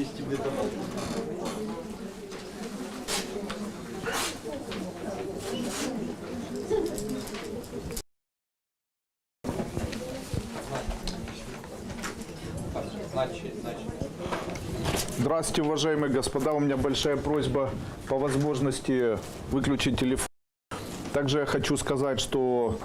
есть тебе домой. Здравствуйте, уважаемые господа. У меня большая просьба по возможности выключить телефон. Также я хочу сказать, что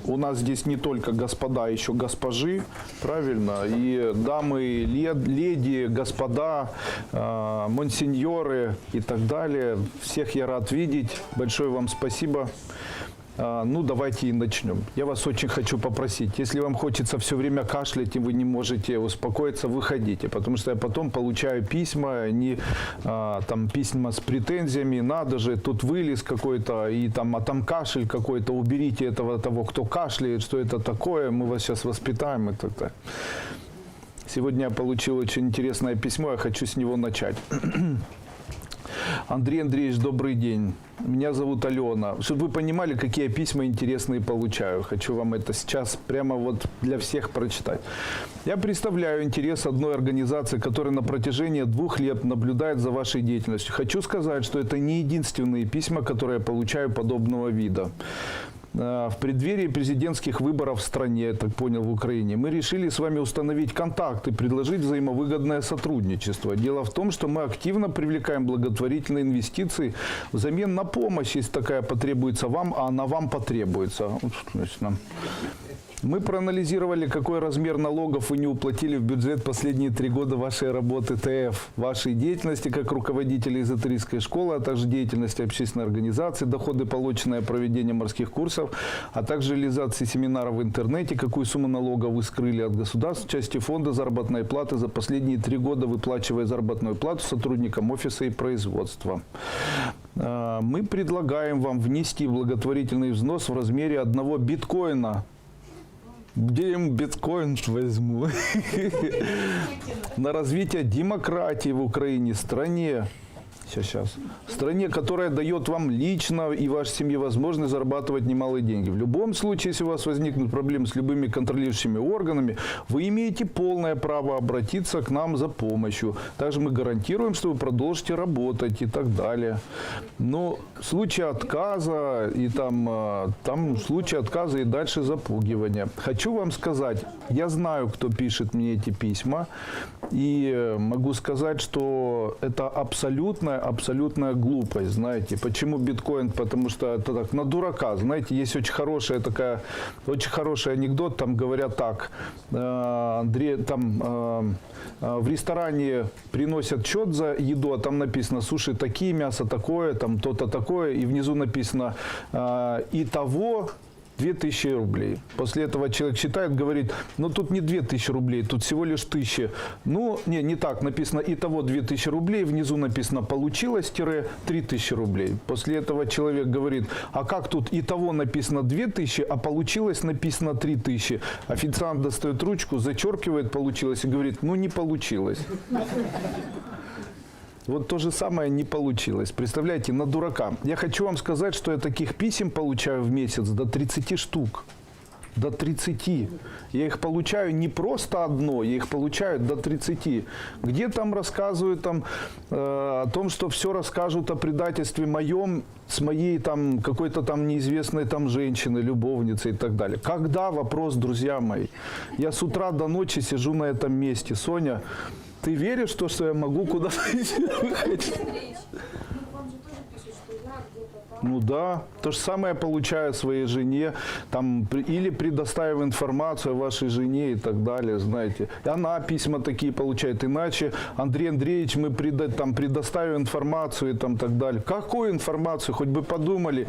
у нас здесь не только господа, еще госпожи, правильно? И дамы, леди, господа, монсеньоры и так далее. Всех я рад видеть. Большое вам спасибо. Ну, давайте и начнем. Я вас очень хочу попросить, если вам хочется все время кашлять, и вы не можете успокоиться, выходите, потому что я потом получаю письма, там письма с претензиями, надо же, тут вылез какой-то, и там, а там кашель какой-то, уберите того, кто кашляет, что это такое, мы вас сейчас воспитаем и так далее. Сегодня я получил очень интересное письмо, я хочу с него начать. Андрей Андреевич, добрый день. Меня зовут Алена. Чтобы вы понимали, какие я письма интересные получаю. Хочу вам это сейчас прямо вот для всех прочитать. Я представляю интерес одной организации, которая на протяжении 2 лет наблюдает за вашей деятельностью. Хочу сказать, что это не единственные письма, которые я получаю подобного вида. В преддверии президентских выборов в стране, я так понял, в Украине, мы решили с вами установить контакт и предложить взаимовыгодное сотрудничество. Дело в том, что мы активно привлекаем благотворительные инвестиции взамен на помощь, если такая потребуется вам, а она вам потребуется. Мы проанализировали, какой размер налогов вы не уплатили в бюджет последние 3 года вашей работы ТФ, вашей деятельности как руководителя эзотерической школы, а также деятельности общественной организации, доходы, полученные проведением морских курсов, а также реализации семинаров в интернете, какую сумму налогов вы скрыли от государства в части фонда заработной платы за последние 3 года, выплачивая заработную плату сотрудникам офиса и производства. Мы предлагаем вам внести благотворительный взнос в размере 1 биткоина. Где я ему биткоин возьму? На развитие демократии в Украине, стране, стране, которая дает вам лично и вашей семье возможность зарабатывать немалые деньги. В любом случае, если у вас возникнут проблемы с любыми контролирующими органами, вы имеете полное право обратиться к нам за помощью. Также мы гарантируем, что вы продолжите работать и так далее. Но в случае отказа и там случае отказа и дальше запугивания. Хочу вам сказать, я знаю, кто пишет мне эти письма, и могу сказать, что это абсолютная глупость, знаете. Почему биткоин? Потому что это так, на дурака, знаете, есть очень хороший анекдот, там говорят так, Андрей, там в ресторане приносят счет за еду, а там написано суши такие, мясо такое, там то-то такое, и внизу написано итого 2000 рублей. После этого человек считает, говорит, ну тут не 2000 рублей, тут всего лишь 1000. Ну, не так, написано итого 2000 рублей, внизу написано получилось-3000 рублей. После этого человек говорит, а как тут итого написано 2000, а получилось написано 3000. Официант достает ручку, зачеркивает получилось и говорит, ну не получилось. Вот то же самое не получилось. Представляете, на дурака. Я хочу вам сказать, что я таких писем получаю в месяц до 30 штук. До 30. Я их получаю не просто одно, я их получаю до 30. Где там рассказывают о том, что все расскажут о предательстве моем, с моей там какой-то там неизвестной там женщины, любовницы и так далее. Когда? Вопрос, друзья мои. Я с утра до ночи сижу на этом месте. Соня, ты веришь в то, что я могу куда-то выходить? Ну да, то же самое я получаю своей жене, там, или предоставив информацию о вашей жене и так далее, знаете. И она письма такие получает, иначе Андрей Андреевич, мы предоставим информацию и там так далее. Какую информацию, хоть бы подумали.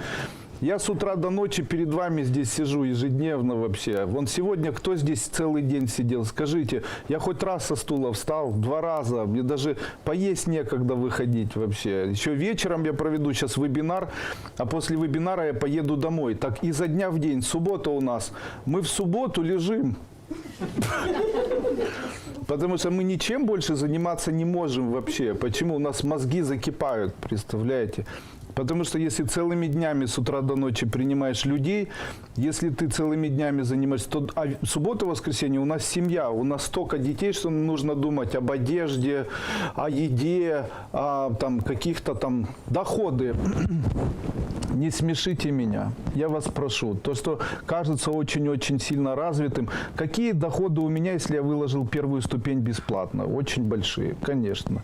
Я с утра до ночи перед вами здесь сижу ежедневно вообще. Вон сегодня кто здесь целый день сидел? Скажите, я хоть раз со стула встал, 2 раза. Мне даже поесть некогда выходить вообще. Еще вечером я проведу сейчас вебинар, а после вебинара я поеду домой. Так изо дня в день. Суббота у нас. Мы в субботу лежим. Потому что мы ничем больше заниматься не можем вообще. Почему? У нас мозги закипают, представляете? Потому что если целыми днями с утра до ночи принимаешь людей, если ты целыми днями занимаешься, то суббота, воскресенье у нас семья, у нас столько детей, что нужно думать об одежде, о еде, о там, каких-то там доходы. Не смешите меня, я вас прошу. То, что кажется очень-очень сильно развитым. Какие доходы у меня, если я выложил первую ступень бесплатно? Очень большие, конечно.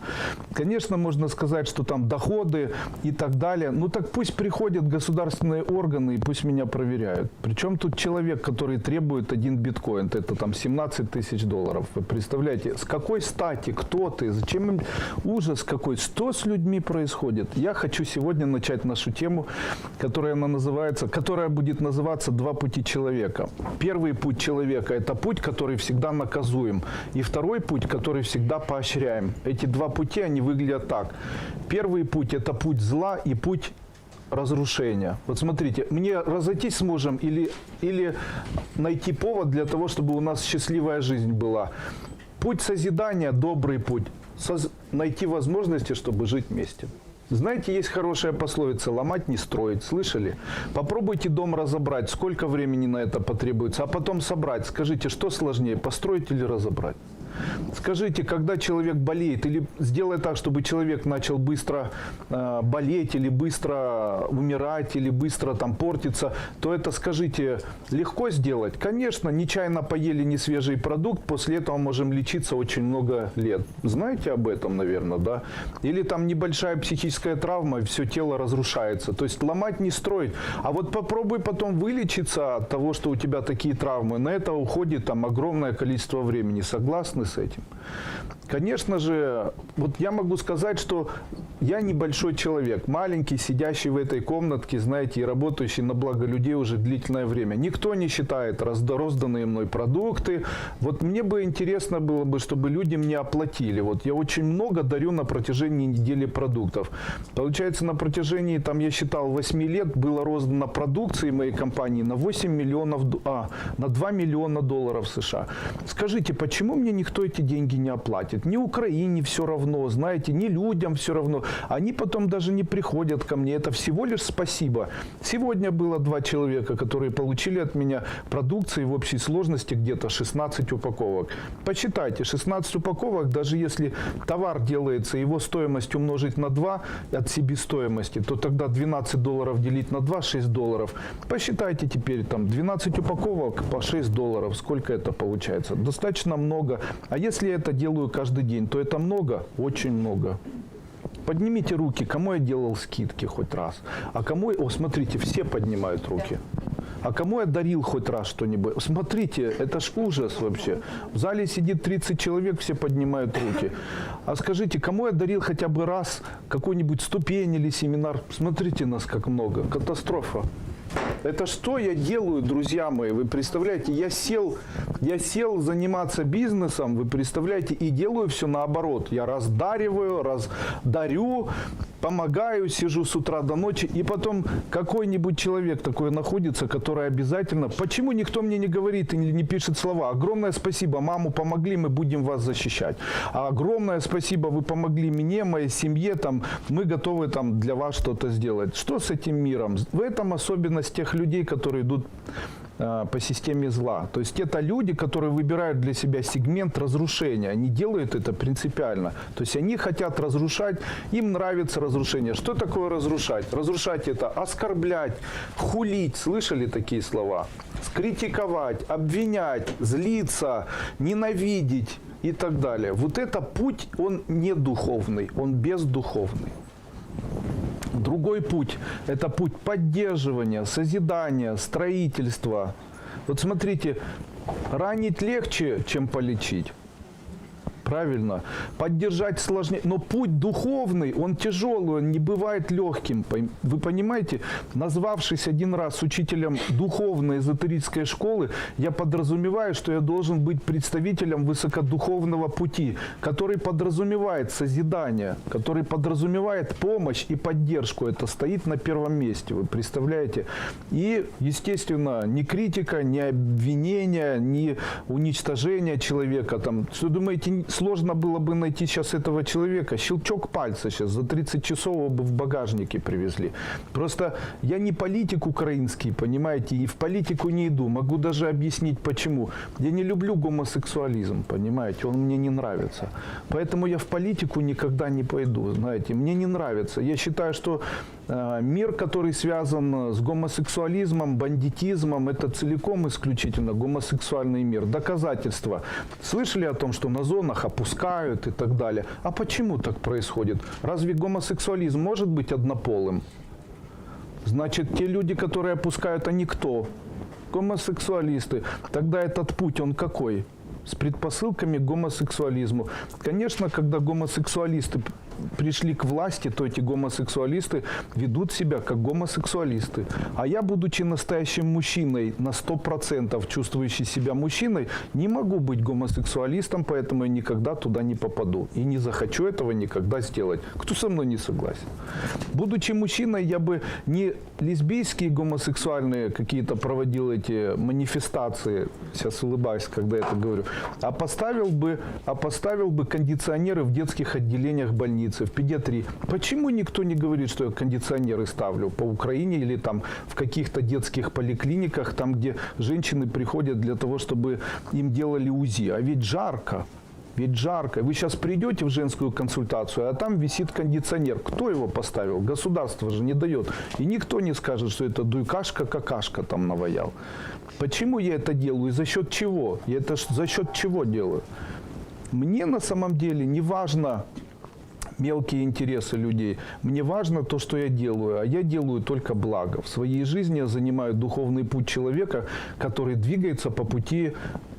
Конечно, можно сказать, что там доходы и так далее. Ну так пусть приходят государственные органы и пусть меня проверяют. Причем тут человек, который требует 1 биткоин, это там 17 тысяч долларов. Вы представляете, с какой стати, кто ты, зачем им ужас какой, что с людьми происходит? Я хочу сегодня начать нашу тему, которая будет называться «Два пути человека». Первый путь человека – это путь, который всегда наказуем. И второй путь, который всегда поощряем. Эти два пути, они выглядят так. Первый путь – это путь зла и путь разрушения. Вот смотрите, мне разойтись с мужем или найти повод для того, чтобы у нас счастливая жизнь была. Путь созидания – добрый путь. Найти возможности, чтобы жить вместе. Знаете, есть хорошая пословица «ломать не строить». Слышали? Попробуйте дом разобрать. Сколько времени на это потребуется? А потом собрать. Скажите, что сложнее, построить или разобрать? Скажите, когда человек болеет, или сделай так, чтобы человек начал быстро болеть, или быстро умирать, или быстро там портиться, то это, скажите, легко сделать? Конечно, нечаянно поели несвежий продукт, после этого можем лечиться очень много лет. Знаете об этом, наверное, да? Или там небольшая психическая травма, и все тело разрушается. То есть ломать не строить. А вот попробуй потом вылечиться от того, что у тебя такие травмы. На это уходит там огромное количество времени. Согласны с этим? Конечно же, вот я могу сказать, что я небольшой человек, маленький, сидящий в этой комнатке, знаете, и работающий на благо людей уже длительное время. Никто не считает розданные мной продукты. Вот мне бы интересно было бы, чтобы люди мне оплатили. Вот я очень много дарю на протяжении недели продуктов. Получается, на протяжении, там я считал, 8 лет было роздано продукции моей компании на 2 миллиона долларов США. Скажите, почему мне никто эти деньги не оплатит? Ни Украине все равно, знаете, ни людям все равно. Они потом даже не приходят ко мне. Это всего лишь спасибо. Сегодня было 2 человека, которые получили от меня продукции в общей сложности где-то 16 упаковок. Посчитайте, 16 упаковок, даже если товар делается, его стоимость умножить на 2 от себестоимости, то тогда $12 делить на 2, $6. Посчитайте теперь, там, 12 упаковок по $6. Сколько это получается? Достаточно много. А если я это делаю каждый день, то это много? Очень много. Поднимите руки, кому я делал скидки хоть раз. А кому... О, смотрите, все поднимают руки. А кому я дарил хоть раз что-нибудь? Смотрите, это ж ужас вообще. В зале сидит 30 человек, все поднимают руки. А скажите, кому я дарил хотя бы раз какую-нибудь ступень или семинар? Смотрите нас как много. Катастрофа. Это что я делаю, друзья мои? Вы представляете, я сел заниматься бизнесом, вы представляете, и делаю все наоборот. Я дарю, помогаю, сижу с утра до ночи, и потом какой-нибудь человек такой находится, который обязательно... Почему никто мне не говорит и не пишет слова? Огромное спасибо, маму помогли, мы будем вас защищать. А огромное спасибо, вы помогли мне, моей семье, там, мы готовы там, для вас что-то сделать. Что с этим миром? В этом особенность тех людей, которые идут по системе зла. То есть это люди, которые выбирают для себя сегмент разрушения. Они делают это принципиально. То есть они хотят разрушать, им нравится разрушение. Что такое разрушать? Разрушать – это оскорблять, хулить. Слышали такие слова? Скритиковать, обвинять, злиться, ненавидеть и так далее. Вот это путь, он не духовный, он бездуховный. Другой путь – это путь поддерживания, созидания, строительства. Вот смотрите, ранить легче, чем полечить. Правильно. Поддержать сложнее. Но путь духовный, он тяжелый, он не бывает легким. Вы понимаете, назвавшись один раз учителем духовной эзотерической школы, я подразумеваю, что я должен быть представителем высокодуховного пути, который подразумевает созидание, который подразумевает помощь и поддержку. Это стоит на первом месте, вы представляете? И, естественно, ни критика, ни обвинение, ни уничтожение человека. Там, что думаете, сложно было бы найти сейчас этого человека. Щелчок пальца сейчас, за 30 часов его бы в багажнике привезли. Просто я не политик украинский, понимаете, и в политику не иду. Могу даже объяснить, почему. Я не люблю гомосексуализм, понимаете, он мне не нравится. Поэтому я в политику никогда не пойду, знаете, мне не нравится. Я считаю, что мир, который связан с гомосексуализмом, бандитизмом, это целиком исключительно гомосексуальный мир. Доказательства. Слышали о том, что на зонах опускают и так далее? А почему так происходит? Разве гомосексуализм может быть однополым? Значит, те люди, которые опускают, они кто? Гомосексуалисты. Тогда этот путь, он какой? С предпосылками к гомосексуализму. Конечно, когда гомосексуалисты пришли к власти, то эти гомосексуалисты ведут себя как гомосексуалисты. А я, будучи настоящим мужчиной, на 100% чувствующий себя мужчиной, не могу быть гомосексуалистом, поэтому я никогда туда не попаду. И не захочу этого никогда сделать. Кто со мной не согласен? Будучи мужчиной, я бы не лесбийские, гомосексуальные какие-то проводил эти манифестации, сейчас улыбаюсь, когда это говорю, а поставил бы кондиционеры в детских отделениях больниц, в педиатрии. Почему никто не говорит, что я кондиционеры ставлю по Украине или там в каких-то детских поликлиниках, там, где женщины приходят для того, чтобы им делали УЗИ? А ведь жарко. Ведь жарко. Вы сейчас придете в женскую консультацию, а там висит кондиционер. Кто его поставил? Государство же не дает. И никто не скажет, что это дуйкашка, какашка там наваял. Почему я это делаю и за счет чего? Я это за счет чего делаю? Мне на самом деле не важно мелкие интересы людей. Мне важно то, что я делаю, а я делаю только благо. В своей жизни я занимаю духовный путь человека, который двигается по пути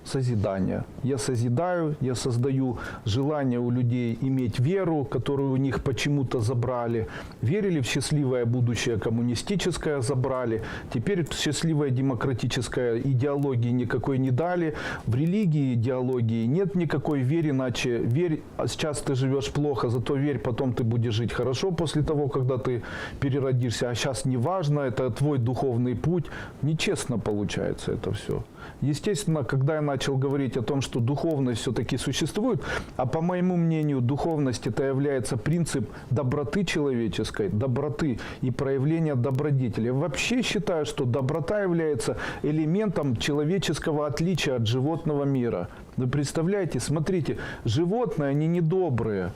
созидания. Я созидаю, я создаю желание у людей иметь веру, которую у них почему-то забрали. Верили в счастливое будущее коммунистическое, забрали. Теперь счастливая демократическая идеологии никакой не дали. В религии идеологии нет никакой веры, иначе верь, а сейчас ты живешь плохо, зато верь, потом ты будешь жить хорошо после того, когда ты переродишься. А сейчас не важно, это твой духовный путь. Нечестно получается это все. Естественно, когда я начал говорить о том, что духовность все-таки существует, а по моему мнению, духовность это является принцип доброты человеческой, доброты и проявления добродетели. Я вообще считаю, что доброта является элементом человеческого отличия от животного мира. Вы представляете, смотрите, животные, они недобрые.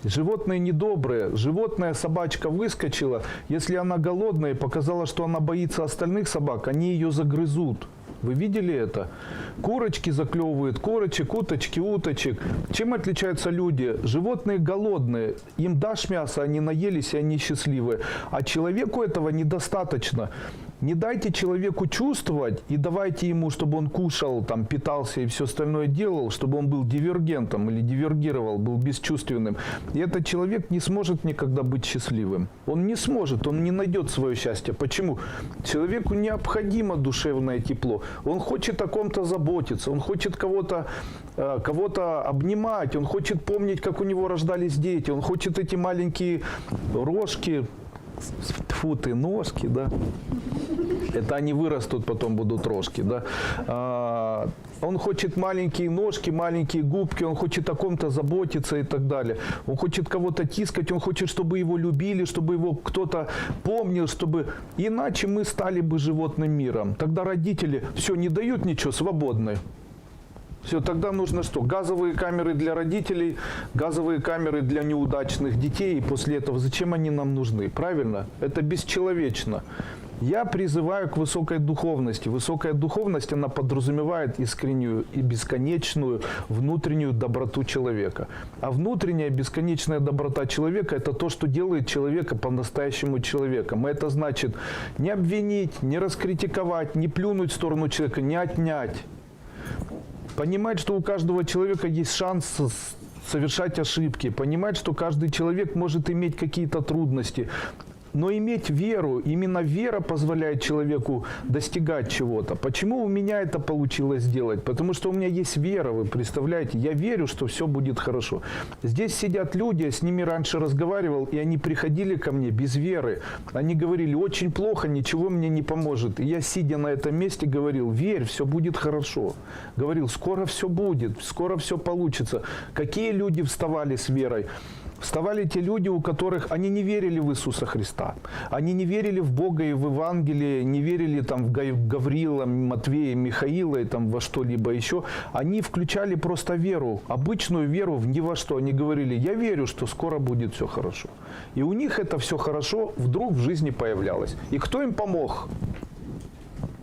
Животные недобрые. Животное, собачка выскочила, если она голодная и показала, что она боится остальных собак, они ее загрызут. Вы видели это? Курочки заклевывают, курочек, уточки, уточек. Чем отличаются люди? Животные голодные. Им дашь мясо, они наелись, и они счастливы. А человеку этого недостаточно. Не дайте человеку чувствовать и давайте ему, чтобы он кушал, там, питался и все остальное делал, чтобы он был дивергентом или дивергировал, был бесчувственным. И этот человек не сможет никогда быть счастливым. Он не сможет, он не найдет свое счастье. Почему? Человеку необходимо душевное тепло. Он хочет о ком-то заботиться, он хочет кого-то обнимать, он хочет помнить, как у него рождались дети, он хочет эти маленькие рожки, тьфу ты, ножки, да. Это они вырастут, потом будут рожки, да. Он хочет маленькие ножки, маленькие губки, он хочет о ком-то заботиться и так далее. Он хочет кого-то тискать, он хочет, чтобы его любили, чтобы его кто-то помнил, чтобы... Иначе мы стали бы животным миром. Тогда родители все не дают ничего, свободны. Все, тогда нужно что? Газовые камеры для родителей, газовые камеры для неудачных детей. И после этого зачем они нам нужны? Правильно? Это бесчеловечно. Я призываю к высокой духовности. Высокая духовность, она подразумевает искреннюю и бесконечную внутреннюю доброту человека. А внутренняя бесконечная доброта человека – это то, что делает человека по-настоящему человеком. И это значит не обвинить, не раскритиковать, не плюнуть в сторону человека, не отнять. Понимать, что у каждого человека есть шанс совершать ошибки. Понимать, что каждый человек может иметь какие-то трудности. Но иметь веру, именно вера позволяет человеку достигать чего-то. Почему у меня это получилось сделать? Потому что у меня есть вера, вы представляете? Я верю, что все будет хорошо. Здесь сидят люди, я с ними раньше разговаривал, и они приходили ко мне без веры. Они говорили, очень плохо, ничего мне не поможет. И я, сидя на этом месте, говорил, верь, все будет хорошо. Говорил, скоро все будет, скоро все получится. Какие люди вставали с верой? Вставали те люди, у которых они не верили в Иисуса Христа. Они не верили в Бога и в Евангелие, не верили там, в Гавриила, Матвея, Михаила и там, во что-либо еще. Они включали просто веру, обычную веру в ни во что. Они говорили, я верю, что скоро будет все хорошо. И у них это все хорошо вдруг в жизни появлялось. И кто им помог?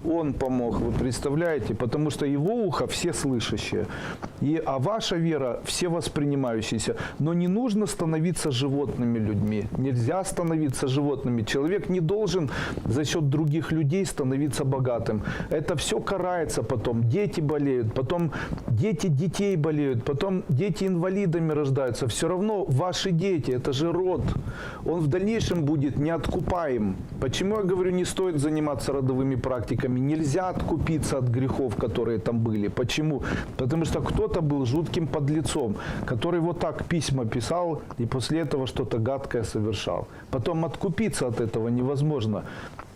Он помог, вы представляете, потому что его ухо все слышащие, а ваша вера все воспринимающиеся. Но не нужно становиться животными людьми, нельзя становиться животными. Человек не должен за счет других людей становиться богатым. Это все карается потом. Дети болеют, потом дети детей болеют, потом дети инвалидами рождаются. Все равно ваши дети, это же род, он в дальнейшем будет неоткупаем. Почему я говорю, не стоит заниматься родовыми практиками? Нельзя откупиться от грехов, которые там были. Почему? Потому что кто-то был жутким подлецом, который вот так письма писал и после этого что-то гадкое совершал. Потом откупиться от этого невозможно,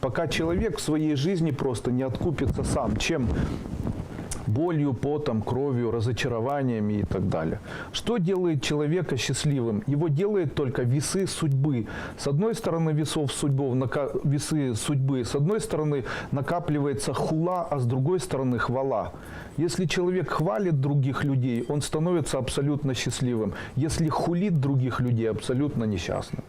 пока человек в своей жизни просто не откупится сам. Чем? Болью, потом, кровью, разочарованиями и так далее. Что делает человека счастливым? Его делает только весы судьбы. С одной стороны весы судьбы, с одной стороны накапливается хула, а с другой стороны хвала. Если человек хвалит других людей, он становится абсолютно счастливым. Если хулит других людей, абсолютно несчастным.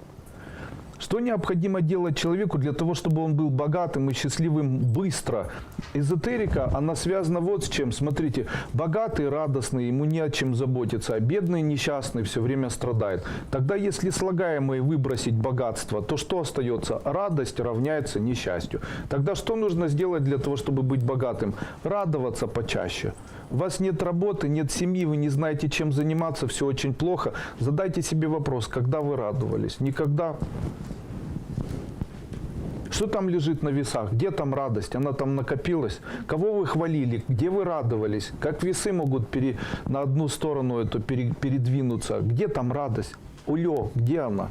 Что необходимо делать человеку для того, чтобы он был богатым и счастливым быстро? Эзотерика, она связана вот с чем. Смотрите, богатый, радостный, ему не о чем заботиться, а бедный, несчастный все время страдает. Тогда, если слагаемое выбросить богатство, то что остается? Радость равняется несчастью. Тогда что нужно сделать для того, чтобы быть богатым? Радоваться почаще. У вас нет работы, нет семьи, вы не знаете, чем заниматься, все очень плохо. Задайте себе вопрос, когда вы радовались? Никогда. Что там лежит на весах? Где там радость? Она там накопилась? Кого вы хвалили? Где вы радовались? Как весы могут на одну сторону передвинуться? Где там радость? Улё, где она?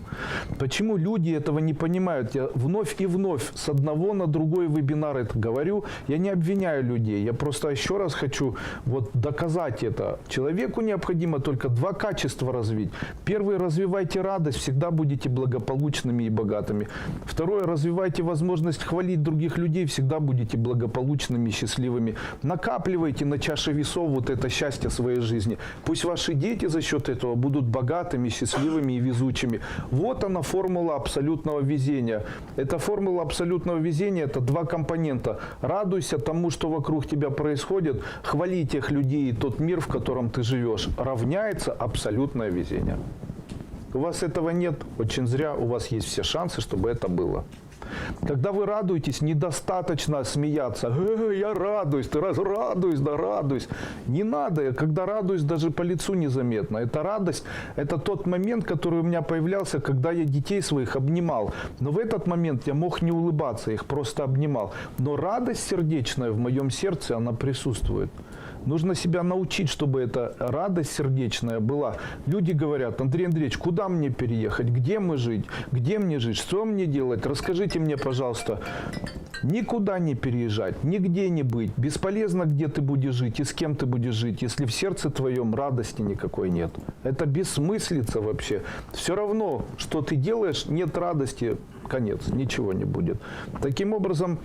Почему люди этого не понимают? Я вновь и вновь с одного на другой вебинар это говорю. Я не обвиняю людей. Я просто еще раз хочу доказать это. Человеку необходимо только два качества развить. Первое, развивайте радость, всегда будете благополучными и богатыми. Второе, развивайте возможность хвалить других людей, всегда будете благополучными и счастливыми. Накапливайте на чаше весов это счастье своей жизни. Пусть ваши дети за счет этого будут богатыми, счастливыми и везучими. Вот она, формула абсолютного везения. Эта формула абсолютного везения – это два компонента. Радуйся тому, что вокруг тебя происходит, хвали тех людей и тот мир, в котором ты живешь. Равняется абсолютное везение. У вас этого нет, очень зря, у вас есть все шансы, чтобы это было. Когда вы радуетесь, недостаточно смеяться. Я радуюсь, ты радуюсь, да радуюсь. Не надо, когда радуюсь, даже по лицу незаметно. Это радость, это тот момент, который у меня появлялся, когда я детей своих обнимал. Но в этот момент я мог не улыбаться, их просто обнимал. Но радость сердечная в моем сердце, она присутствует. Нужно себя научить, чтобы эта радость сердечная была. Люди говорят, Андрей Андреевич, куда мне переехать? Где мы жить? Где мне жить? Что мне делать? Расскажите мне, пожалуйста. Никуда не переезжать, нигде не быть. Бесполезно, где ты будешь жить и с кем ты будешь жить, если в сердце твоем радости никакой нет. Это бессмыслица вообще. Все равно, что ты делаешь, нет радости, конец, ничего не будет. Таким образом,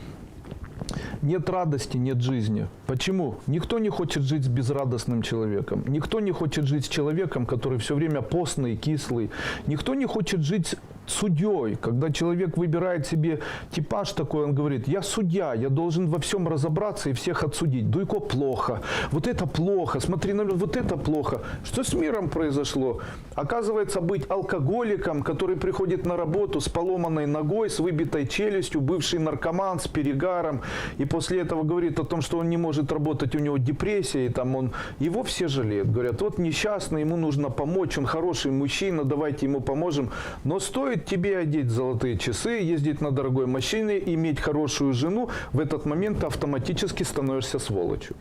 нет радости, нет жизни. Почему? Никто не хочет жить с безрадостным человеком. Никто не хочет жить с человеком, который все время постный, кислый. Никто не хочет жить судьей. Когда человек выбирает себе типаж такой, он говорит, я судья, я должен во всем разобраться и всех отсудить. Дуйко плохо, вот это плохо, смотри на меня, вот это плохо. Что с миром произошло? Оказывается, быть алкоголиком, который приходит на работу с поломанной ногой, с выбитой челюстью, бывший наркоман с перегаром, и после этого говорит о том, что он не может работать, у него депрессия, и там его все жалеют. Говорят, вот несчастный, ему нужно помочь, он хороший мужчина, давайте ему поможем. Но стоит стоит тебе одеть золотые часы, ездить на дорогой машине, иметь хорошую жену, в этот момент ты автоматически становишься сволочью.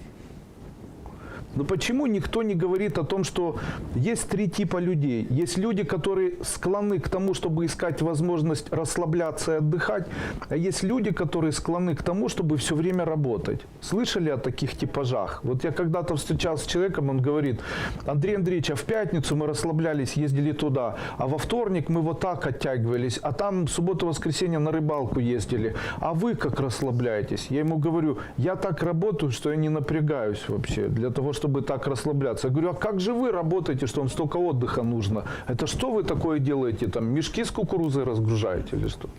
Но почему никто не говорит о том, что есть три типа людей? Есть люди, которые склонны к тому, чтобы искать возможность расслабляться и отдыхать, а есть люди, которые склонны к тому, чтобы все время работать. Слышали о таких типажах? Вот я когда-то встречался с человеком, он говорит: Андрей Андреевич, а в пятницу мы расслаблялись, ездили туда, а во вторник мы вот так оттягивались, а там в субботу-воскресенье на рыбалку ездили. А вы как расслабляетесь? Я ему говорю: я так работаю, что я не напрягаюсь вообще для того, чтобы так расслабляться. Я говорю: а как же вы работаете, что вам столько отдыха нужно? Это что вы такое делаете? Там мешки с кукурузой разгружаете или что?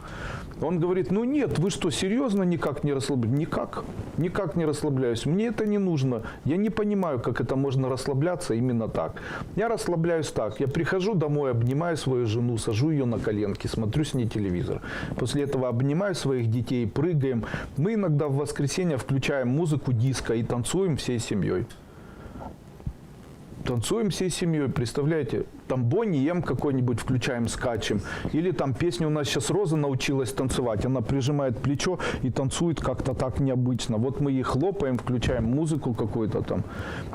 Он говорит: ну нет, вы что, серьезно никак не расслабляетесь? Никак. Никак не расслабляюсь. Мне это не нужно. Я не понимаю, как это можно расслабляться именно так. Я расслабляюсь так. Я прихожу домой, обнимаю свою жену, сажу ее на коленки, смотрю с ней телевизор. После этого обнимаю своих детей, прыгаем. Мы иногда в воскресенье включаем музыку диско и танцуем всей семьей. Танцуем всей семьей, представляете? Там Бонни М какой-нибудь включаем, скачем. Или там песню у нас сейчас Роза научилась танцевать. Она прижимает плечо и танцует как-то так необычно. Вот мы ей хлопаем, включаем музыку какую-то там.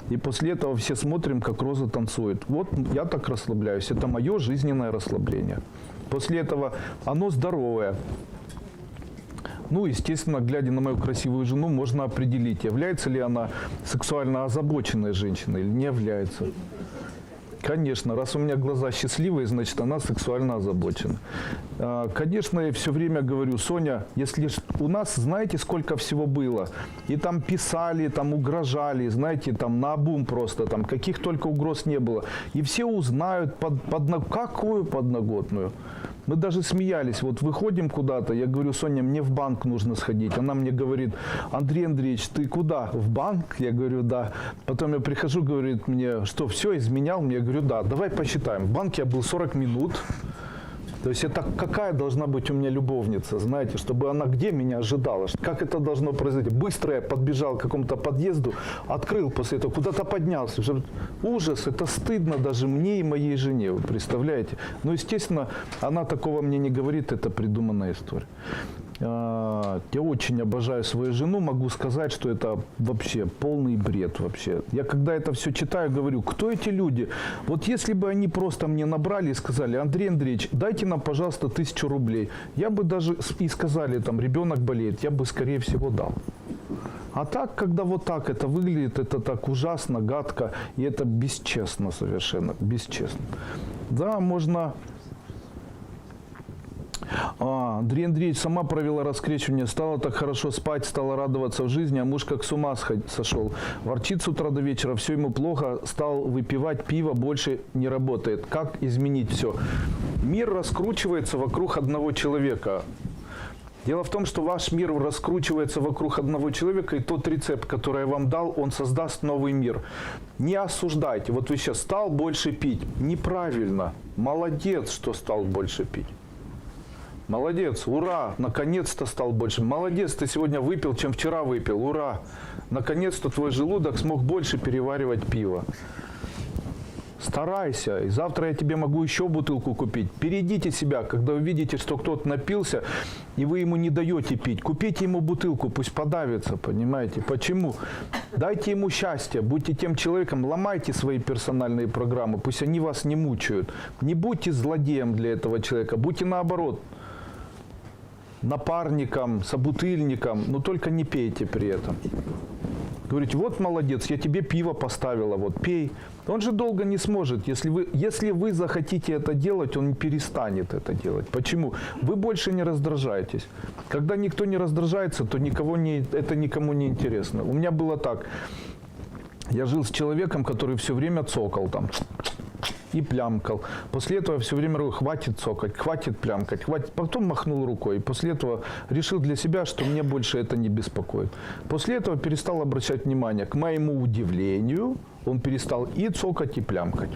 И после этого все смотрим, как Роза танцует. Вот я так расслабляюсь. Это мое жизненное расслабление. После этого оно здоровое. Ну, естественно, глядя на мою красивую жену, можно определить, является ли она сексуально озабоченной женщиной или не является. Конечно, раз у меня глаза счастливые, значит, она сексуально озабочена. Конечно, я все время говорю: Соня, если у нас, знаете, сколько всего было? И там писали, там угрожали, знаете, там наобум просто, там каких только угроз не было. И все узнают, какую подноготную. Мы даже смеялись, вот выходим куда-то, я говорю: Соня, мне в банк нужно сходить. Она мне говорит: Андрей Андреевич, ты куда? В банк? Я говорю: да. Потом я прихожу, говорит мне: что, все, изменял? Я говорю: да. Давай посчитаем. В банке я был 40 минут. То есть это какая должна быть у меня любовница, знаете, чтобы она где меня ожидала? Как это должно произойти? Быстро я подбежал к какому-то подъезду, открыл после этого, куда-то поднялся. Ужас, это стыдно даже мне и моей жене, вы представляете? Но, естественно, она такого мне не говорит, это придуманная история. Я очень обожаю свою жену, могу сказать, что это вообще полный бред вообще. Я когда это все читаю, говорю: кто эти люди? Вот если бы они просто мне набрали и сказали: Андрей Андреевич, дайте нам, пожалуйста, 1000 рублей. Я бы даже и сказали, там, ребенок болеет, я бы, скорее всего, дал. А так, когда вот так это выглядит, это так ужасно, гадко, и это бесчестно совершенно, бесчестно. Да, можно... Андрей Андреевич, сама провела раскрещивание, стала так хорошо спать, стала радоваться в жизни, а муж как с ума сошел. Ворчит с утра до вечера, все ему плохо, стал выпивать пиво, больше не работает. Как изменить все? Мир раскручивается вокруг одного человека. Дело в том, что ваш мир раскручивается вокруг одного человека, и тот рецепт, который я вам дал, он создаст новый мир. Не осуждайте. Вот вы сейчас стал больше пить. Неправильно. Молодец, что стал больше пить. Молодец, ура, наконец-то стал больше. Молодец, ты сегодня выпил, чем вчера выпил, ура. Наконец-то твой желудок смог больше переваривать пиво. Старайся, и завтра я тебе могу еще бутылку купить. Берегите себя, когда вы видите, что кто-то напился, и вы ему не даете пить. Купите ему бутылку, пусть подавится, понимаете? Почему? Дайте ему счастье, будьте тем человеком, ломайте свои персональные программы, пусть они вас не мучают. Не будьте злодеем для этого человека, будьте наоборот. Напарником, собутыльником, но только не пейте при этом. Говорите: вот молодец, я тебе пиво поставила, вот пей. Он же долго не сможет. Если вы захотите это делать, он перестанет это делать. Почему? Вы больше не раздражаетесь. Когда никто не раздражается, то это никому не интересно. У меня было так. Я жил с человеком, который все время цокал там. И плямкал. После этого я все время говорю: хватит цокать, хватит плямкать, хватит. Потом махнул рукой. И после этого решил для себя, что мне больше это не беспокоит. После этого перестал обращать внимание. К моему удивлению, он перестал и цокать, и плямкать.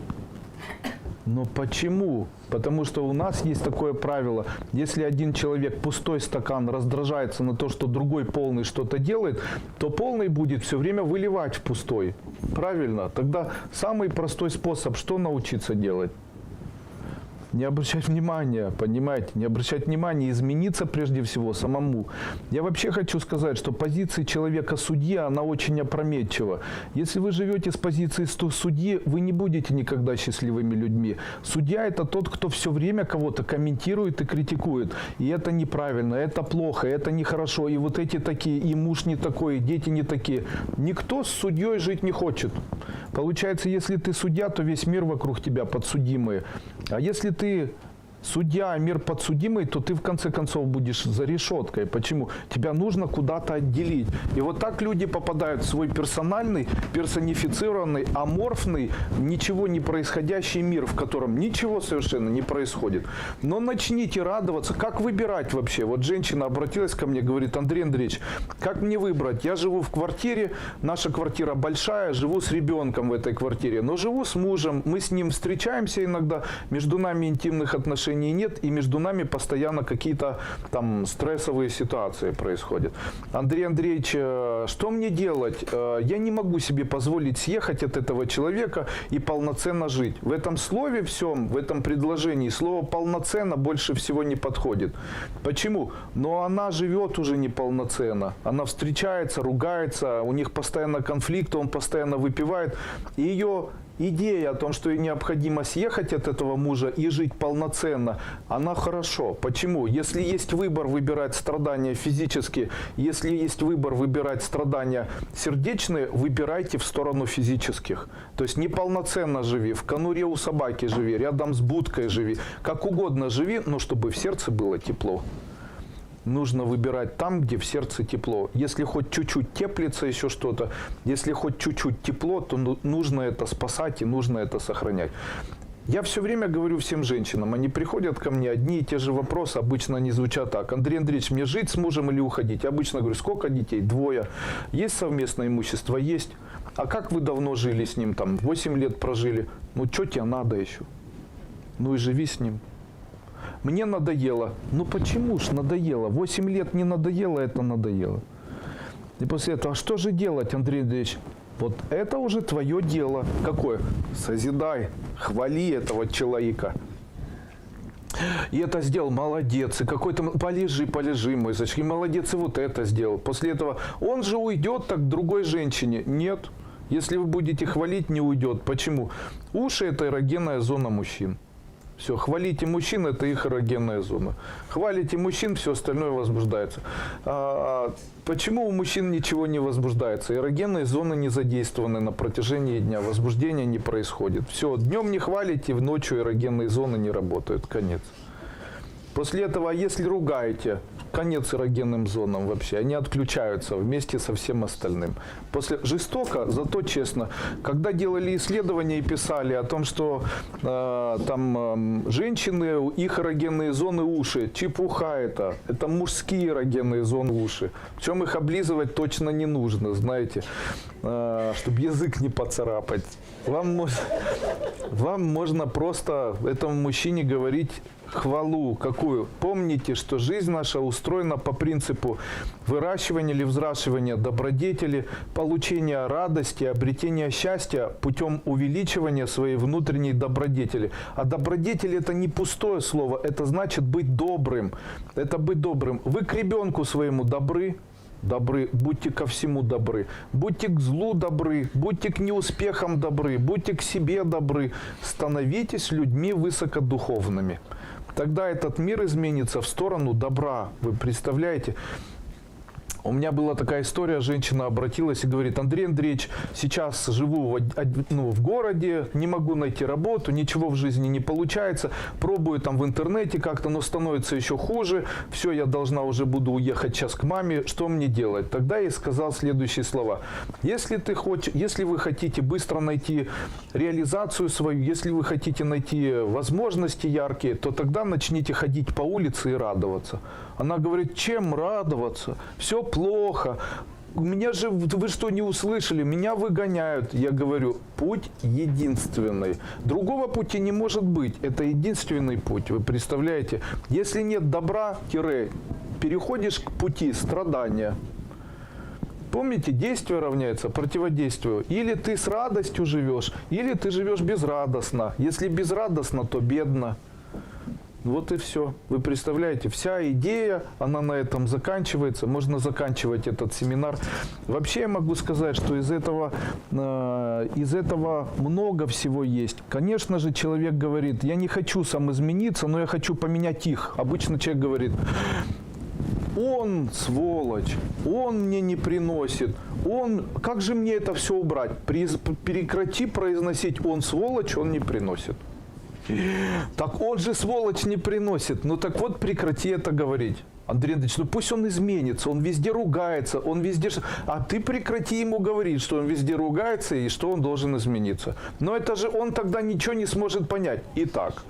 Но почему? Потому что у нас есть такое правило. Если один человек, пустой стакан, раздражается на то, что другой полный что-то делает, то полный будет все время выливать в пустой. Правильно? Тогда самый простой способ, что научиться делать? не обращать внимания, понимаете, не обращать внимания, измениться прежде всего самому. Я вообще хочу сказать, что позиция человека-судьи, она очень опрометчива. Если вы живете с позиции судьи, вы не будете никогда счастливыми людьми. Судья – это тот, кто все время кого-то комментирует и критикует. И это неправильно, это плохо, это нехорошо, и вот эти такие, и муж не такой, и дети не такие. Никто с судьей жить не хочет. Получается, если ты судья, то весь мир вокруг тебя подсудимый. А если ты судья, а мир подсудимый, то ты в конце концов будешь за решеткой. Почему? Тебя нужно куда-то отделить. И вот так люди попадают в свой персональный, персонифицированный, аморфный, ничего не происходящий мир, в котором ничего совершенно не происходит. Но начните радоваться. Как выбирать вообще? Вот женщина обратилась ко мне, говорит: Андрей Андреевич, как мне выбрать? Я живу в квартире, наша квартира большая, живу с ребенком в этой квартире, но живу с мужем, мы с ним встречаемся иногда, между нами интимных отношений нет, и между нами постоянно какие-то там стрессовые ситуации происходят. Андрей Андреевич, что мне делать? Я не могу себе позволить съехать от этого человека и полноценно жить. В этом слове всем, в этом предложении слово «полноценно» больше всего не подходит. Почему? Но она живет уже неполноценно. Она встречается, ругается, у них постоянно конфликт, он постоянно выпивает. И ее идея о том, что ей необходимо съехать от этого мужа и жить полноценно, она хорошо. Почему? Если есть выбор выбирать страдания физические, если есть выбор выбирать страдания сердечные, выбирайте в сторону физических. То есть неполноценно живи, в конуре у собаки живи, рядом с будкой живи, как угодно живи, но чтобы в сердце было тепло. Нужно выбирать там, где в сердце тепло. Если хоть чуть-чуть теплится еще что-то, если хоть чуть-чуть тепло, то нужно это спасать и нужно это сохранять. Я все время говорю всем женщинам, они приходят ко мне, одни и те же вопросы, обычно они звучат так: Андрей Андреевич, мне жить с мужем или уходить? Я обычно говорю: сколько детей? 2. Есть совместное имущество? Есть. А как вы давно жили с ним? Там 8 лет прожили. Ну, что тебе надо еще? Ну и живи с ним. Мне надоело. Ну почему ж надоело? 8 лет не надоело, это надоело. И после этого, а что же делать, Андрей Андреевич? Вот это уже твое дело. Какое? Созидай, хвали этого человека. И это сделал, молодец. И какой-то, полежи, мой зайчик, молодец, и вот это сделал. После этого он же уйдет так к другой женщине. Нет. Если вы будете хвалить, не уйдет. Почему? Уши – это эрогенная зона мужчин. Все, хвалите мужчин, это их эрогенная зона. Хвалите мужчин, все остальное возбуждается. Почему у мужчин ничего не возбуждается? Эрогенные зоны не задействованы на протяжении дня, возбуждения не происходит. Все, днем не хвалите, ночью эрогенные зоны не работают, конец. После этого, если ругаете, конец эрогенным зонам вообще, они отключаются вместе со всем остальным. После жестоко, зато честно. Когда делали исследования и писали о том, что женщины, их эрогенные зоны уши, чепуха это мужские эрогенные зоны уши. Причем их облизывать точно не нужно, знаете, чтобы язык не поцарапать. Вам можно просто этому мужчине говорить хвалу какую. Помните, что жизнь наша устроена по принципу выращивания или взращивания добродетели, получения радости, обретения счастья путем увеличивания своей внутренней добродетели. А добродетель – это не пустое слово, это значит быть добрым. Это быть добрым. Вы к ребенку своему добры. Добры, будьте ко всему добры, будьте к злу добры, будьте к неуспехам добры, будьте к себе добры, становитесь людьми высокодуховными. Тогда этот мир изменится в сторону добра. Вы представляете? У меня была такая история, женщина обратилась и говорит: Андрей Андреевич, сейчас живу в городе, не могу найти работу, ничего в жизни не получается, пробую там в интернете как-то, но становится еще хуже, все, я буду уехать сейчас к маме, что мне делать? Тогда я ей сказал следующие слова: если вы хотите быстро найти реализацию свою, если вы хотите найти возможности яркие, то тогда начните ходить по улице и радоваться. Она говорит: чем радоваться? Все плохо. Меня же, вы что, не услышали? Меня выгоняют. Я говорю: путь единственный. Другого пути не может быть. Это единственный путь. Вы представляете? Если нет добра, переходишь к пути страдания. Помните, действие равняется противодействию. Или ты с радостью живешь, или ты живешь безрадостно. Если безрадостно, то бедно. Вот и все. Вы представляете, вся идея, она на этом заканчивается. Можно заканчивать этот семинар. Вообще я могу сказать, что из этого много всего есть. Конечно же, человек говорит, я не хочу сам измениться, но я хочу поменять их. Обычно человек говорит, он сволочь, он мне не приносит, как же мне это все убрать? Прекрати произносить он сволочь, он не приносит. Так он же сволочь не приносит. Ну так вот прекрати это говорить. Андрей Андреевич, ну пусть он изменится, он везде ругается, он везде... А ты прекрати ему говорить, что он везде ругается и что он должен измениться. Но это же он тогда ничего не сможет понять. Итак,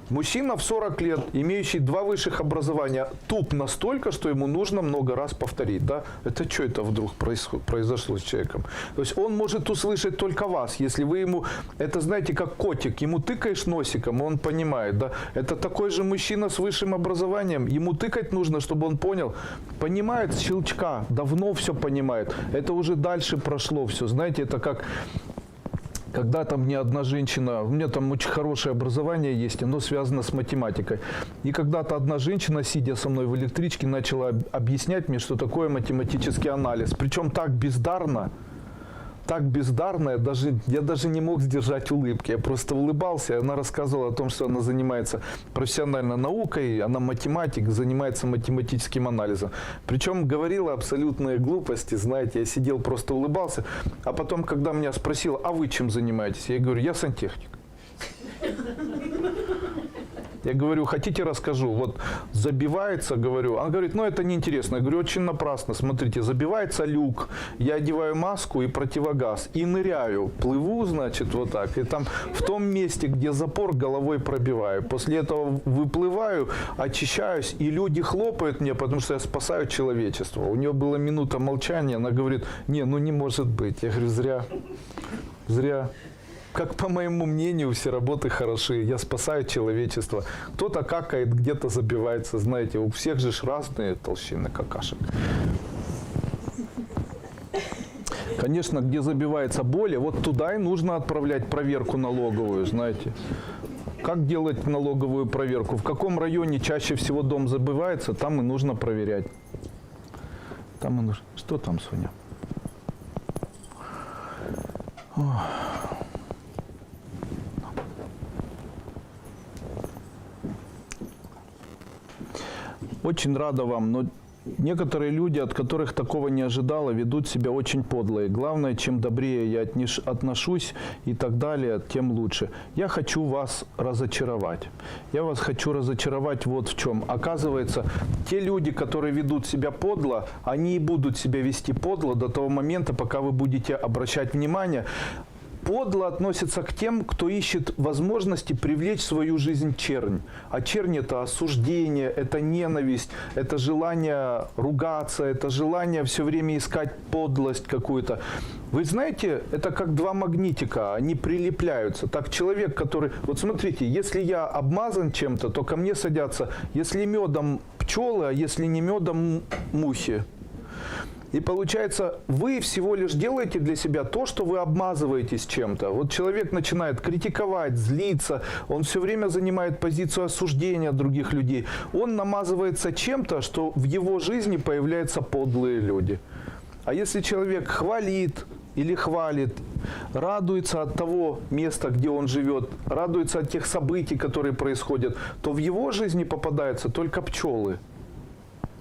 мужчина в 40 лет, имеющий 2 высших образования, туп настолько, что ему нужно много раз повторить. Да? Это что это вдруг произошло с человеком? То есть он может услышать только вас, если вы ему... Это знаете, как котик, ему тыкаешь носиком, он понимает. Да? Это такой же мужчина с высшим образованием, ему тыкать нужно, чтобы он понял. Понимает с щелчка, давно все понимает. Это уже дальше прошло все. Знаете, это как... Когда-то мне одна женщина, у меня там очень хорошее образование есть, оно связано с математикой. И когда-то одна женщина, сидя со мной в электричке, начала объяснять мне, что такое математический анализ. Причем так бездарно, я даже не мог сдержать улыбки. Я просто улыбался, и она рассказывала о том, что она занимается профессиональной наукой, она математик, занимается математическим анализом. Причем говорила абсолютные глупости, знаете, я сидел, просто улыбался. А потом, когда меня спросила, а вы чем занимаетесь? Я говорю, я сантехник. Я говорю, хотите расскажу? Вот забивается, говорю. Она говорит, ну это неинтересно. Я говорю, очень напрасно. Смотрите, забивается люк, я одеваю маску и противогаз, и ныряю, плыву, значит, вот так. И там в том месте, где запор, головой пробиваю. После этого выплываю, очищаюсь, и люди хлопают мне, потому что я спасаю человечество. У нее была минута молчания, она говорит, не, ну не может быть. Я говорю, зря. Как по моему мнению, все работы хороши. Я спасаю человечество. Кто-то какает, где-то забивается. Знаете, у всех же разные толщины какашек. Конечно, где забивается более, вот туда и нужно отправлять проверку налоговую, знаете. Как делать налоговую проверку? В каком районе чаще всего дом забивается, там и нужно проверять. Там и нужно... Что там, Соня? Очень рада вам, но некоторые люди, от которых такого не ожидала, ведут себя очень подло. И главное, чем добрее я отношусь и так далее, тем лучше. Я хочу вас разочаровать. Я вас хочу разочаровать вот в чем. Оказывается, те люди, которые ведут себя подло, они и будут себя вести подло до того момента, пока вы будете обращать внимание. Подло относится к тем, кто ищет возможности привлечь в свою жизнь чернь. А чернь – это осуждение, это ненависть, это желание ругаться, это желание все время искать подлость какую-то. Вы знаете, это как 2 магнитика, они прилепляются. Так человек, который... Вот смотрите, если я обмазан чем-то, то ко мне садятся, если медом пчелы, а если не медом мухи. И получается, вы всего лишь делаете для себя то, что вы обмазываетесь чем-то. Вот человек начинает критиковать, злиться, он все время занимает позицию осуждения других людей. Он намазывается чем-то, что в его жизни появляются подлые люди. А если человек хвалит или хвалит, радуется от того места, где он живет, радуется от тех событий, которые происходят, то в его жизни попадаются только пчелы.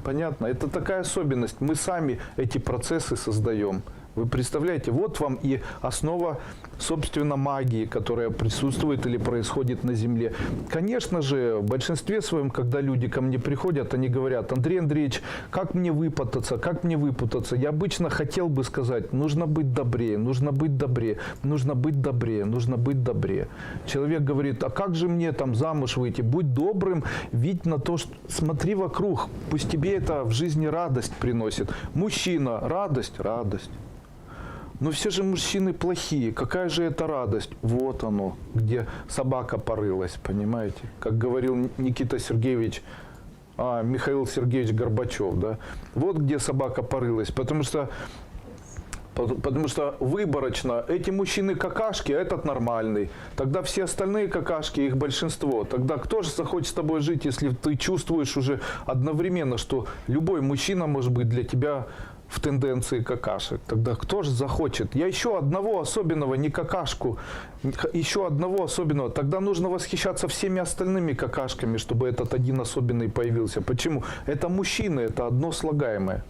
Понятно? Это такая особенность. Мы сами эти процессы создаем. Вы представляете, вот вам и основа, собственно, магии, которая присутствует или происходит на Земле. Конечно же, в большинстве своем, когда люди ко мне приходят, они говорят, Андрей Андреевич, как мне выпутаться, как мне выпутаться? Я обычно хотел бы сказать, нужно быть добрее, нужно быть добрее, нужно быть добрее, нужно быть добрее. Человек говорит, а как же мне там замуж выйти? Будь добрым, видь на то, что смотри вокруг, пусть тебе это в жизни радость приносит. Мужчина, радость, радость. Но все же мужчины плохие. Какая же это радость? Вот оно, где собака порылась, понимаете? Как говорил Никита Сергеевич, Михаил Сергеевич Горбачев, да? Вот где собака порылась. Потому Потому что выборочно эти мужчины какашки, а этот нормальный. Тогда все остальные какашки, их большинство. Тогда кто же захочет с тобой жить, если ты чувствуешь уже одновременно, что любой мужчина может быть для тебя в тенденции какашек? Тогда кто же захочет? Я еще одного особенного, не какашку, еще одного особенного. Тогда нужно восхищаться всеми остальными какашками, чтобы этот один особенный появился. Почему? Это мужчины, это одно слагаемое.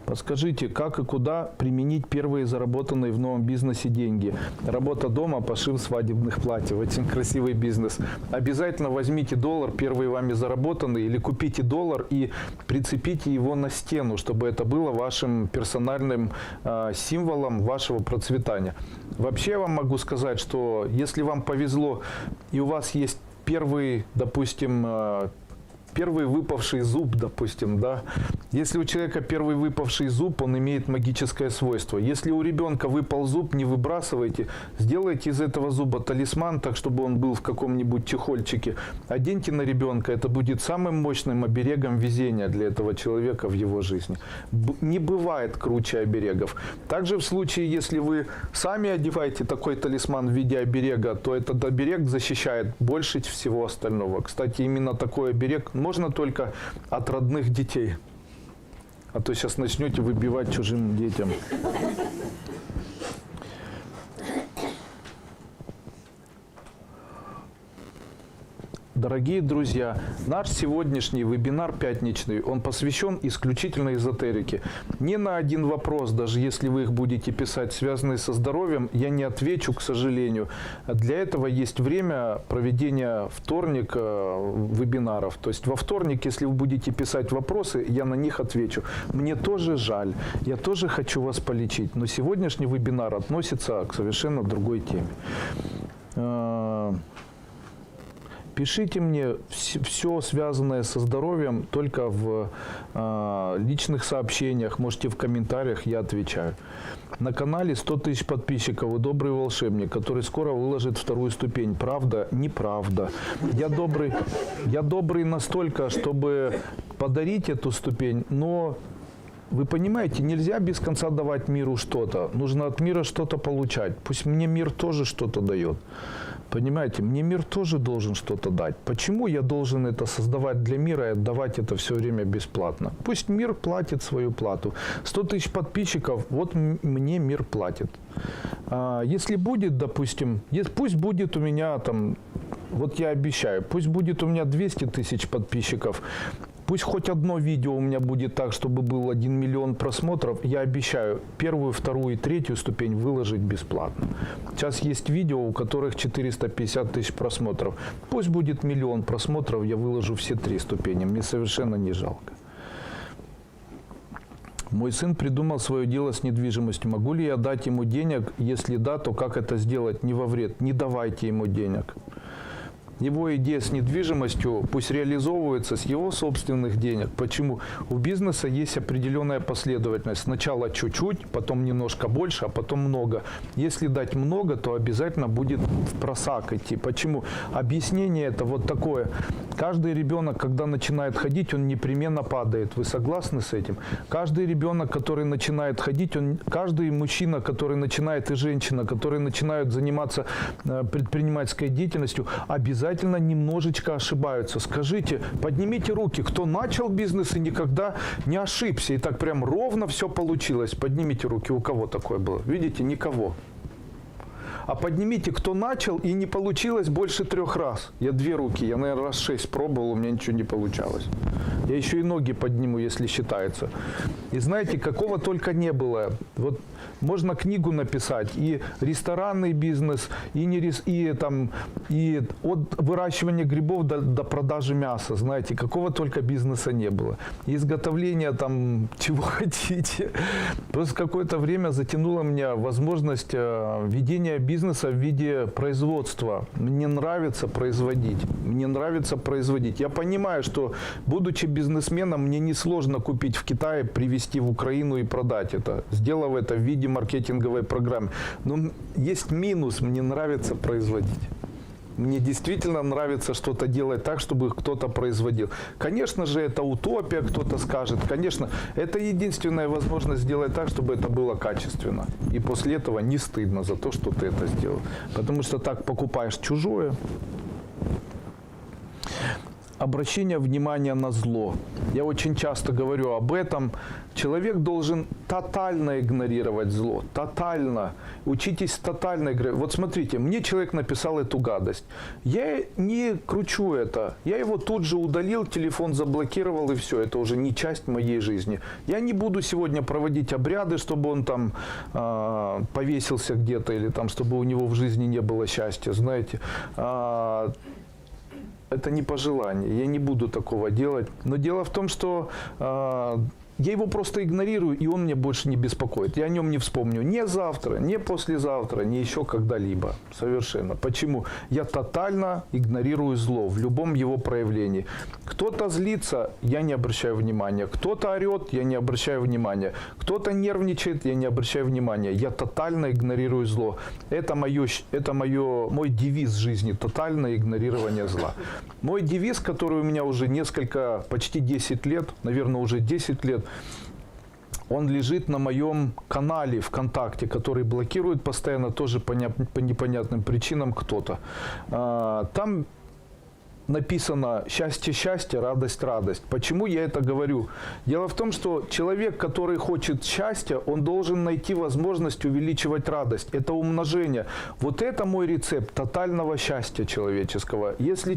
Подскажите, как и куда применить первые заработанные в новом бизнесе деньги? Работа дома, пошив свадебных платьев. Очень красивый бизнес. Обязательно возьмите доллар, первый вами заработанный, или купите доллар и прицепите его на стену, чтобы это было вашим персональным символом вашего процветания. Вообще я вам могу сказать, что если вам повезло и у вас есть первый, допустим, первый выпавший зуб, допустим, да. Если у человека первый выпавший зуб, он имеет магическое свойство. Если у ребенка выпал зуб, не выбрасывайте, сделайте из этого зуба талисман, так чтобы он был в каком-нибудь чехольчике. Оденьте на ребенка, это будет самым мощным оберегом везения для этого человека в его жизни. Не бывает круче оберегов. Также в случае, если вы сами одеваете такой талисман в виде оберега, то этот оберег защищает больше всего остального. Кстати, именно такой оберег можно только от родных детей. А то сейчас начнете выбивать чужим детям. Дорогие друзья, наш сегодняшний вебинар пятничный, он посвящен исключительно эзотерике. Ни на один вопрос, даже если вы их будете писать, связанные со здоровьем, я не отвечу, к сожалению. Для этого есть время проведения вторник вебинаров. То есть во вторник, если вы будете писать вопросы, я на них отвечу. Мне тоже жаль, я тоже хочу вас полечить, но сегодняшний вебинар относится к совершенно другой теме. Пишите мне все связанное со здоровьем только в личных сообщениях, можете в комментариях, я отвечаю. На канале 100 тысяч подписчиков и добрый волшебник, который скоро выложит вторую ступень. Правда? Неправда. Я добрый настолько, чтобы подарить эту ступень, но вы понимаете, нельзя без конца давать миру что-то. Нужно от мира что-то получать. Пусть мне мир тоже что-то дает. Понимаете, мне мир тоже должен что-то дать. Почему я должен это создавать для мира и отдавать это все время бесплатно? Пусть мир платит свою плату. 100 тысяч подписчиков, вот мне мир платит. Если будет, допустим, пусть будет у меня там, вот я обещаю, пусть будет у меня 200 тысяч подписчиков, пусть хоть одно видео у меня будет так, чтобы был 1 миллион просмотров, я обещаю первую, вторую и третью ступень выложить бесплатно. Сейчас есть видео, у которых 450 тысяч просмотров. Пусть будет 1 миллион просмотров, я выложу все 3 ступени, мне совершенно не жалко. Мой сын придумал свое дело с недвижимостью. Могу ли я дать ему денег? Если да, то как это сделать? Не во вред. Не давайте ему денег. Его идея с недвижимостью пусть реализовывается с его собственных денег. Почему? У бизнеса есть определенная последовательность. Сначала чуть-чуть, потом немножко больше, а потом много. Если дать много, то обязательно будет в просак идти. Почему? Объяснение это вот такое. Каждый ребенок, когда начинает ходить, он непременно падает. Вы согласны с этим? Каждый ребенок, который начинает ходить, каждый мужчина, который начинает, и женщина, которые начинают заниматься предпринимательской деятельностью, обязательно немножечко ошибаются. Скажите, поднимите руки, кто начал бизнес и никогда не ошибся. И так прям ровно все получилось. Поднимите руки, у кого такое было? Видите, никого. А поднимите, кто начал и не получилось больше 3 раз. Я 2 руки, я, наверное, раз 6 пробовал, у меня ничего не получалось. Я еще и ноги подниму, если считается. И знаете, какого только не было. Вот можно книгу написать, и ресторанный бизнес, и от выращивания грибов до продажи мяса. Знаете, какого только бизнеса не было. И изготовление там чего хотите. Просто какое-то время затянуло меня возможность ведения бизнеса в виде производства. Мне нравится производить. Мне нравится производить. Я понимаю, что, будучи бизнесменом, мне несложно купить в Китае, привезти в Украину и продать это, сделав это в виде маркетинговой программы. Но есть минус, мне нравится производить. Мне действительно нравится что-то делать так, чтобы кто-то производил. Конечно же, это утопия, кто-то скажет. Конечно, это единственная возможность сделать так, чтобы это было качественно. И после этого не стыдно за то, что ты это сделал. Потому что так покупаешь чужое. Обращение внимания на зло. Я очень часто говорю об этом. Человек должен тотально игнорировать зло. Тотально. Учитесь тотально игнорировать. Вот смотрите, мне человек написал эту гадость. Я не кручу это. Я его тут же удалил, телефон заблокировал, и все. Это уже не часть моей жизни. Я не буду сегодня проводить обряды, чтобы он там повесился где-то, или там, чтобы у него в жизни не было счастья. Знаете, это не по желанию, я не буду такого делать. Но дело в том, что я его просто игнорирую, и он меня больше не беспокоит. Я о нем не вспомню ни завтра, ни послезавтра, ни еще когда-либо. Совершенно. Почему? Я тотально игнорирую зло в любом его проявлении. Кто-то злится, я не обращаю внимания. Кто-то орет, я не обращаю внимания. Кто-то нервничает, я не обращаю внимания. Я тотально игнорирую зло. Это мой девиз жизни. Тотальное игнорирование зла. Мой девиз, который у меня уже почти 10 лет, наверное, уже 10 лет, он лежит на моем канале ВКонтакте, который блокирует постоянно тоже по непонятным причинам кто-то. Там написано «счастье, счастье, радость, радость». Почему я это говорю? Дело в том, что человек, который хочет счастья, он должен найти возможность увеличивать радость. Это умножение. Вот это мой рецепт тотального счастья человеческого. Если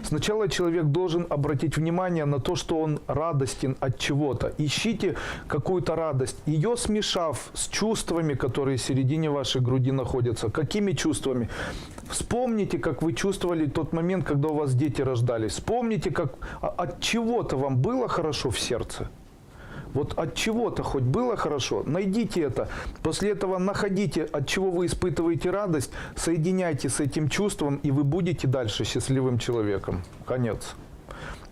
сначала человек должен обратить внимание на то, что он радостен от чего-то. Ищите какую-то радость. Ее смешав с чувствами, которые в середине вашей груди находятся. Какими чувствами? Вспомните, как вы чувствовали тот момент, когда у вас дети рождались. Вспомните, как от чего-то вам было хорошо в сердце. Вот от чего-то хоть было хорошо. Найдите это. После этого находите, от чего вы испытываете радость, соединяйте с этим чувством, и вы будете дальше счастливым человеком. Конец.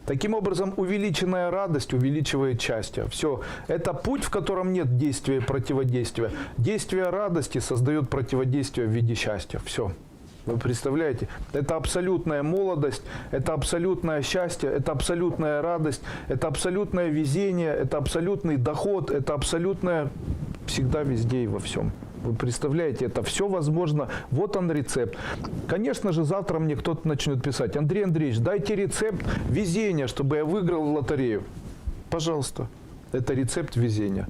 Таким образом, увеличенная радость увеличивает счастье. Все. Это путь, в котором нет действия и противодействия. Действие радости создает противодействие в виде счастья. Все. Вы представляете? Это абсолютная молодость, это абсолютное счастье, это абсолютная радость, это абсолютное везение, это абсолютный доход, это абсолютное всегда, везде и во всем. Вы представляете, это все возможно. Вот он рецепт. Конечно же, завтра мне кто-то начнет писать: Андрей Андреевич, дайте рецепт везения, чтобы я выиграл в лотерею. Пожалуйста, это рецепт везения.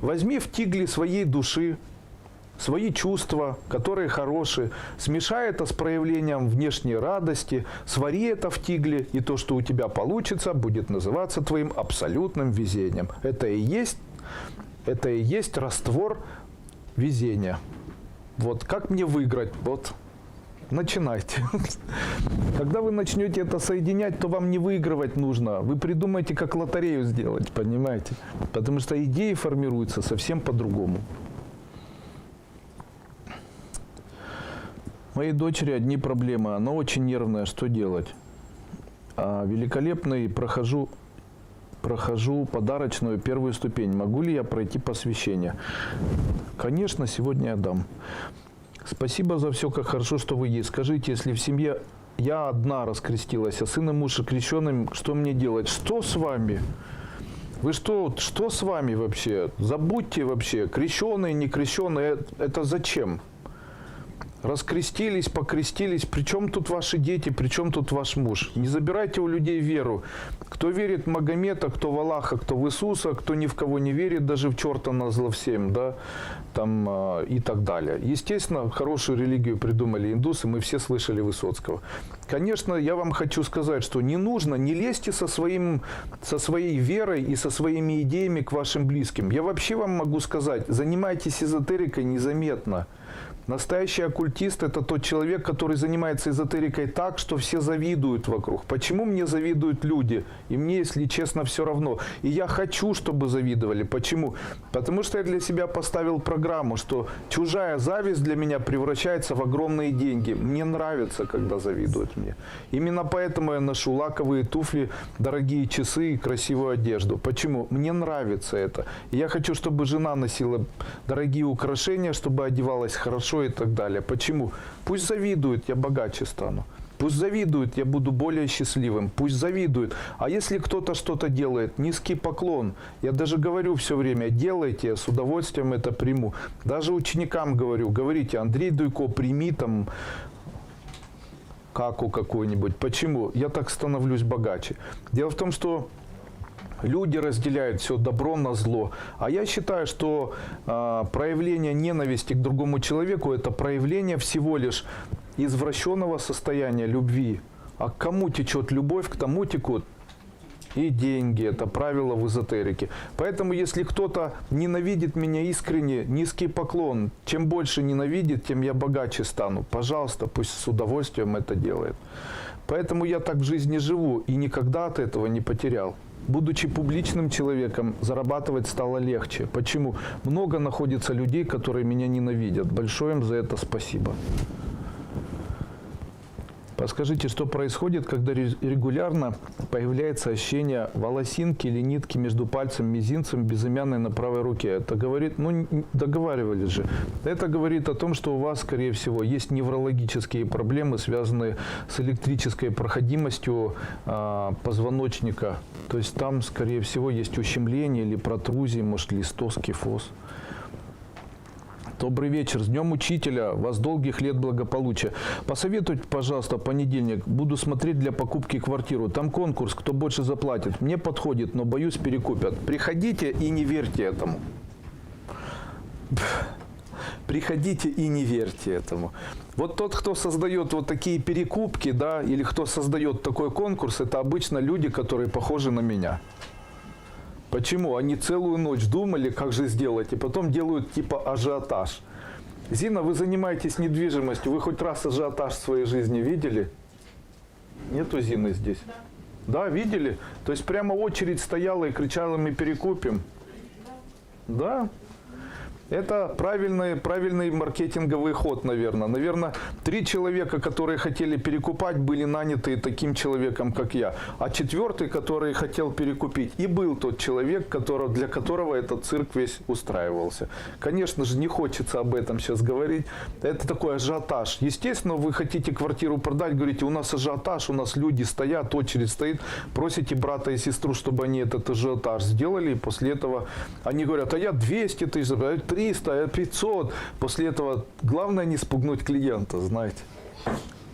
Возьми в тигле своей души свои чувства, которые хорошие, смешай это с проявлением внешней радости, свари это в тигле, и то, что у тебя получится, будет называться твоим абсолютным везением. Это и есть раствор везения. Вот как мне выиграть? Вот. Начинайте. Когда вы начнете это соединять, то вам не выигрывать нужно. Вы придумаете, как лотерею сделать, понимаете? Потому что идеи формируются совсем по-другому. Моей дочери одни проблемы. Она очень нервная. Что делать? Великолепный. Прохожу подарочную первую ступень. Могу ли я пройти посвящение? Конечно, сегодня я дам. Спасибо за все, как хорошо, что вы есть. Скажите, если в семье я одна раскрестилась, а сын и муж крещеным, что мне делать? Что с вами? Вы что с вами вообще? Забудьте вообще. Крещеные, не крещеные, это зачем? Раскрестились, покрестились. При чем тут ваши дети, при чем тут ваш муж? Не забирайте у людей веру. Кто верит в Магомета, кто в Аллаха, кто в Иисуса, кто ни в кого не верит, даже в черта назло всем, да, там, и так далее. Естественно, хорошую религию придумали индусы, мы все слышали Высоцкого. Конечно, я вам хочу сказать, что не нужно, не лезьте со своей верой и со своими идеями к вашим близким. Я вообще вам могу сказать, занимайтесь эзотерикой незаметно. Настоящий оккультист – это тот человек, который занимается эзотерикой так, что все завидуют вокруг. Почему мне завидуют люди? И мне, если честно, все равно. И я хочу, чтобы завидовали. Почему? Потому что я для себя поставил программу, что чужая зависть для меня превращается в огромные деньги. Мне нравится, когда завидуют мне. Именно поэтому я ношу лаковые туфли, дорогие часы и красивую одежду. Почему? Мне нравится это. И я хочу, чтобы жена носила дорогие украшения, чтобы одевалась хорошо хорошо и так далее. Почему? Пусть завидуют, я богаче стану. Пусть завидуют, я буду более счастливым. Пусть завидуют. А если кто-то что-то делает, низкий поклон. Я даже говорю все время, делайте, я с удовольствием это приму. Даже ученикам говорю, говорите, Андрей Дуйко, прими там каку какую-нибудь. Почему? Я так становлюсь богаче. Дело в том, что люди разделяют все добро на зло. А я считаю, что проявление ненависти к другому человеку – это проявление всего лишь извращенного состояния любви. А к кому течет любовь, к тому текут и деньги. Это правило в эзотерике. Поэтому, если кто-то ненавидит меня искренне, низкий поклон. Чем больше ненавидит, тем я богаче стану. Пожалуйста, пусть с удовольствием это делает. Поэтому я так в жизни живу и никогда от этого не потерял. Будучи публичным человеком, зарабатывать стало легче. Почему? Много находится людей, которые меня ненавидят. Большое им за это спасибо. Подскажите, что происходит, когда регулярно появляется ощущение волосинки или нитки между пальцем и мизинцем безымянной на правой руке? Это говорит, ну договаривались же. Это говорит о том, что у вас, скорее всего, есть неврологические проблемы, связанные с электрической проходимостью позвоночника. То есть там, скорее всего, есть ущемление или протрузии, может, листоз, кифоз. Добрый вечер. С Днем Учителя. Вас долгих лет благополучия. Посоветуйте, пожалуйста, понедельник. Буду смотреть для покупки квартиру. Там конкурс, кто больше заплатит. Мне подходит, но боюсь, перекупят. Приходите и не верьте этому. Приходите и не верьте этому. Вот тот, кто создает вот такие перекупки, да, или кто создает такой конкурс, это обычно люди, которые похожи на меня. Почему? Они целую ночь думали, как же сделать, и потом делают типа ажиотаж. Зина, вы занимаетесь недвижимостью, вы хоть раз ажиотаж в своей жизни видели? Нету Зины здесь? Да, видели? То есть прямо очередь стояла и кричала, мы перекупим? Да. Это правильный маркетинговый ход, наверное. Наверное, 3 человека, которые хотели перекупать, были наняты таким человеком, как я. А 4-й, который хотел перекупить, и был тот человек, для которого этот цирк весь устраивался. Конечно же, не хочется об этом сейчас говорить. Это такой ажиотаж. Естественно, вы хотите квартиру продать, говорите, у нас ажиотаж, у нас люди стоят, очередь стоит. Просите брата и сестру, чтобы они этот ажиотаж сделали. И после этого они говорят, а я 200 тысяч, 300, 500. После этого главное не спугнуть клиента, знаете.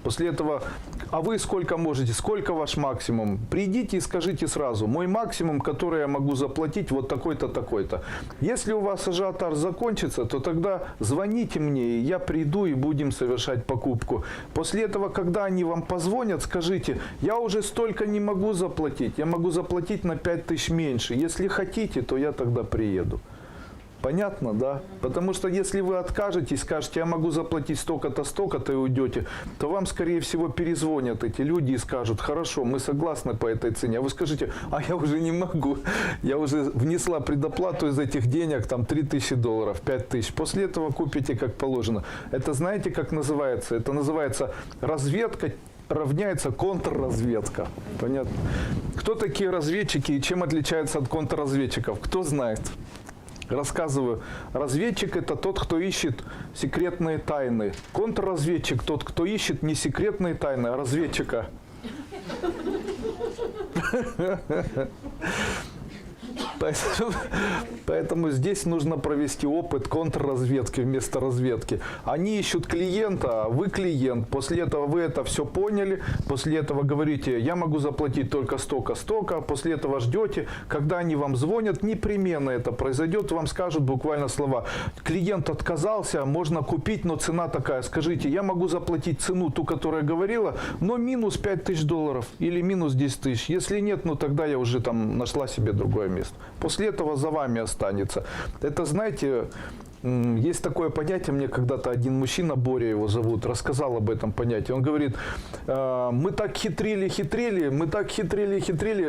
После этого, а вы сколько можете, сколько ваш максимум? Придите и скажите сразу, мой максимум, который я могу заплатить, вот такой-то, такой-то. Если у вас ажиотаж закончится, то тогда звоните мне, и я приду и будем совершать покупку. После этого, когда они вам позвонят, скажите, я уже столько не могу заплатить, я могу заплатить на 5000 меньше. Если хотите, то я тогда приеду. Понятно, да? Потому что если вы откажетесь, скажете, я могу заплатить столько-то, столько-то и уйдете, то вам, скорее всего, перезвонят эти люди и скажут, хорошо, мы согласны по этой цене. А вы скажете, а я уже не могу. Я уже внесла предоплату из этих денег, там, $3000, 5000. После этого купите как положено. Это знаете, как называется? Это называется разведка равняется контрразведка. Понятно? Кто такие разведчики и чем отличаются от контрразведчиков? Кто знает? Рассказываю. Разведчик – это тот, кто ищет секретные тайны. Контрразведчик – тот, кто ищет не секретные тайны, а разведчика. Поэтому здесь нужно провести опыт контрразведки вместо разведки. Они ищут клиента, а вы клиент. После этого вы это все поняли. После этого говорите, я могу заплатить только столько. После этого ждете. Когда они вам звонят, непременно это произойдет. Вам скажут буквально слова. Клиент отказался, можно купить, но цена такая. Скажите, я могу заплатить цену, ту, которую я говорила, но минус $5000 или минус 10 тысяч. Если нет, ну тогда я уже там нашла себе другое место. После этого за вами останется. Это, знаете, есть такое понятие, мне когда-то один мужчина, Боря его зовут, рассказал об этом понятии. Он говорит, мы так хитрили,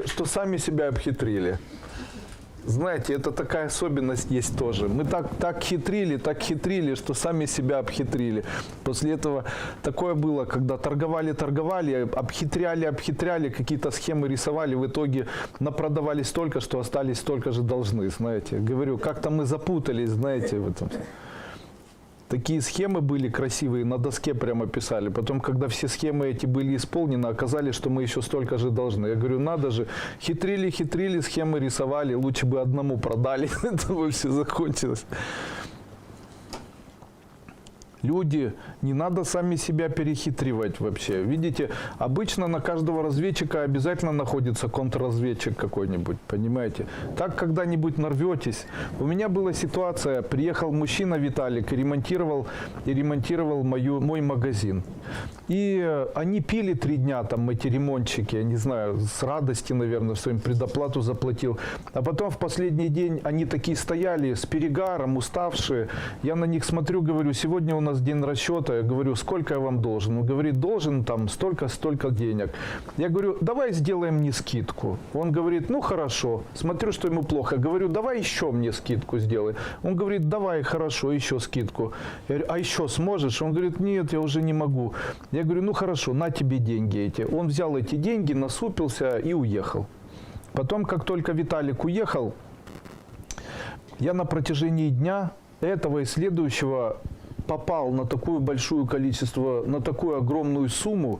что сами себя обхитрили. Знаете, это такая особенность есть тоже. Мы так хитрили, что сами себя обхитрили. После этого такое было, когда торговали, обхитряли, какие-то схемы рисовали, в итоге напродавали столько, что остались столько же должны, знаете. Говорю, как-то мы запутались, знаете, в этом. Такие схемы были красивые, на доске прямо писали. Потом, когда все схемы эти были исполнены, оказалось, что мы еще столько же должны. Я говорю, надо же, хитрили, схемы рисовали, лучше бы одному продали, это бы все закончилось. Люди, не надо сами себя перехитривать вообще. Видите, обычно на каждого разведчика обязательно находится контрразведчик какой-нибудь, понимаете? Так когда-нибудь нарветесь. У меня была ситуация, приехал мужчина Виталик и ремонтировал мой магазин. И они пили 3 дня, там эти ремонтчики, я не знаю, с радости, наверное, что им предоплату заплатил. А потом в последний день они такие стояли с перегаром, уставшие. Я на них смотрю, говорю, сегодня у нас день расчета. Я говорю, сколько я вам должен? Он говорит, должен там столько денег. Я говорю, давай сделаем мне скидку. Он говорит, ну хорошо. Смотрю, что ему плохо. Говорю, давай еще мне скидку сделай. Он говорит, давай, хорошо, еще скидку. Я говорю, а еще сможешь? Он говорит, нет, я уже не могу. Я говорю, ну хорошо, на тебе деньги эти. Он взял эти деньги, насупился и уехал. Потом, как только Виталик уехал, я на протяжении дня этого и следующего попал на такое большое количество, на такую огромную сумму.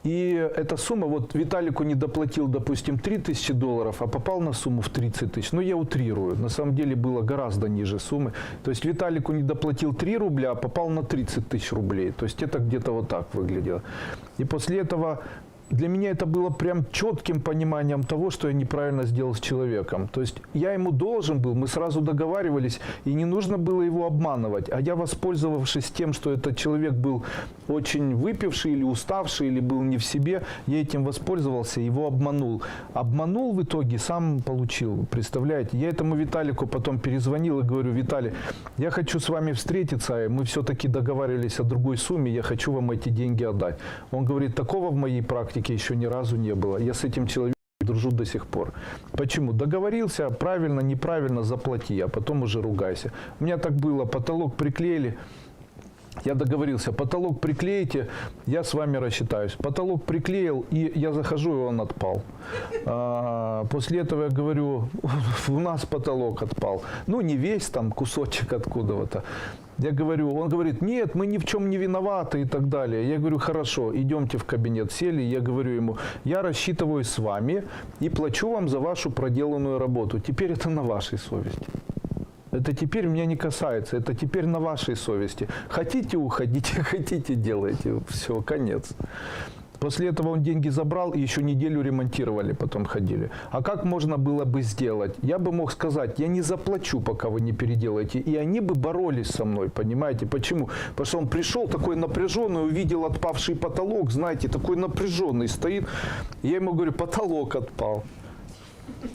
И эта сумма, вот Виталику не доплатил, допустим, $3000, а попал на сумму в 30 тысяч. Ну, я утрирую. На самом деле было гораздо ниже суммы. То есть Виталику не доплатил 3 рубля, а попал на 30 тысяч рублей. То есть это где-то вот так выглядело. И после этого для меня это было прям четким пониманием того, что я неправильно сделал с человеком. То есть я ему должен был, мы сразу договаривались, и не нужно было его обманывать. А я, воспользовавшись тем, что этот человек был очень выпивший или уставший, или был не в себе, я этим воспользовался, его обманул. Обманул в итоге, сам получил, представляете? Я этому Виталику потом перезвонил и говорю, Виталий, я хочу с вами встретиться, мы все-таки договаривались о другой сумме, я хочу вам эти деньги отдать. Он говорит, такого в моей практике еще ни разу не было. Я с этим человеком дружу до сих пор. Почему? Договорился, правильно, неправильно, заплати, а потом уже ругайся. У меня так было, потолок приклеили. Я договорился, потолок приклеите, я с вами рассчитаюсь. Потолок приклеил, и я захожу, и он отпал. После этого я говорю, у нас потолок отпал. Ну, не весь, там кусочек откуда-то. Я говорю, он говорит, нет, мы ни в чем не виноваты и так далее. Я говорю, хорошо, идемте в кабинет. Сели, я говорю ему, я рассчитываюсь с вами и плачу вам за вашу проделанную работу. Теперь это на вашей совести. Это теперь меня не касается, это теперь на вашей совести. Хотите, уходите, хотите, делайте. Все, конец. После этого он деньги забрал и еще неделю ремонтировали, потом ходили. А как можно было бы сделать? Я бы мог сказать, я не заплачу, пока вы не переделаете. И они бы боролись со мной, понимаете? Почему? Потому что он пришел такой напряженный, увидел отпавший потолок, знаете, такой напряженный стоит. Я ему говорю, потолок отпал.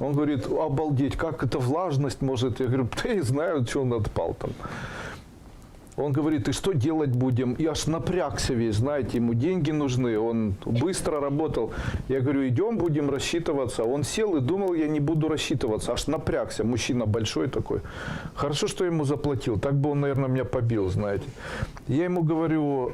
Он говорит, обалдеть, как это влажность может? Я говорю, да я знаю, что он отпал там. Он говорит, и что делать будем? И аж напрягся весь, знаете, ему деньги нужны, он быстро работал. Я говорю, идем, будем рассчитываться. Он сел и думал, я не буду рассчитываться, аж напрягся, мужчина большой такой. Хорошо, что я ему заплатил, так бы он, наверное, меня побил, знаете. Я ему говорю,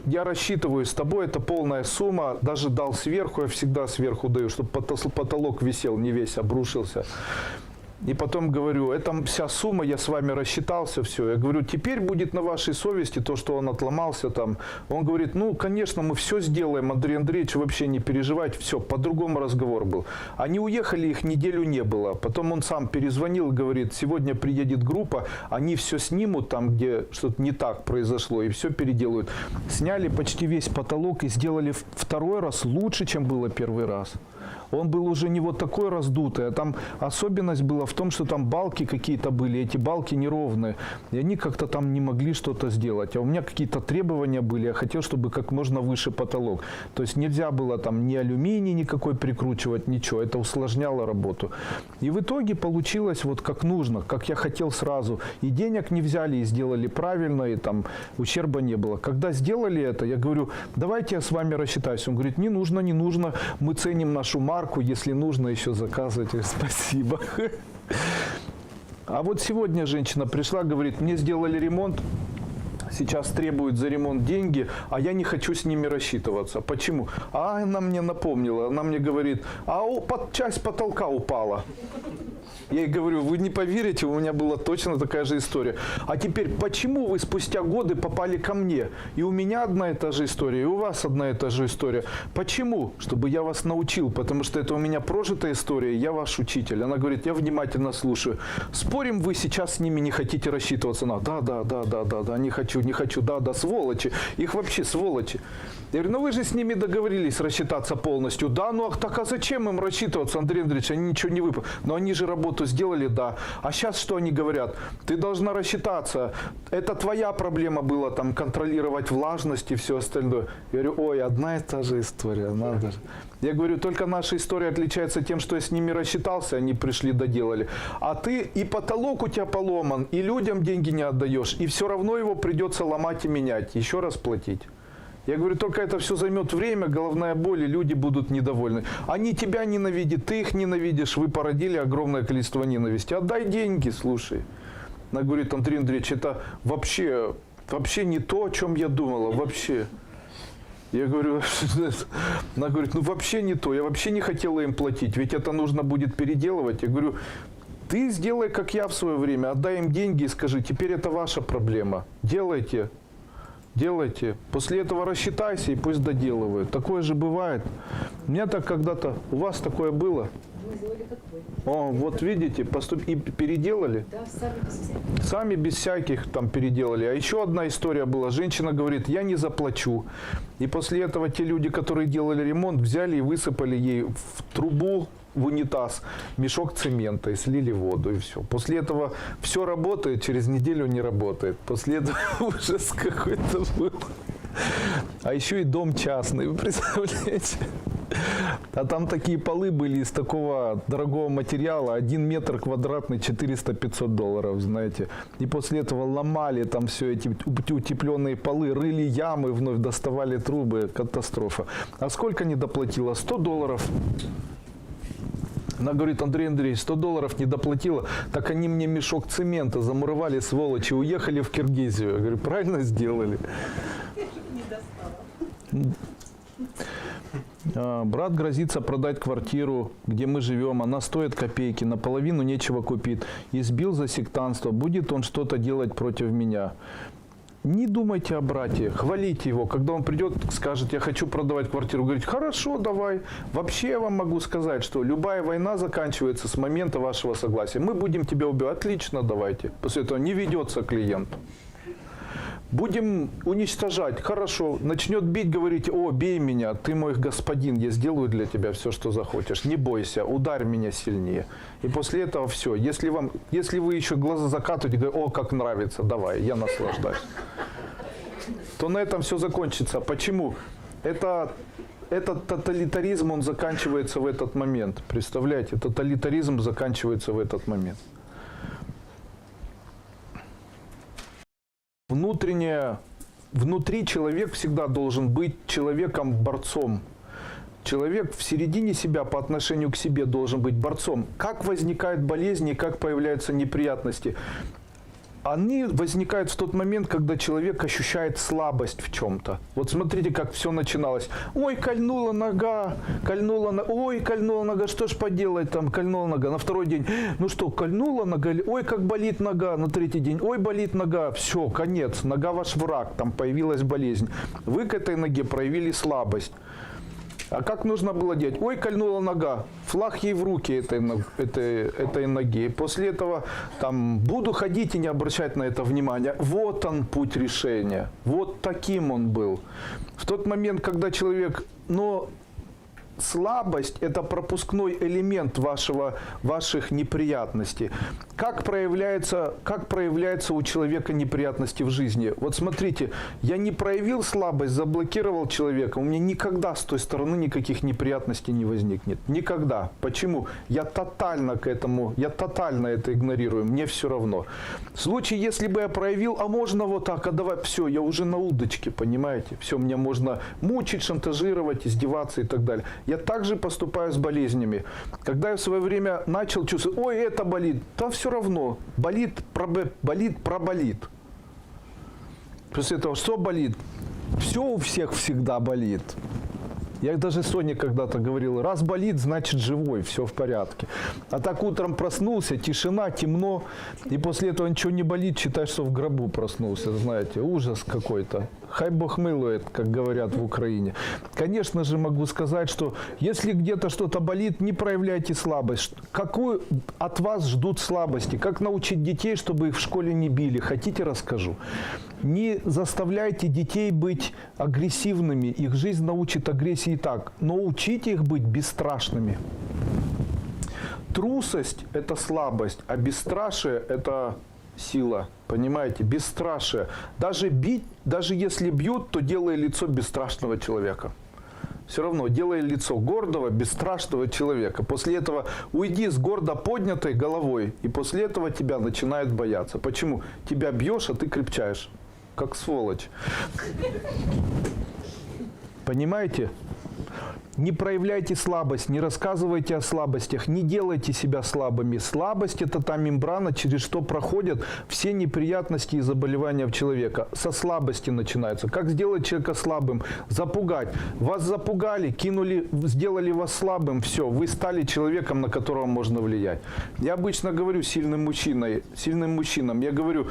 я рассчитываю с тобой, это полная сумма, даже дал сверху, я всегда сверху даю, чтобы потолок висел, не весь обрушился. И потом говорю, это вся сумма, я с вами рассчитался, все. Я говорю, теперь будет на вашей совести то, что он отломался там. Он говорит, ну, конечно, мы все сделаем, Андрей Андреевич, вообще не переживайте, все, по-другому разговор был. Они уехали, их неделю не было. Потом он сам перезвонил и говорит, сегодня приедет группа, они все снимут там, где что-то не так произошло, и все переделают. Сняли почти весь потолок и сделали второй раз лучше, чем было первый раз. Он был уже не вот такой раздутый, а там особенность была в том, что там балки какие-то были, эти балки неровные, и они как-то там не могли что-то сделать. А у меня какие-то требования были, я хотел, чтобы как можно выше потолок. То есть нельзя было там ни алюминий никакой прикручивать, ничего, это усложняло работу. И в итоге получилось вот как нужно, как я хотел сразу. И денег не взяли, и сделали правильно, и там ущерба не было. Когда сделали это, я говорю, давайте я с вами рассчитаюсь. Он говорит, не нужно, не нужно, мы ценим нашу марку, если нужно, еще заказывайте. Спасибо. А вот сегодня женщина пришла, говорит, мне сделали ремонт, сейчас требуют за ремонт деньги, а я не хочу с ними рассчитываться. Почему? А она мне напомнила, она мне говорит, а часть потолка упала. Я ей говорю, вы не поверите, у меня была точно такая же история. А теперь, почему вы спустя годы попали ко мне? И у меня одна и та же история, и у вас одна и та же история. Почему? Чтобы я вас научил, потому что это у меня прожитая история, я ваш учитель. Она говорит, я внимательно слушаю. Спорим, вы сейчас с ними не хотите рассчитываться? Да, не хочу, да, сволочи. Их вообще сволочи. Я говорю, ну вы же с ними договорились рассчитаться полностью. Да, ну так а зачем им рассчитываться, Андрей Андреевич, они ничего не выполнили. Но они же работу сделали, да. А сейчас что они говорят? Ты должна рассчитаться. Это твоя проблема была, там, контролировать влажность и все остальное. Я говорю, ой, одна и та же история, надо же. Я говорю, только наша история отличается тем, что я с ними рассчитался, они пришли, доделали. А ты и потолок у тебя поломан, и людям деньги не отдаешь, и все равно его придется ломать и менять, еще раз платить. Я говорю, только это все займет время, головная боль, и люди будут недовольны. Они тебя ненавидят, ты их ненавидишь, вы породили огромное количество ненависти. Отдай деньги, слушай. Она говорит, Андрей Андреевич, это вообще не то, о чем я думала, вообще. Я говорю, она говорит, ну вообще не то, я вообще не хотела им платить, ведь это нужно будет переделывать. Я говорю, ты сделай, как я в свое время, отдай им деньги и скажи, теперь это ваша проблема, делайте. Делайте. После этого рассчитайся и пусть доделывают. Такое же бывает. У меня так когда-то... У вас такое было? Мы сделали как вы. О, вот видите, и переделали? Да, сами без всяких. Сами без всяких там переделали. А еще одна история была. Женщина говорит, я не заплачу. И после этого те люди, которые делали ремонт, взяли и высыпали ей в трубу, в унитаз мешок цемента и слили воду, и все. После этого все работает, через неделю не работает. После этого ужас какой-то был. А еще и дом частный, вы представляете? А там такие полы были из такого дорогого материала, 1 метр квадратный, 400-500 долларов, знаете. И после этого ломали там все эти утепленные полы, рыли ямы, вновь доставали трубы, катастрофа. А сколько не доплатила? 100 долларов. Она говорит, Андрей Андреевич, 100 долларов не доплатила, так они мне мешок цемента замуровали, сволочи, уехали в Киргизию. Я говорю, правильно сделали. Брат грозится продать квартиру, где мы живем, она стоит копейки, наполовину нечего купить. Избил за сектантство, будет он что-то делать против меня. Не думайте о брате, хвалите его. Когда он придет, скажет, я хочу продавать квартиру, говорит, хорошо, давай. Вообще я вам могу сказать, что любая война заканчивается с момента вашего согласия. Мы будем тебя убивать. Отлично, давайте. После этого не ведется клиент. Будем уничтожать. Хорошо. Начнет бить, говорите, о, бей меня, ты мой господин, я сделаю для тебя все, что захочешь. Не бойся, ударь меня сильнее. И после этого все. Если вы еще глаза закатываете, говорите, о, как нравится, давай, я наслаждаюсь. То на этом все закончится. Почему? Этот тоталитаризм, он заканчивается в этот момент. Представляете, тоталитаризм заканчивается в этот момент. Внутри человек всегда должен быть человеком-борцом. Человек в середине себя по отношению к себе должен быть борцом. Как возникают болезни, как появляются неприятности? Они возникают в тот момент, когда человек ощущает слабость в чем-то. Вот смотрите, как все начиналось. Ой, кольнула нога, ой, кольнула нога, что ж поделать там, кольнула нога. На второй день, ну что, кольнула нога, ой, как болит нога. На третий день, ой, болит нога, все, конец, нога ваш враг, там появилась болезнь. Вы к этой ноге проявили слабость. А как нужно было делать? Ой, кольнула нога, флаг ей в руки этой ноги. После этого там буду ходить и не обращать на это внимания. Вот он путь решения. Вот таким он был. В тот момент, когда человек, слабость – это пропускной элемент ваших неприятностей. Как проявляется у человека неприятности в жизни? Вот смотрите, я не проявил слабость, заблокировал человека, у меня никогда с той стороны никаких неприятностей не возникнет. Никогда. Почему? Я тотально это игнорирую, мне все равно. В случае, если бы я проявил, а можно вот так, а давай, все, я уже на удочке, понимаете? Все, меня можно мучить, шантажировать, издеваться и так далее. Я также поступаю с болезнями. Когда я в свое время начал чувствовать, ой, это болит, да все равно, болит, проболит. После этого что болит? Все у всех всегда болит. Я даже Соне когда-то говорил, раз болит, значит живой, все в порядке. А так утром проснулся, тишина, темно, и после этого ничего не болит, считай, что в гробу проснулся, знаете, ужас какой-то. Хай Бог милует, как говорят в Украине. Конечно же, могу сказать, что если где-то что-то болит, не проявляйте слабость. Какую от вас ждут слабости? Как научить детей, чтобы их в школе не били? Хотите, расскажу? Не заставляйте детей быть агрессивными. Их жизнь научит агрессии и так. Но учите их быть бесстрашными. Трусость – это слабость, а бесстрашие – это сила. Понимаете? Бесстрашие. Даже бить, даже если бьют, то делай лицо бесстрашного человека. Все равно делай лицо гордого, бесстрашного человека. После этого уйди с гордо поднятой головой, и после этого тебя начинают бояться. Почему? Тебя бьешь, а ты крепчаешь. Как сволочь. Понимаете? Не проявляйте слабость, не рассказывайте о слабостях, не делайте себя слабыми. Слабость – это та мембрана, через что проходят все неприятности и заболевания в человека. Со слабости начинаются. Как сделать человека слабым? Запугать. Вас запугали, кинули, сделали вас слабым, все, вы стали человеком, на которого можно влиять. Я обычно говорю сильным мужчинам, я говорю,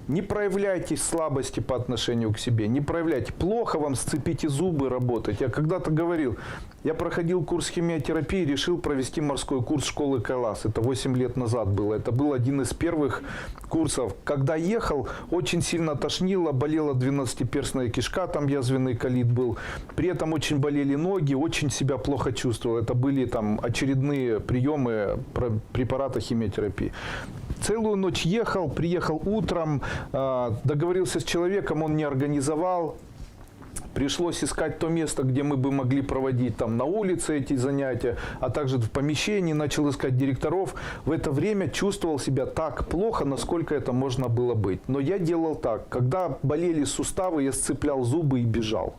не проявляйте слабости по отношению к себе, не проявляйте. Плохо вам, сцепите зубы, работать. Я когда-то говорил, я проходил курс химиотерапии, решил провести морской курс школы Кайлас. Это 8 лет назад было. Это был один из первых курсов. Когда ехал, очень сильно тошнило, болела 12-перстная кишка, там язвенный колит был. При этом очень болели ноги, очень себя плохо чувствовал. Это были там очередные приемы препарата химиотерапии. Целую ночь ехал, приехал утром, договорился с человеком, он не организовал. Пришлось искать то место, где мы бы могли проводить там на улице эти занятия, а также в помещении, начал искать директоров. В это время чувствовал себя так плохо, насколько это можно было быть. Но я делал так. Когда болели суставы, я сцеплял зубы и бежал.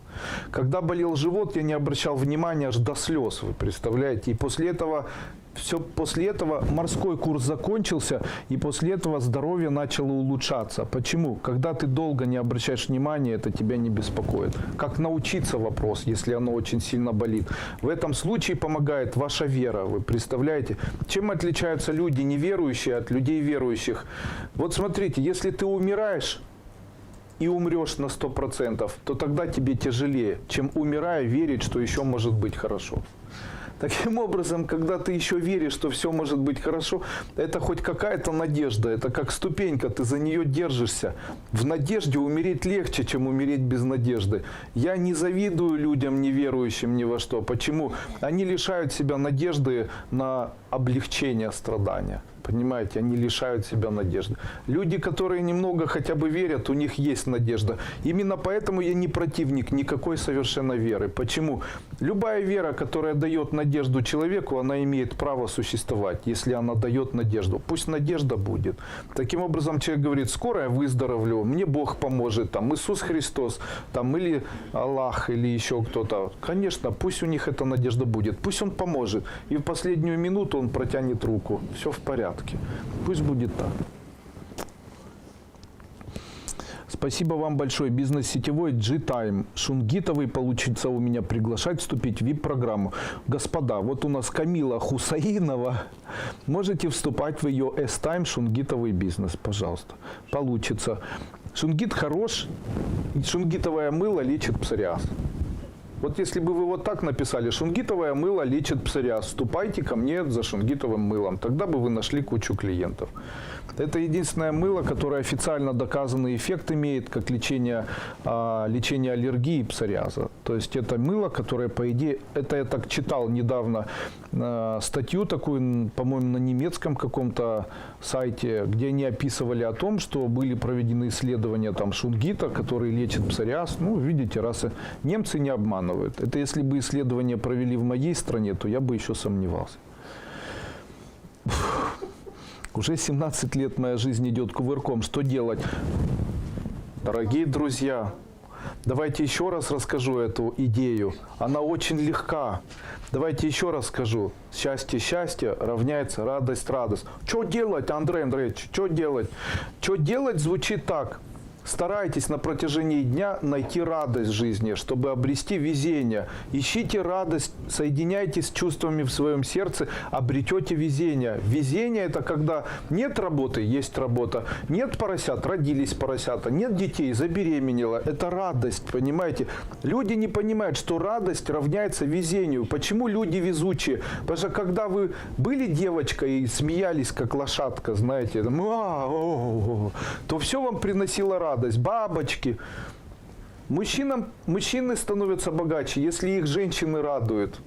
Когда болел живот, я не обращал внимания аж до слез, вы представляете. И после этого морской курс закончился, и после этого здоровье начало улучшаться. Почему? Когда ты долго не обращаешь внимания, это тебя не беспокоит. Как научиться вопрос, если оно очень сильно болит? В этом случае помогает ваша вера. Вы представляете? Чем отличаются люди неверующие от людей верующих? Вот смотрите, если ты умираешь и умрешь на 100%, то тогда тебе тяжелее, чем умирая верить, что еще может быть хорошо. Таким образом, когда ты еще веришь, что все может быть хорошо, это хоть какая-то надежда, это как ступенька, ты за нее держишься. В надежде умереть легче, чем умереть без надежды. Я не завидую людям, неверующим ни во что. Почему? Они лишают себя надежды на облегчение страдания. Понимаете, они лишают себя надежды. Люди, которые немного хотя бы верят, у них есть надежда. Именно поэтому я не противник никакой совершенно веры. Почему? Любая вера, которая дает надежду человеку, она имеет право существовать, если она дает надежду. Пусть надежда будет. Таким образом, человек говорит, скоро я выздоровлю, мне Бог поможет, там, Иисус Христос, там, или Аллах, или еще кто-то. Конечно, пусть у них эта надежда будет, пусть Он поможет. И в последнюю минуту Он протянет руку. Все в порядке. Пусть будет так. Спасибо вам большое. Бизнес-сетевой G-Time. Шунгитовый получится у меня приглашать вступить в VIP-программу. Господа, вот у нас Камила Хусаинова. Можете вступать в ее S-Time Шунгитовый бизнес, пожалуйста. Получится. Шунгит хорош. Шунгитовое мыло лечит псориаз. Вот если бы вы вот так написали, шунгитовое мыло лечит псориаз, вступайте ко мне за шунгитовым мылом, тогда бы вы нашли кучу клиентов. Это единственное мыло, которое официально доказанный эффект имеет, как лечение аллергии и псориаза. То есть это мыло, которое, по идее, это я так читал недавно статью такую, по-моему, на немецком каком-то сайте, где они описывали о том, что были проведены исследования там шунгита, который лечит псориаз. Ну, видите, раз немцы не обманывают. Это если бы исследования провели в моей стране, то я бы еще сомневался. Уже 17 лет моя жизнь идет кувырком. Что делать? Дорогие друзья, давайте еще раз расскажу эту идею. Она очень легка. Давайте еще раз скажу. Счастье равняется радость. Что делать, Андрей Андреевич? Что делать? Что делать звучит так. Старайтесь на протяжении дня найти радость в жизни, чтобы обрести везение. Ищите радость, соединяйтесь с чувствами в своем сердце, обретете везение. Везение – это когда нет работы, есть работа, нет поросят, родились поросята, нет детей, забеременела. Это радость, понимаете? Люди не понимают, что радость равняется везению. Почему люди везучие? Потому что когда вы были девочкой и смеялись, как лошадка, знаете, то все вам приносило радость. Бабочки. Мужчины становятся богаче, если их женщины радуют.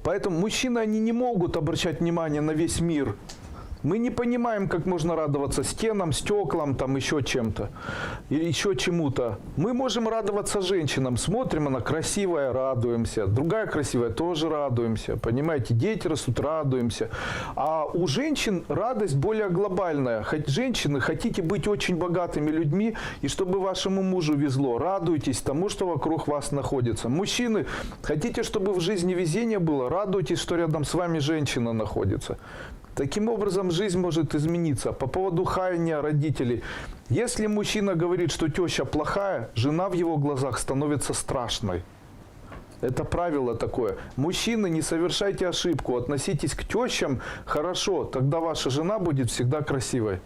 Поэтому мужчины, они не могут обращать внимание на весь мир. Мы не понимаем, как можно радоваться стенам, стеклам, там еще чем-то, или еще чему-то. Мы можем радоваться женщинам. Смотрим, она красивая, радуемся. Другая красивая, тоже радуемся. Понимаете, дети растут, радуемся. А у женщин радость более глобальная. Женщины, хотите быть очень богатыми людьми, и чтобы вашему мужу везло, радуйтесь тому, что вокруг вас находится. Мужчины, хотите, чтобы в жизни везение было, радуйтесь, что рядом с вами женщина находится. Таким образом, жизнь может измениться. По поводу хаяния родителей. Если мужчина говорит, что теща плохая, жена в его глазах становится страшной. Это правило такое. Мужчины, не совершайте ошибку. Относитесь к тещам хорошо, тогда ваша жена будет всегда красивой.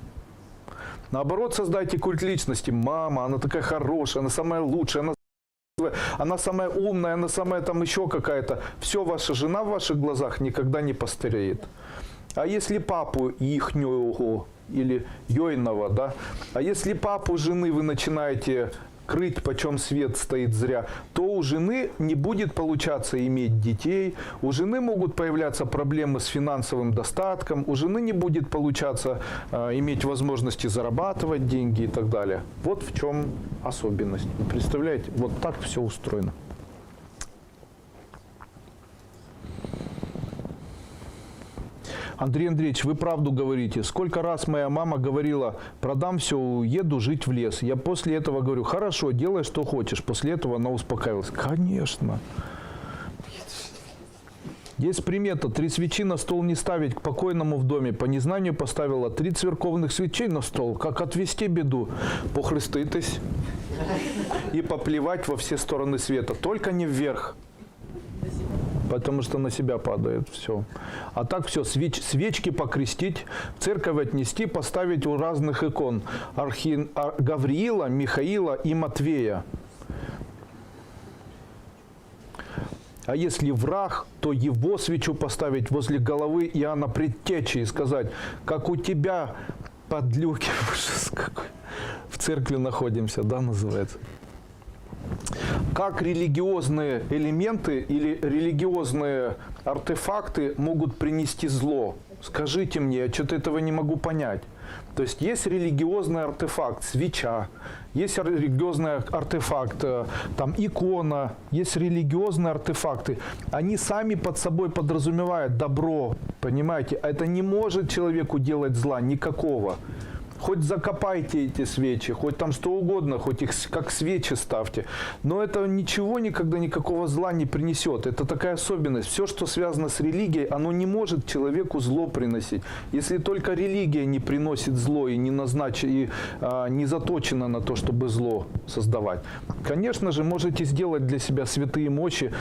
Наоборот, создайте культ личности. Мама, она такая хорошая, она самая лучшая, она самая умная, она самая там еще какая-то. Все, ваша жена в ваших глазах никогда не постареет. А если папу ихнего или йойного, да, а если папу жены вы начинаете крыть, почем свет стоит зря, то у жены не будет получаться иметь детей, у жены могут появляться проблемы с финансовым достатком, у жены не будет получаться иметь возможности зарабатывать деньги и так далее. Вот в чем особенность. Вы представляете, вот так все устроено. Андрей Андреевич, вы правду говорите. Сколько раз моя мама говорила, продам все, уеду жить в лес. Я после этого говорю, хорошо, делай, что хочешь. После этого она успокаивалась. Конечно. Есть примета. 3 свечи на стол не ставить к покойному в доме. По незнанию поставила 3 церковных свечей на стол. Как отвести беду? Похреститесь и поплевать во все стороны света. Только не вверх. Потому что на себя падает все. А так все, свечки покрестить, в церковь отнести, поставить у разных икон. Гавриила, Михаила и Матвея. А если враг, то его свечу поставить возле головы Иоанна Предтечи и сказать, как у тебя, подлюки, в церкви находимся, да, называется. Как религиозные элементы или религиозные артефакты могут принести зло? Скажите мне, я что-то этого не могу понять. То есть религиозный артефакт, свеча, есть религиозный артефакт, там икона, есть религиозные артефакты. Они сами под собой подразумевают добро, понимаете? Это не может человеку делать зла никакого. Хоть закопайте эти свечи, хоть там что угодно, хоть их как свечи ставьте. Но это ничего никогда никакого зла не принесет. Это такая особенность. Все, что связано с религией, оно не может человеку зло приносить. Если только религия не приносит зло и не не заточена на то, чтобы зло создавать. Конечно же, можете сделать для себя святые мощи,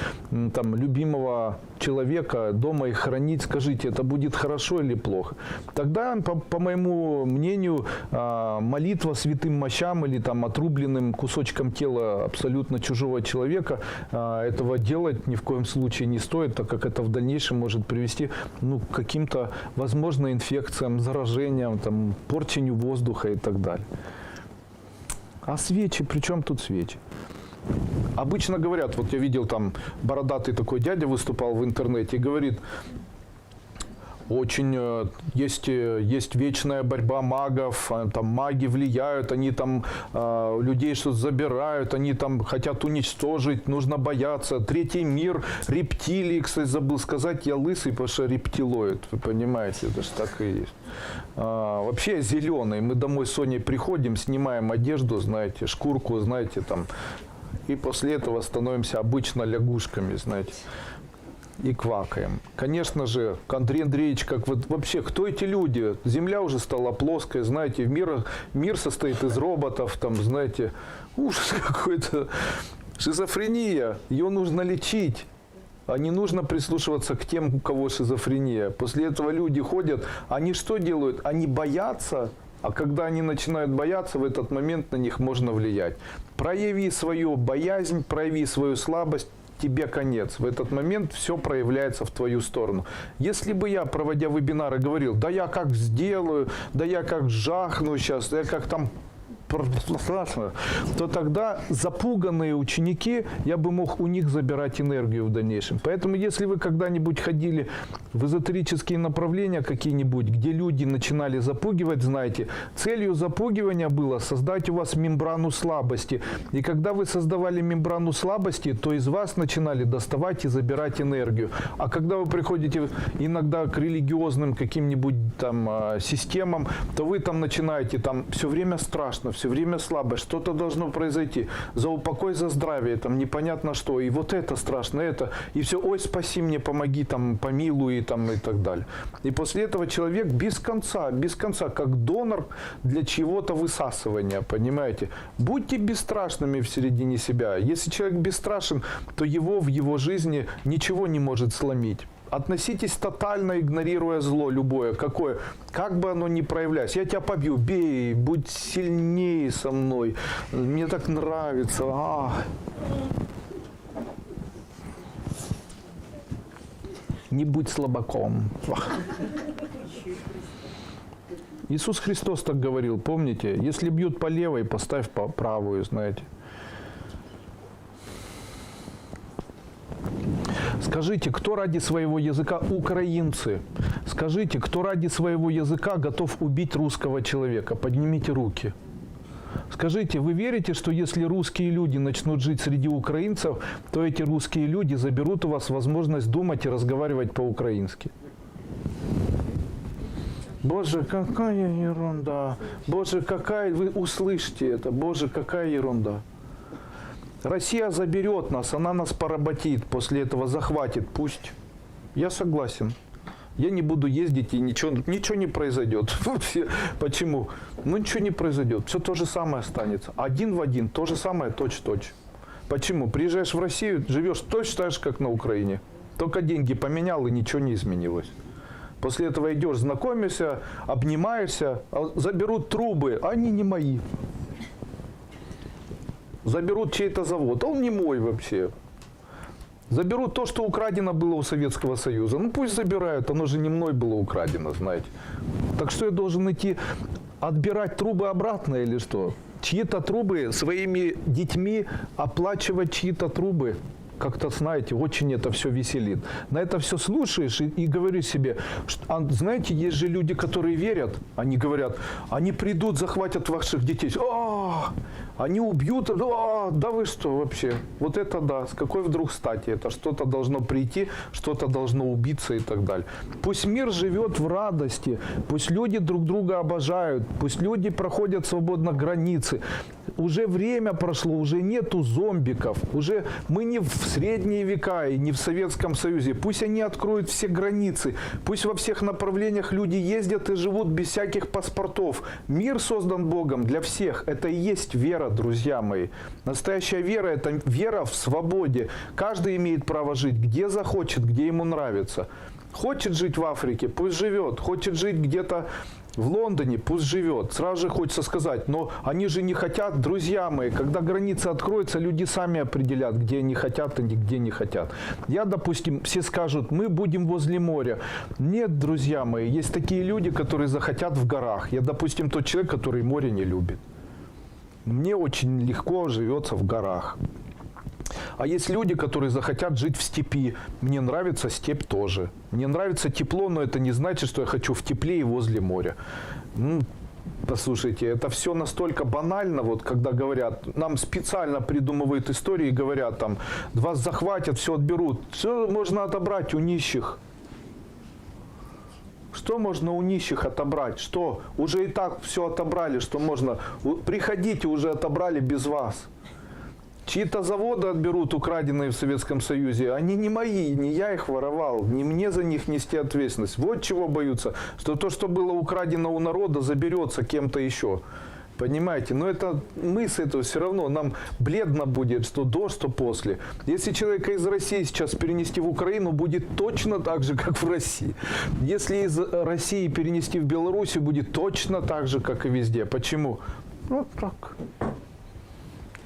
там, любимого человека, дома их хранить. Скажите, это будет хорошо или плохо? Тогда, по моему мнению, молитва святым мощам или там отрубленным кусочком тела абсолютно чужого человека, этого делать ни в коем случае не стоит, так как это в дальнейшем может привести к каким-то, возможно, инфекциям, заражениям, там, порчению воздуха и так далее. А свечи, при чем тут свечи? Обычно говорят, вот я видел там бородатый такой дядя выступал в интернете и говорит, очень есть вечная борьба магов, там маги влияют, они там людей что-то забирают, они там хотят уничтожить, нужно бояться. Третий мир, рептилии, кстати, забыл сказать, я лысый, потому что рептилоид, вы понимаете, это же так и есть. Вообще я зеленый, мы домой с Соней приходим, снимаем одежду, знаете, шкурку, знаете, там, и после этого становимся обычно лягушками, знаете. и квакаем. Конечно же, Андрей Андреевич, как вот вообще, кто эти люди? Земля уже стала плоской, знаете, мир состоит из роботов, там, знаете, ужас какой-то. Шизофрения, ее нужно лечить. А не нужно прислушиваться к тем, у кого шизофрения. После этого люди ходят, они что делают? Они боятся, а когда они начинают бояться, в этот момент на них можно влиять. Прояви свою боязнь, прояви свою слабость, тебе конец. В этот момент все проявляется в твою сторону. Если бы я, проводя вебинары, говорил, да я как сделаю, да я как жахну сейчас, да я как там... то тогда запуганные ученики, я бы мог у них забирать энергию в дальнейшем. Поэтому, если вы когда-нибудь ходили в эзотерические направления какие-нибудь, где люди начинали запугивать, знаете, целью запугивания было создать у вас мембрану слабости. И когда вы создавали мембрану слабости, то из вас начинали доставать и забирать энергию. А когда вы приходите иногда к религиозным каким-нибудь там системам, то вы там начинаете, там все время страшно, все время слабость, что-то должно произойти. За упокой, за здравие, там непонятно что. И вот это страшно, это. И все, ой, спаси мне, помоги, там, помилуй, там, и так далее. И после этого человек без конца, как донор для чего-то высасывания, понимаете. Будьте бесстрашными в середине себя. Если человек бесстрашен, то его в его жизни ничего не может сломить. Относитесь тотально, игнорируя зло любое, какое, как бы оно ни проявлялось. Я тебя побью, бей, будь сильнее со мной. Мне так нравится. Не будь слабаком. Иисус Христос так говорил, помните? Если бьют по левой, поставь по правую, знаете. Скажите, кто ради своего языка, украинцы, скажите, кто ради своего языка готов убить русского человека? Поднимите руки. Скажите, вы верите, что если русские люди начнут жить среди украинцев, то эти русские люди заберут у вас возможность думать и разговаривать по-украински? Боже, какая ерунда! Боже, какая... Вы услышите это. Боже, какая ерунда! Россия заберет нас, она нас поработит, после этого захватит, пусть. Я согласен. Я не буду ездить, и ничего не произойдет. Почему? Ну, ничего не произойдет. Все то же самое останется. Один в один, то же самое, точь-в-точь. Почему? Приезжаешь в Россию, живешь точно так же, как на Украине. Только деньги поменял, и ничего не изменилось. После этого идешь, знакомишься, обнимаешься, заберут трубы, они не мои. Заберут чей-то завод, а он не мой вообще. Заберут то, что украдено было у Советского Союза. Ну пусть забирают, оно же не мной было украдено, знаете. Так что я должен идти отбирать трубы обратно или что? Чьи-то трубы, своими детьми оплачивать чьи-то трубы. Как-то, знаете, очень это все веселит. На это все слушаешь и говоришь себе, что, знаете, есть же люди, которые верят, они говорят, они придут, захватят ваших детей. Они убьют, да вы что вообще? Вот это да, с какой вдруг стати? Это что-то должно прийти, что-то должно убиться и так далее. Пусть мир живет в радости, пусть люди друг друга обожают, пусть люди проходят свободно границы. Уже время прошло, уже нету зомбиков, уже мы не в средние века и не в Советском Союзе. Пусть они откроют все границы, пусть во всех направлениях люди ездят и живут без всяких паспортов. Мир создан Богом для всех. Это и есть вера, друзья мои. Настоящая вера – это вера в свободе. Каждый имеет право жить, где захочет, где ему нравится. Хочет жить в Африке, пусть живет. Хочет жить где-то в Лондоне, пусть живет. Сразу же хочется сказать, но они же не хотят, друзья мои, когда границы откроются, люди сами определят, где они хотят, а где не хотят. Я, допустим, все скажут, мы будем возле моря. Нет, друзья мои, есть такие люди, которые захотят в горах. Я, допустим, тот человек, который море не любит. Мне очень легко живется в горах. А есть люди, которые захотят жить в степи. Мне нравится степь тоже. Мне нравится тепло, но это не значит, что я хочу в тепле и возле моря. Послушайте, это все настолько банально, вот когда говорят, нам специально придумывают истории и говорят, там, вас захватят, все отберут. Все можно отобрать у нищих. Что можно у нищих отобрать? Что? Уже и так все отобрали, что можно. Приходите, уже отобрали без вас. Чьи-то заводы отберут, украденные в Советском Союзе. Они не мои, не я их воровал, не мне за них нести ответственность. Вот чего боются, что то, что было украдено у народа, заберется кем-то еще. Понимаете? Но это мы с этого все равно, нам бледно будет, что до, что после. Если человека из России сейчас перенести в Украину, будет точно так же, как в России. Если из России перенести в Белоруссию, будет точно так же, как и везде. Почему? Вот так.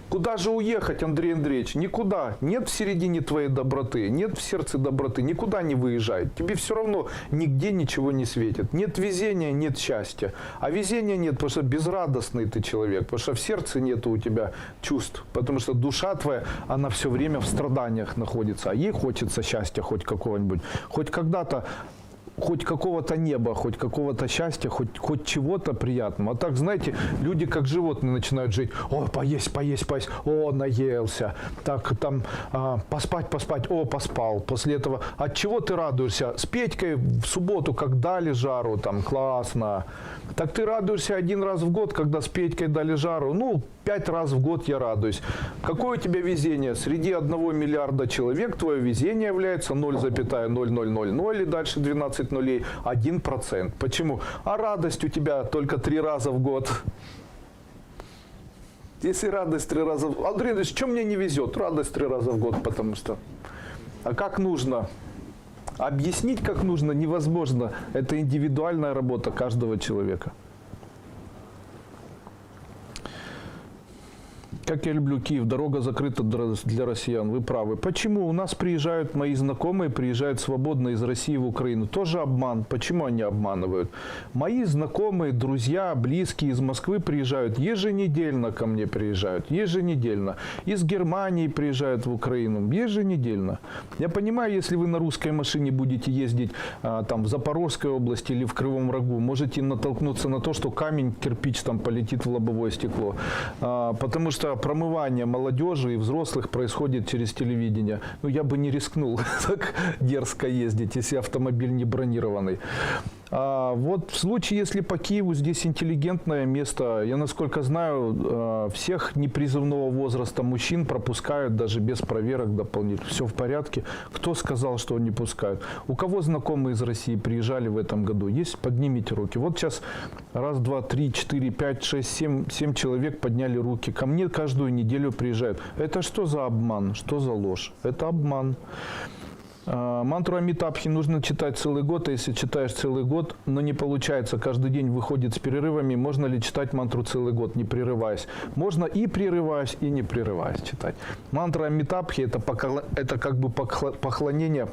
Куда же уехать, Андрей Андреевич? Никуда. Нет в середине твоей доброты, нет в сердце доброты. Никуда не выезжай. Тебе все равно нигде ничего не светит. Нет везения, нет счастья. А везения нет, потому что безрадостный ты человек. Потому что в сердце нет у тебя чувств. Потому что душа твоя, она все время в страданиях находится. А ей хочется счастья хоть какого-нибудь. Хоть когда-то, хоть какого-то неба, хоть какого-то счастья, хоть чего-то приятного. А так, знаете, люди как животные начинают жить. О, поесть, о, наелся. Так, там, поспать, о, поспал. После этого, от чего ты радуешься? С Петькой в субботу, как дали жару, там, классно. Так ты радуешься один раз в год, когда с Петькой дали жару. Ну, 5 раз в год я радуюсь. Какое у тебя везение? Среди 1 миллиарда человек твое везение является 0,0000 и дальше 12 нулей, 1%. Почему? А радость у тебя только 3 раза в год. Если радость 3 раза в год... Андрей Андреевич, что мне не везет? Радость 3 раза в год, потому что... А как нужно? Объяснить, как нужно, невозможно. Это индивидуальная работа каждого человека. Как я люблю Киев, дорога закрыта для россиян, вы правы. Почему? У нас приезжают мои знакомые, приезжают свободно из России в Украину. Тоже обман. Почему они обманывают? Мои знакомые, друзья, близкие из Москвы приезжают еженедельно ко мне приезжают. Еженедельно. Из Германии приезжают в Украину. Еженедельно. Я понимаю, если вы на русской машине будете ездить там, в Запорожской области или в Кривом Рогу, можете натолкнуться на то, что камень, кирпич там полетит в лобовое стекло. Потому что промывание молодежи и взрослых происходит через телевидение. Ну, я бы не рискнул так дерзко ездить, если автомобиль не бронированный. А вот в случае, если по Киеву здесь интеллигентное место, я, насколько знаю, всех непризывного возраста мужчин пропускают даже без проверок дополнительно. Все в порядке. Кто сказал, что не пускают? У кого знакомые из России приезжали в этом году? Есть? Поднимите руки. Вот сейчас 1, 2, 3, 4, 5, 6, 7 человек подняли руки. Ко мне каждую неделю приезжают. Это что за обман? Что за ложь? Это обман. Мантру Амитабхи нужно читать целый год, а если читаешь целый год, но не получается, каждый день выходит с перерывами, можно ли читать мантру целый год, не прерываясь? Можно и прерываясь, и не прерываясь читать. Мантра Амитабхи это как бы поклонение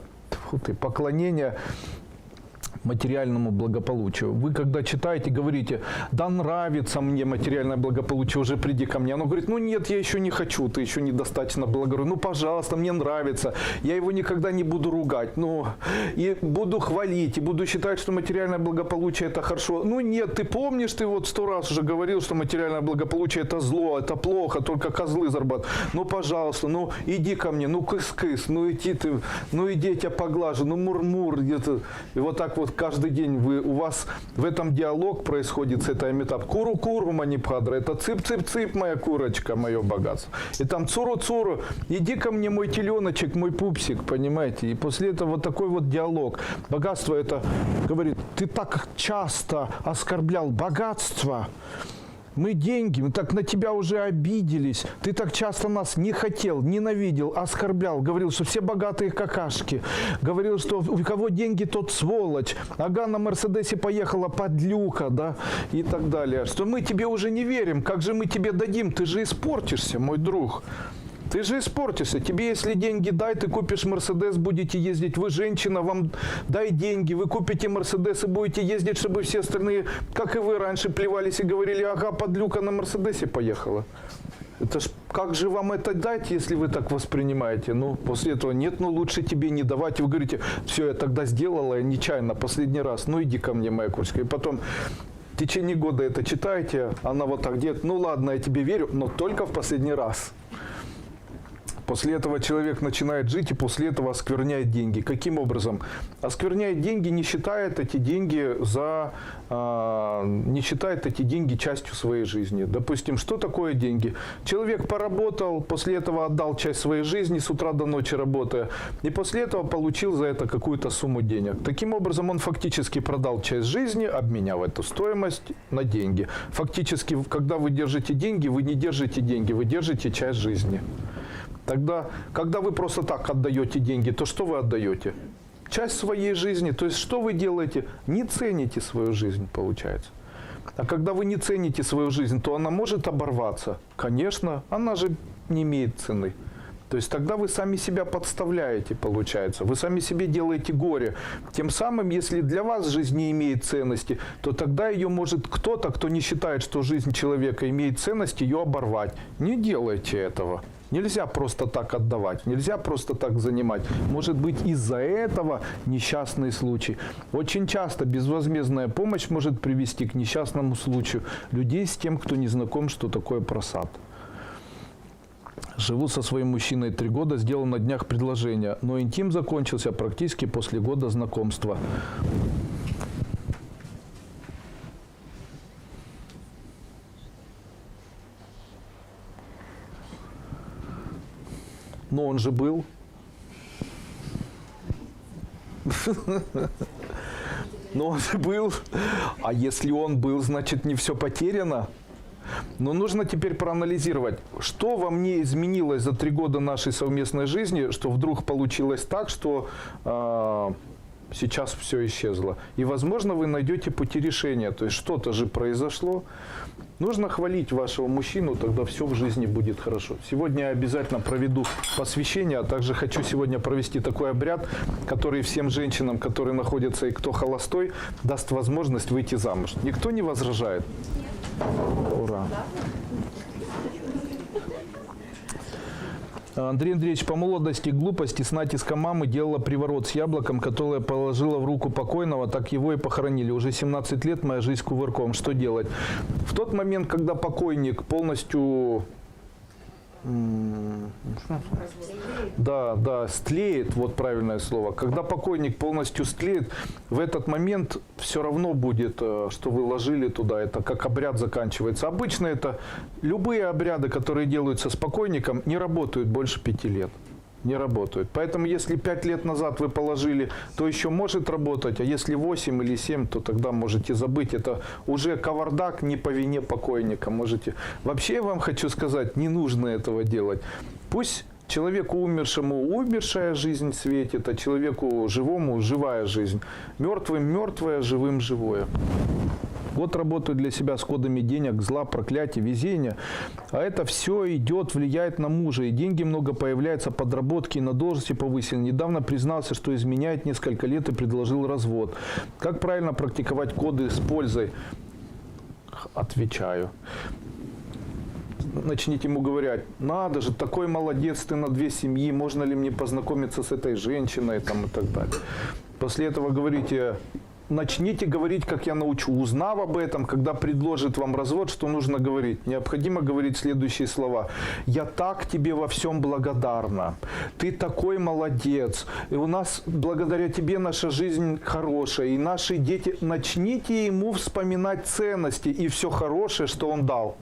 материальному благополучию. Вы когда читаете, говорите, да нравится мне материальное благополучие, уже приди ко мне. Оно говорит, ну нет, я еще не хочу, ты еще недостаточно благороден. Ну пожалуйста, мне нравится, я его никогда не буду ругать, ну и буду хвалить, и буду считать, что материальное благополучие это хорошо. Ну нет, ты помнишь, ты вот 100 раз уже говорил, что материальное благополучие это зло, это плохо, только козлы зарабатывают. Ну пожалуйста, ну иди ко мне, ну кыс-кыс, ну иди ты, ну иди я тебя поглажу, ну мур-мур. И вот так вот каждый день у вас в этом диалог происходит с этой Амитаб. Куру-куру манипхадра, это цып-цып-цып, моя курочка, мое богатство. И там цуру-цуру, иди ко мне, мой теленочек, мой пупсик, понимаете. И после этого вот такой вот диалог. Богатство это, говорит, ты так часто оскорблял богатство. Мы деньги, мы так на тебя уже обиделись. Ты так часто нас не хотел, ненавидел, оскорблял. Говорил, что все богатые какашки. Говорил, что у кого деньги, тот сволочь. Ага, на Мерседесе поехала подлюка, да, и так далее. Что мы тебе уже не верим. Как же мы тебе дадим? Ты же испортишься, мой друг. Ты же испортишься. Тебе, если деньги дай, ты купишь Мерседес, будете ездить. Вы женщина, вам дай деньги, вы купите Мерседес и будете ездить, чтобы все остальные, как и вы раньше, плевались и говорили, ага, подлюка на Мерседесе поехала. Это ж, как же вам это дать, если вы так воспринимаете? Ну, после этого нет, ну лучше тебе не давать. И вы говорите, все, я тогда сделала, я нечаянно, последний раз, ну иди ко мне, моя курочка. И потом... В течение года это читаете, она вот так делает, ну ладно, я тебе верю, но только в последний раз. После этого человек начинает жить и после этого оскверняет деньги. Каким образом? Оскверняет деньги, не считает эти деньги частью своей жизни. Допустим, что такое деньги? Человек поработал, после этого отдал часть своей жизни с утра до ночи работая, и после этого получил за это какую-то сумму денег. Таким образом, он фактически продал часть жизни, обменяв эту стоимость на деньги. Фактически, когда вы держите деньги, вы не держите деньги, вы держите часть жизни. Тогда, когда вы просто так отдаете деньги, то что вы отдаете? Часть своей жизни. То есть, что вы делаете? Не цените свою жизнь, получается. А когда вы не цените свою жизнь, то она может оборваться. Конечно, она же не имеет цены. То есть, тогда вы сами себя подставляете, получается. Вы сами себе делаете горе. Тем самым, если для вас жизнь не имеет ценности, то тогда ее может кто-то, кто не считает, что жизнь человека имеет ценность, ее оборвать. Не делайте этого. Нельзя просто так отдавать, нельзя просто так занимать. Может быть, из-за этого несчастный случай. Очень часто безвозмездная помощь может привести к несчастному случаю людей с тем, кто не знаком, что такое просад. Живу со своим мужчиной 3 года, сделал на днях предложение, но интим закончился практически после года знакомства. Но он же был. Но он же был. А если он был, значит, не все потеряно. Но нужно теперь проанализировать, что во мне изменилось за 3 года нашей совместной жизни, что вдруг получилось так, что сейчас все исчезло. И, возможно, вы найдете пути решения. То есть, что-то же произошло. Нужно хвалить вашего мужчину, тогда все в жизни будет хорошо. Сегодня я обязательно проведу посвящение, а также хочу сегодня провести такой обряд, который всем женщинам, которые находятся и кто холостой, даст возможность выйти замуж. Никто не возражает? Ура! Андрей Андреевич, по молодости, глупости, с натиска мамы делала приворот с яблоком, которое положила в руку покойного, так его и похоронили. Уже 17 лет моя жизнь кувырком. Что делать? В тот момент, когда покойник полностью... стлеет, вот правильное слово. Когда покойник полностью стлеет, в этот момент все равно будет, что вы ложили туда, это как обряд заканчивается. Обычно это любые обряды, которые делаются с покойником, не работают больше 5 лет. Не работают. Поэтому, если 5 лет назад вы положили, то еще может работать, а если 8 или 7, то тогда можете забыть. Это уже кавардак не по вине покойника. Можете. Вообще, я вам хочу сказать, не нужно этого делать. Пусть человеку умершему умершая жизнь светит, а человеку живому живая жизнь. Мертвым мертвое, живым живое. Вот работаю для себя с кодами денег, зла, проклятия, везения. А это все идет, влияет на мужа. И деньги много появляются, подработки, на должности повысили. Недавно признался, что изменяет несколько лет и предложил развод. Как правильно практиковать коды с пользой? Отвечаю. Начните ему говорить, надо же, такой молодец, ты на 2 семьи, можно ли мне познакомиться с этой женщиной там, и так далее. После этого говорите... Начните говорить, как я научу. Узнав об этом, когда предложит вам развод, что нужно говорить? Необходимо говорить следующие слова. Я так тебе во всем благодарна. Ты такой молодец. И у нас, благодаря тебе, наша жизнь хорошая. И наши дети... Начните ему вспоминать ценности и все хорошее, что он дал.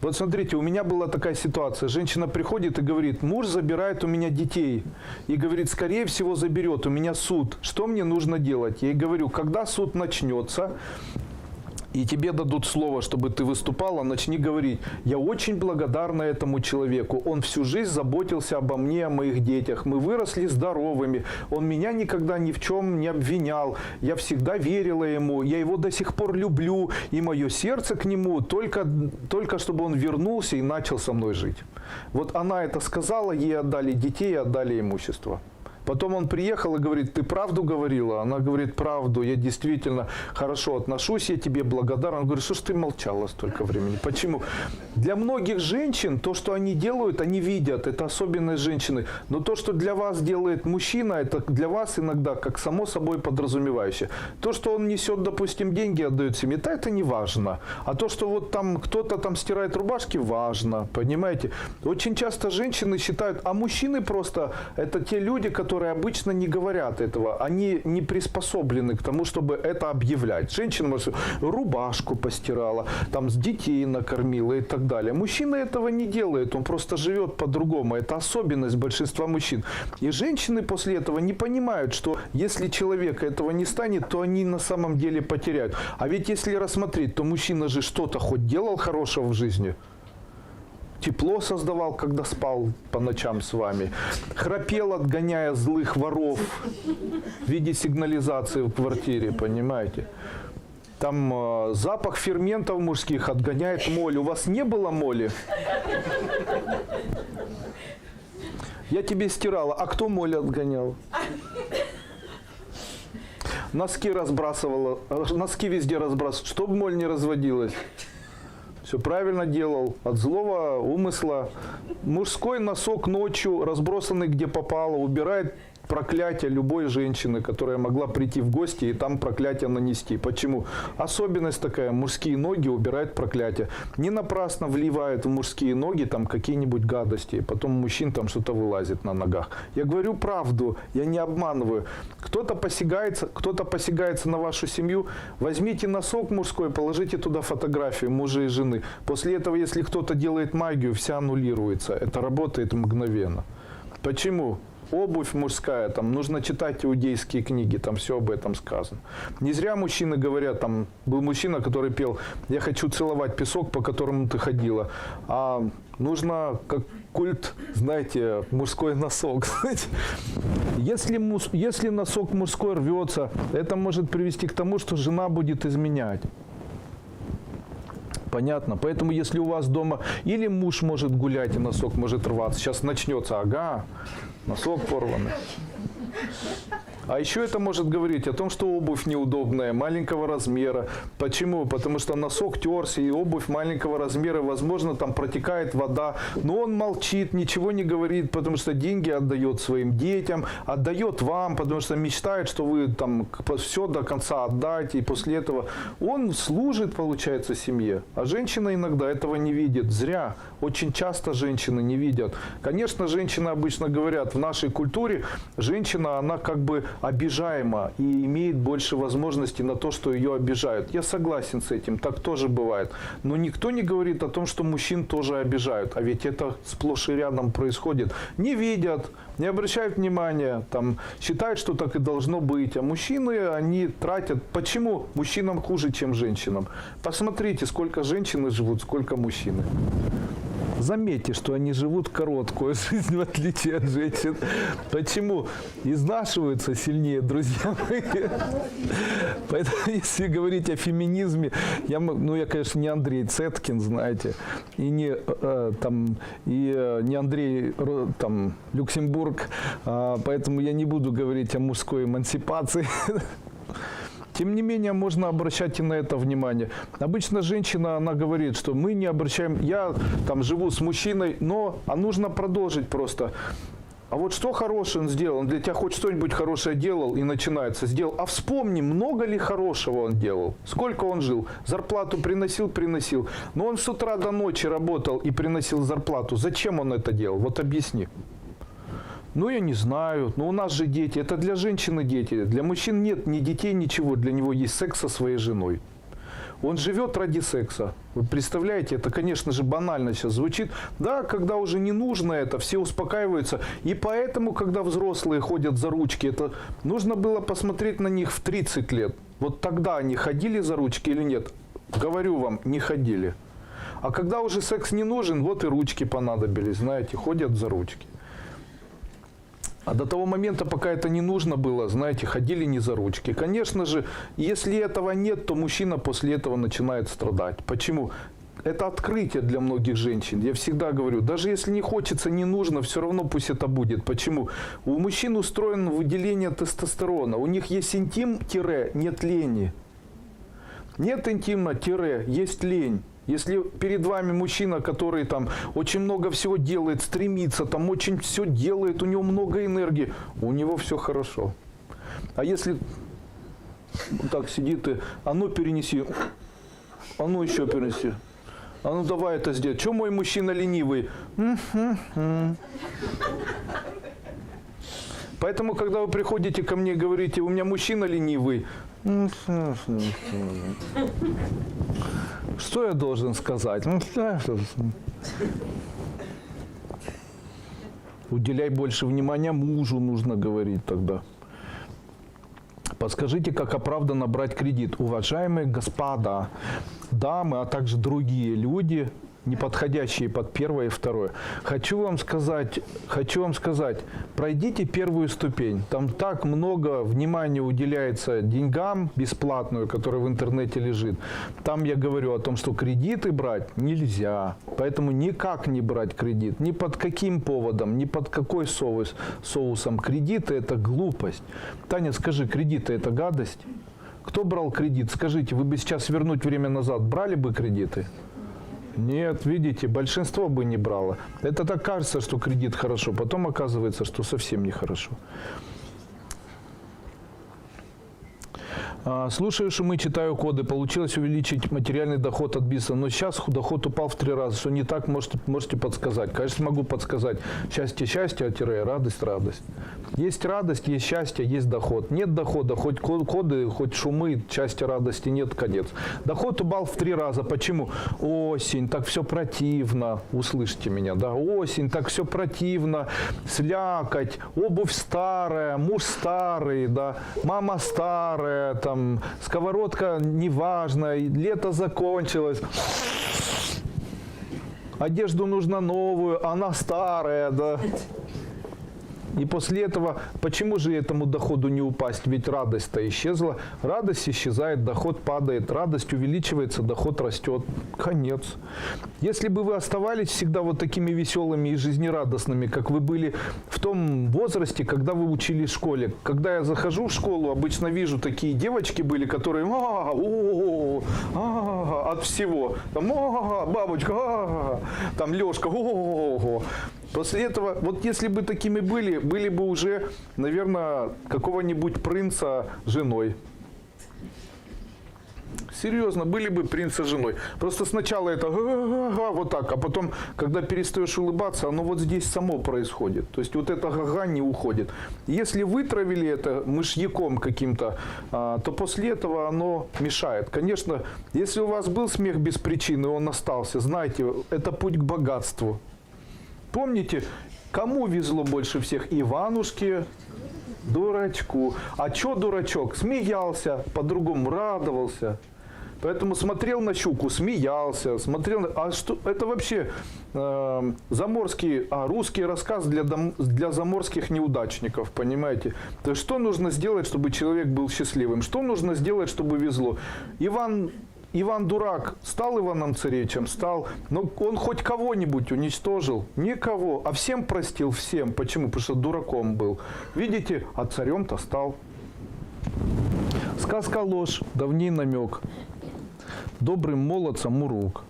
Вот смотрите, у меня была такая ситуация. Женщина приходит и говорит, муж забирает у меня детей. И говорит, скорее всего заберет, у меня суд. Что мне нужно делать? Я ей говорю, когда суд начнется, и тебе дадут слово, чтобы ты выступала, начни говорить, я очень благодарна этому человеку. Он всю жизнь заботился обо мне, о моих детях. Мы выросли здоровыми. Он меня никогда ни в чем не обвинял. Я всегда верила ему. Я его до сих пор люблю. И мое сердце к нему только чтобы он вернулся и начал со мной жить. Вот она это сказала, ей отдали детей, отдали имущество. Потом он приехал и говорит, ты правду говорила? Она говорит, правду, я действительно хорошо отношусь, я тебе благодарен. Он говорит, что ж ты молчала столько времени? Почему? Для многих женщин то, что они делают, они видят, это особенность женщины. Но то, что для вас делает мужчина, это для вас иногда как само собой подразумевающее. То, что он несет, допустим, деньги, отдает семье, это не важно. А то, что вот там кто-то там стирает рубашки, важно, понимаете? Очень часто женщины считают, а мужчины просто, это те люди, которые обычно не говорят этого. Они не приспособлены к тому, чтобы это объявлять. Женщина, может, рубашку постирала, там с детей накормила и так далее. Мужчина этого не делает, он просто живет по-другому. Это особенность большинства мужчин. И женщины после этого не понимают, что если человека этого не станет, то они на самом деле потеряют. А ведь если рассмотреть, то мужчина же что-то хоть делал хорошего в жизни. Тепло создавал, когда спал по ночам с вами. Храпел, отгоняя злых воров в виде сигнализации в квартире, понимаете? Там запах ферментов мужских отгоняет моль. У вас не было моли? Я тебе стирала. А кто моль отгонял? Носки разбрасывала. Носки везде разбрасывала. Чтобы моль не разводилась. Все правильно делал, от злого умысла. Мужской носок ночью, разбросанный где попало, убирает проклятие любой женщины, которая могла прийти в гости и там проклятие нанести. Почему? Особенность такая, мужские ноги убирают проклятие. Не напрасно вливают в мужские ноги там какие-нибудь гадости, и потом у мужчин там что-то вылазит на ногах. Я говорю правду, я не обманываю. Кто-то посягается на вашу семью, возьмите носок мужской, положите туда фотографию мужа и жены. После этого, если кто-то делает магию, вся аннулируется. Это работает мгновенно. Почему? Обувь мужская, там нужно читать иудейские книги, там все об этом сказано. Не зря мужчины говорят, там был мужчина, который пел, я хочу целовать песок, по которому ты ходила. А нужно, как культ, знаете, мужской носок. Если носок мужской рвется, это может привести к тому, что жена будет изменять. Понятно? Поэтому, если у вас дома или муж может гулять, и носок может рваться, сейчас начнется, ага, носок порванный. А еще это может говорить о том, что обувь неудобная, маленького размера. Почему? Потому что носок терся, и обувь маленького размера, возможно, там протекает вода. Но он молчит, ничего не говорит, потому что деньги отдает своим детям, отдает вам, потому что мечтает, что вы там все до конца отдать. И после этого он служит, получается, семье. А женщина иногда этого не видит. Зря. Очень часто женщины не видят. Конечно, женщины обычно говорят, в нашей культуре женщина, она как бы обижаема и имеет больше возможностей на то, что ее обижают. Я согласен с этим, так тоже бывает. Но никто не говорит о том, что мужчин тоже обижают. А ведь это сплошь и рядом происходит. Не видят, не обращают внимания, там, считают, что так и должно быть. А мужчины, они тратят. Почему мужчинам хуже, чем женщинам? Посмотрите, сколько женщины живут, сколько мужчин. Заметьте, что они живут короткую жизнь, в отличие от женщин. Почему? Изнашиваются сильнее, друзья мои. Поэтому, если говорить о феминизме, я, конечно, не Андрей Цеткин, знаете, и не Андрей там, Люксембург, поэтому я не буду говорить о мужской эмансипации. Тем не менее, можно обращать и на это внимание. Обычно женщина, она говорит, что мы не обращаем, я там живу с мужчиной, а нужно продолжить просто. А вот что хорошее он сделал? Он для тебя хоть что-нибудь хорошее делал, и начинается, сделал. А вспомни, много ли хорошего он делал? Сколько он жил? Зарплату приносил. Но он с утра до ночи работал и приносил зарплату. Зачем он это делал? Вот объясни. Я не знаю. У нас же дети. Это для женщины дети. Для мужчин нет ни детей, ничего. Для него есть секс со своей женой. Он живет ради секса. Вы представляете, это, конечно же, банально сейчас звучит. Да, когда уже не нужно это, все успокаиваются. И поэтому, когда взрослые ходят за ручки, это нужно было посмотреть на них в 30 лет. Вот тогда они ходили за ручки или нет? Говорю вам, не ходили. А когда уже секс не нужен, вот и ручки понадобились, знаете, ходят за ручки. А до того момента, пока это не нужно было, знаете, ходили не за ручки. Конечно же, если этого нет, то мужчина после этого начинает страдать. Почему? это открытие для многих женщин. Я всегда говорю, даже если не хочется, не нужно, все равно пусть это будет. Почему? У мужчин устроено выделение тестостерона. У них есть интим-нет лени. Нет интимно-есть лень. Если перед вами мужчина, который там очень много всего делает, стремится, там очень все делает, у него много энергии, у него все хорошо. А если вот так сидит и, а ну перенеси, а ну еще перенеси, а ну давай это сделай. Чего мой мужчина ленивый? Поэтому, когда вы приходите ко мне и говорите, у меня мужчина ленивый, что я должен сказать? Уделяй больше внимания мужу, нужно говорить тогда. Подскажите, как оправданно брать кредит? Уважаемые господа, дамы, а также другие люди, не подходящие под первое и второе. Хочу вам сказать, пройдите первую ступень. Там так много внимания уделяется деньгам бесплатную, которая в интернете лежит. Там я говорю о том, что кредиты брать нельзя. Поэтому никак не брать кредит. Ни под каким поводом, ни под какой соусом. Кредиты – это глупость. Таня, скажи, кредиты – это гадость? Кто брал кредит? Скажите, вы бы сейчас вернуть время назад брали бы кредиты? Нет, видите, большинство бы не брало. Это так кажется, что кредит хорошо, потом оказывается, что совсем нехорошо. Слушаю шумы, читаю коды. Получилось увеличить материальный доход от бизнеса, но сейчас доход упал в 3 раза. Что не так, можете подсказать. Конечно, могу подсказать. Счастье, счастье, радость, радость. Есть радость, есть счастье, есть доход. Нет дохода, хоть коды, хоть шумы, счастья, радости нет, конец. Доход упал в 3 раза. Почему? Осень, так все противно. Услышьте меня, да? Осень, так все противно. Слякоть, обувь старая, муж старый, да? Мама старая, там, сковородка неважно, лето закончилось. Одежду нужно новую, она старая, да. И после этого, почему же этому доходу не упасть? Ведь радость-то исчезла. Радость исчезает, доход падает. Радость увеличивается, доход растет. Конец. Если бы вы оставались всегда вот такими веселыми и жизнерадостными, как вы были в том возрасте, когда вы учились в школе. Когда я захожу в школу, обычно вижу такие девочки были, которые от всего. Там, бабочка, там Лешка, После этого, вот если бы такими были бы уже, наверное, какого-нибудь принца женой. Серьезно, были бы принца женой. Просто сначала это вот так, а потом, когда перестаешь улыбаться, оно вот здесь само происходит. То есть вот это га-га не уходит. Если вытравили это мышьяком каким-то, то после этого оно мешает. Конечно, если у вас был смех без причины, он остался, знайте, это путь к богатству. Помните, кому везло больше всех? Иванушке, дурачку. А чё дурачок? Смеялся, по-другому радовался. Поэтому смотрел на щуку, смеялся, смотрел. А что это вообще заморский, русский рассказ для заморских неудачников, понимаете? То есть что нужно сделать, чтобы человек был счастливым? Что нужно сделать, чтобы везло? Иван Дурак стал Иваном Царевичем? Стал. Но он хоть кого-нибудь уничтожил? Никого. А всем простил? Всем. Почему? Потому что дураком был. Видите? А царем-то стал. Сказка ложь. Давний намек. Добрым молодцам урок.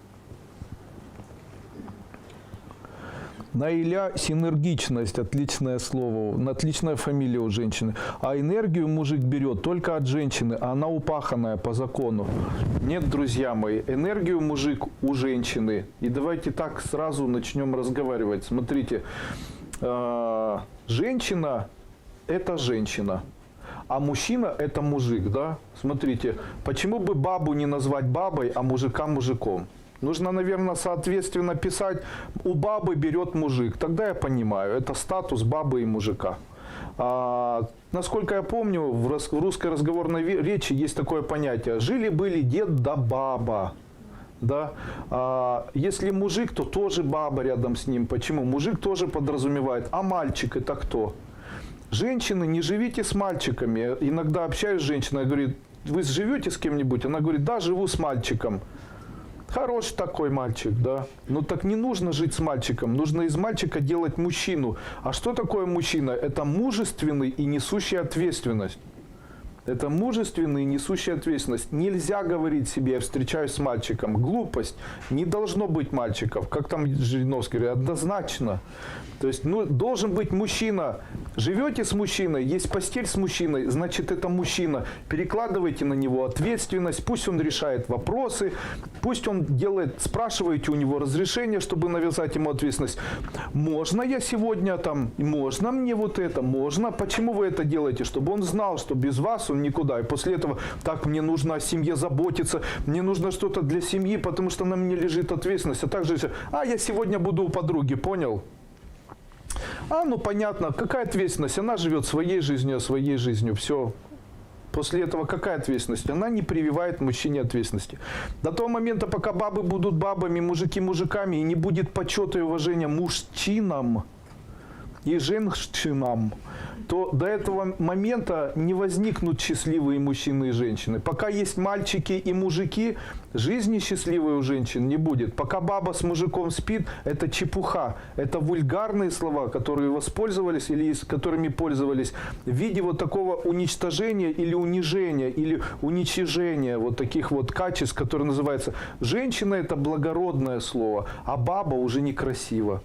Наиля синергичность, отличное слово, отличная фамилия у женщины. А энергию мужик берет только от женщины, а она упаханная по закону. Нет, друзья мои, энергию мужик у женщины. И давайте так сразу начнем разговаривать. Смотрите, женщина – это женщина. А мужчина – это мужик, да? Смотрите, почему бы бабу не назвать бабой, а мужика мужиком? Нужно, наверное, соответственно писать «у бабы берет мужик». Тогда я понимаю, это статус бабы и мужика. Насколько я помню, в русской разговорной речи есть такое понятие «жили-были дед да баба». Да? Если мужик, то тоже баба рядом с ним. Почему? Мужик тоже подразумевает. А мальчик – это кто? Женщины, не живите с мальчиками. Я иногда общаюсь с женщиной, говорит, вы живете с кем-нибудь? Она говорит, да, живу с мальчиком. Хороший такой мальчик, да. Но так не нужно жить с мальчиком, нужно из мальчика делать мужчину. А что такое мужчина? Это мужественный и несущий ответственность. Это мужественный и несущий ответственность. Нельзя говорить себе, я встречаюсь с мальчиком. Глупость. Не должно быть мальчиков. Как там Жириновский говорит, однозначно. То есть, должен быть мужчина. Живете с мужчиной, есть постель с мужчиной, значит, это мужчина. Перекладывайте на него ответственность, пусть он решает вопросы, пусть он делает, спрашиваете у него разрешение, чтобы навязать ему ответственность. Можно я сегодня там, можно мне вот это, можно. Почему вы это делаете? Чтобы он знал, что без вас он никуда. И после этого, так, мне нужно о семье заботиться, мне нужно что-то для семьи, потому что на мне лежит ответственность. А также, я сегодня буду у подруги, понял? Понятно, какая ответственность? Она живет своей жизнью, все. После этого какая ответственность? Она не прививает мужчине ответственности. До того момента, пока бабы будут бабами, мужики мужиками, и не будет почета и уважения мужчинам и женщинам, то до этого момента не возникнут счастливые мужчины и женщины. Пока есть мальчики и мужики, жизни счастливой у женщин не будет. Пока баба с мужиком спит, это чепуха. Это вульгарные слова, которые воспользовались или которыми пользовались в виде вот такого уничтожения или унижения, или уничижения вот таких вот качеств, которые называются «женщина» – это благородное слово, а баба уже некрасиво.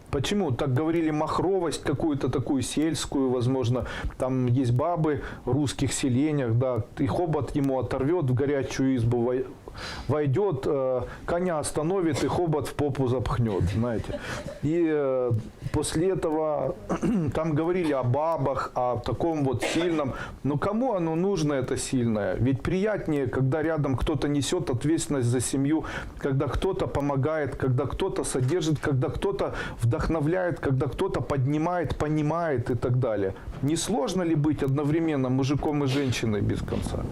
Почему? Так говорили махровость какую-то такую сельскую, возможно, там есть бабы в русских селениях, да, и хобот ему оторвет, в горячую избу войдет, коня остановит и хобот в попу запхнет, знаете. И после этого там говорили о бабах, о таком вот сильном. Но кому оно нужно, это сильное? Ведь приятнее, когда рядом кто-то несет ответственность за семью, когда кто-то помогает, когда кто-то содержит, когда кто-то вдохновляет, когда кто-то поднимает, понимает и так далее. Не сложно ли быть одновременно мужиком и женщиной без конца?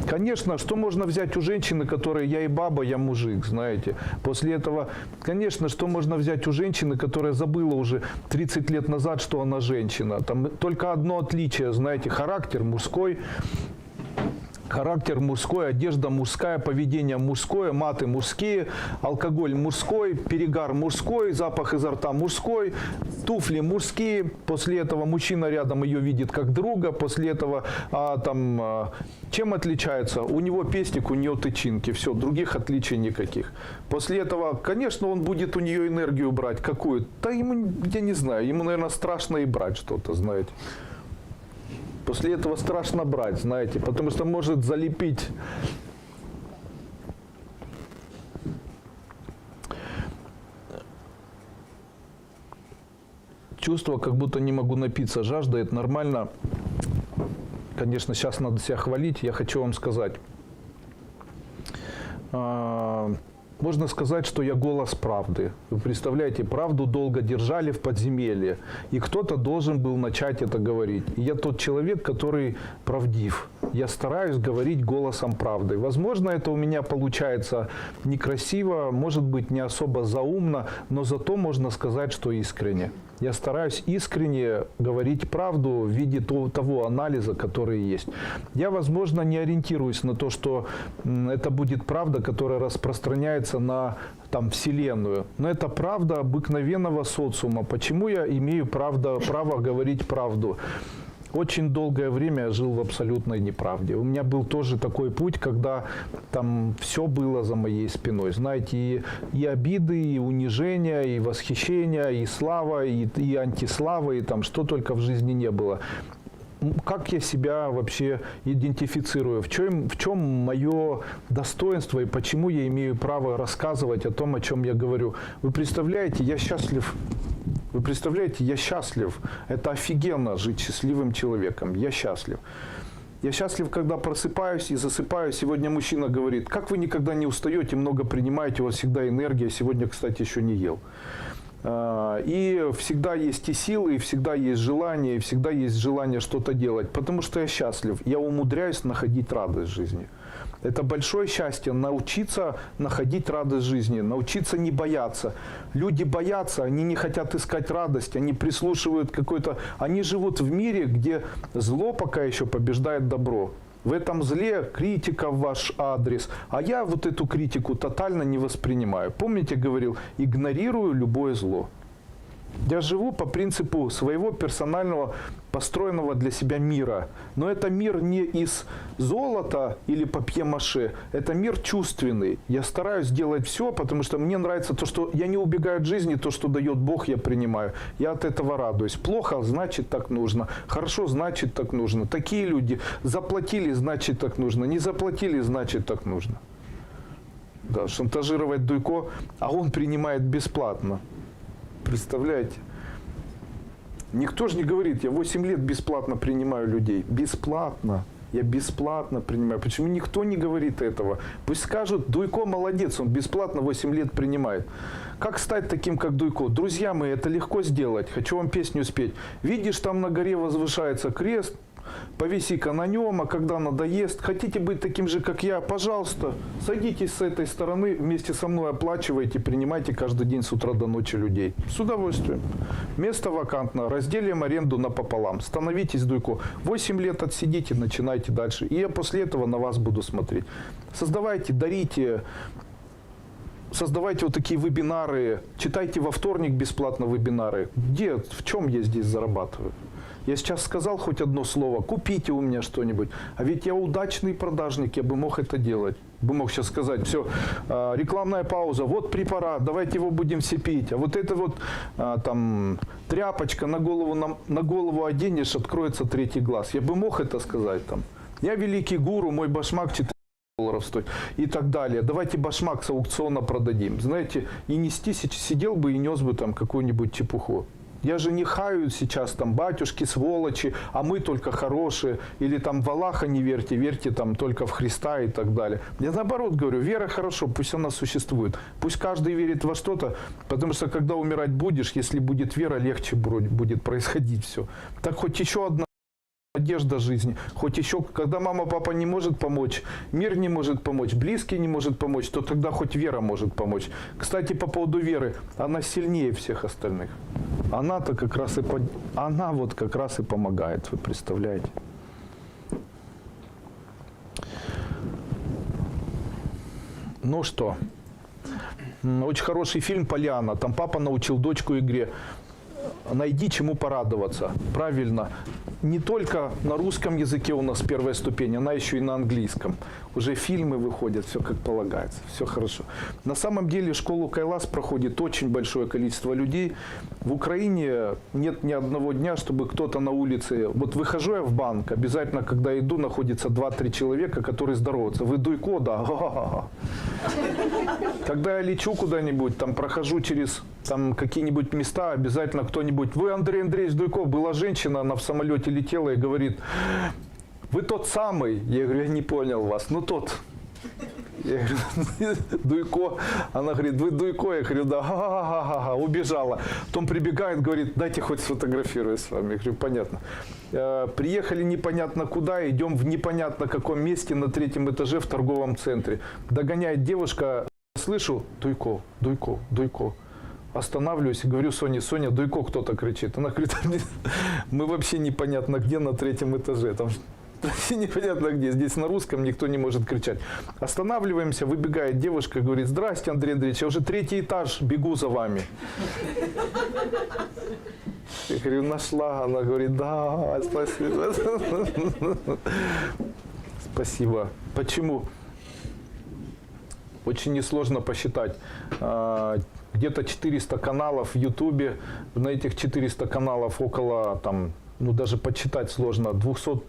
Конечно, что можно взять у женщины, которая я и баба, я мужик, знаете. После этого, конечно, что можно взять у женщины, которая забыла уже 30 лет назад, что она женщина. Там только одно отличие, знаете, характер мужской. Характер мужской, одежда мужская, поведение мужское, маты мужские, алкоголь мужской, перегар мужской, запах изо рта мужской, туфли мужские. После этого мужчина рядом ее видит как друга. После этого чем отличается? У него пестик, у нее тычинки. Все, других отличий никаких. После этого, конечно, он будет у нее энергию брать. Какую? Да ему, я не знаю, ему, наверное, страшно и брать что-то, знаете. После этого страшно брать, знаете, потому что может залепить. Чувство, как будто не могу напиться, жажда, это нормально. Конечно, сейчас надо себя хвалить, я хочу вам сказать. Можно сказать, что я голос правды. Вы представляете, правду долго держали в подземелье, и кто-то должен был начать это говорить. И я тот человек, который правдив. Я стараюсь говорить голосом правды. Возможно, это у меня получается некрасиво, может быть, не особо заумно, но зато можно сказать, что искренне. Я стараюсь искренне говорить правду в виде того анализа, который есть. Я, возможно, не ориентируюсь на то, что это будет правда, которая распространяется на Вселенную. Но это правда обыкновенного социума. Почему я имею право говорить правду? Очень долгое время я жил в абсолютной неправде. У меня был тоже такой путь, когда там все было за моей спиной. Знаете, и обиды, и унижения, и восхищения, и слава, и антислава, и там что только в жизни не было. Как я себя вообще идентифицирую? В чем мое достоинство и почему я имею право рассказывать о том, о чем я говорю? Вы представляете, я счастлив. Вы представляете, я счастлив. Это офигенно жить счастливым человеком. Я счастлив. Я счастлив, когда просыпаюсь и засыпаю. Сегодня мужчина говорит, как вы никогда не устаете, много принимаете, у вас всегда энергия. Сегодня, кстати, еще не ел. И всегда есть и силы, и всегда есть желание, и всегда есть желание что-то делать. Потому что я счастлив. Я умудряюсь находить радость в жизни. Это большое счастье научиться находить радость в жизни, научиться не бояться. Люди боятся, они не хотят искать радость, они прислушивают какой-то... Они живут в мире, где зло пока еще побеждает добро. В этом зле критика в ваш адрес. А я вот эту критику тотально не воспринимаю. Помните, говорил, игнорирую любое зло. Я живу по принципу своего персонального, построенного для себя мира. Но это мир не из золота или папье-маше. Это мир чувственный. Я стараюсь делать все, потому что мне нравится то, что я не убегаю от жизни, то, что дает Бог, я принимаю. Я от этого радуюсь. Плохо, значит так нужно. Хорошо, значит так нужно. Такие люди заплатили, значит так нужно. Не заплатили, значит так нужно. Да, шантажировать Дуйко, а он принимает бесплатно. Представляете? Никто же не говорит, я 8 лет бесплатно принимаю людей. Бесплатно. Я бесплатно принимаю. Почему никто не говорит этого? Пусть скажут, Дуйко молодец, он бесплатно 8 лет принимает. Как стать таким, как Дуйко? Друзья мои, это легко сделать. Хочу вам песню спеть. Видишь, там на горе возвышается крест. Повиси-ка на нем, а когда надоест, хотите быть таким же, как я, пожалуйста, садитесь с этой стороны, вместе со мной оплачивайте, принимайте каждый день с утра до ночи людей. С удовольствием. Место вакантно, разделим аренду напополам. Становитесь, Дуйко. 8 лет отсидите, начинайте дальше. И я после этого на вас буду смотреть. Создавайте, дарите. Создавайте вот такие вебинары. Читайте во вторник бесплатно вебинары. Где, в чем я здесь зарабатываю? Я сейчас сказал хоть одно слово, купите у меня что-нибудь. А ведь я удачный продажник, я бы мог это делать. Бы мог сейчас сказать, все, рекламная пауза, вот препарат, давайте его будем все пить. А вот это вот там тряпочка на голову оденешь, откроется третий глаз. Я бы мог это сказать там. Я великий гуру, мой башмак 4 долларов стоит и так далее. Давайте башмак с аукциона продадим. Знаете, и нести, сидел бы и нес бы там какую-нибудь чепуху. Я же не хаю сейчас там батюшки, сволочи, а мы только хорошие. Или там в Аллаха не верьте, верьте там только в Христа и так далее. Я наоборот говорю, вера хорошо, пусть она существует. Пусть каждый верит во что-то, потому что когда умирать будешь, если будет вера, легче будет происходить все. Так хоть еще одна надежда жизни. Хоть еще, когда мама, папа не может помочь, мир не может помочь, близкий не может помочь, то тогда хоть вера может помочь. Кстати, по поводу веры, она сильнее всех остальных. Она-то как раз она вот как раз и помогает, вы представляете? Ну что, очень хороший фильм «Поляна». Там папа научил дочку игре. Найди чему порадоваться. Правильно. Не только на русском языке у нас первая ступень, она еще и на английском. Уже фильмы выходят, все как полагается, все хорошо. На самом деле школу Кайлас проходит очень большое количество людей. В Украине нет ни одного дня, чтобы кто-то на улице... Вот выхожу я в банк, обязательно, когда иду, находится 2-3 человека, которые здороваются. Вы Дуйко, да? Когда я лечу куда-нибудь, там прохожу через там какие-нибудь места, обязательно кто-нибудь... Вы Андрей Андреевич Дуйко. Была женщина, она в самолете летела и говорит, вы тот самый. Я говорю, я не понял вас. Ну тот. Я говорю, Дуйко. Она говорит, вы Дуйко? Я говорю, да. Ха-ха-ха-ха. Убежала. Потом прибегает, говорит, дайте хоть сфотографирую с вами. Я говорю, понятно. Приехали непонятно куда, идем в непонятно каком месте на 3-м этаже в торговом центре. Догоняет девушка, слышу, Дуйко, Дуйко, Дуйко. Останавливаюсь и говорю Соне, Соня, Дуйко кто-то кричит. Она говорит, мы вообще непонятно где на 3-м этаже. Там непонятно где. Здесь на русском никто не может кричать. Останавливаемся, выбегает девушка, говорит, здрасте, Андрей Андреевич, я уже 3-й этаж, бегу за вами. Я говорю, нашла. Она говорит, да, спасибо. Спасибо. Почему? Очень несложно посчитать. Где-то 400 каналов в Ютубе. На этих 400 каналов около, там, ну даже подсчитать сложно, 200,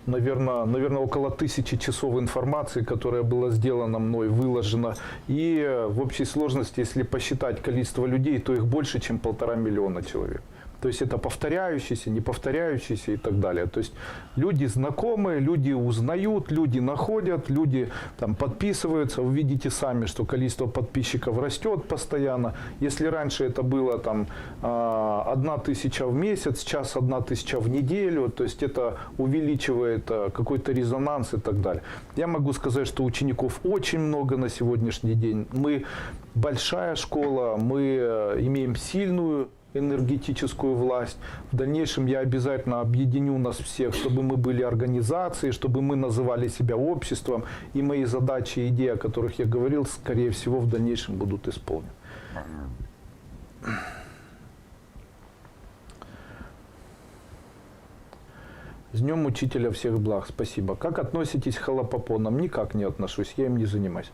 наверное, около 1000 часов информации, которая была сделана мной, выложена. И в общей сложности, если посчитать количество людей, то их больше, чем 1,5 миллиона человек. То есть это повторяющиеся, не повторяющиеся и так далее. То есть люди знакомые, люди узнают, люди находят, люди там подписываются. Вы видите сами, что количество подписчиков растет постоянно. Если раньше это было там 1000 в месяц, сейчас 1000 в неделю, то есть это увеличивает какой-то резонанс и так далее. Я могу сказать, что учеников очень много на сегодняшний день. Мы большая школа, мы имеем сильную энергетическую власть. В дальнейшем я обязательно объединю нас всех, чтобы мы были организацией, чтобы мы называли себя обществом. И мои задачи и идеи, о которых я говорил, скорее всего, в дальнейшем будут исполнены. С Днем Учителя всех благ. Спасибо. Как относитесь к холопопонам? Никак не отношусь, я им не занимаюсь.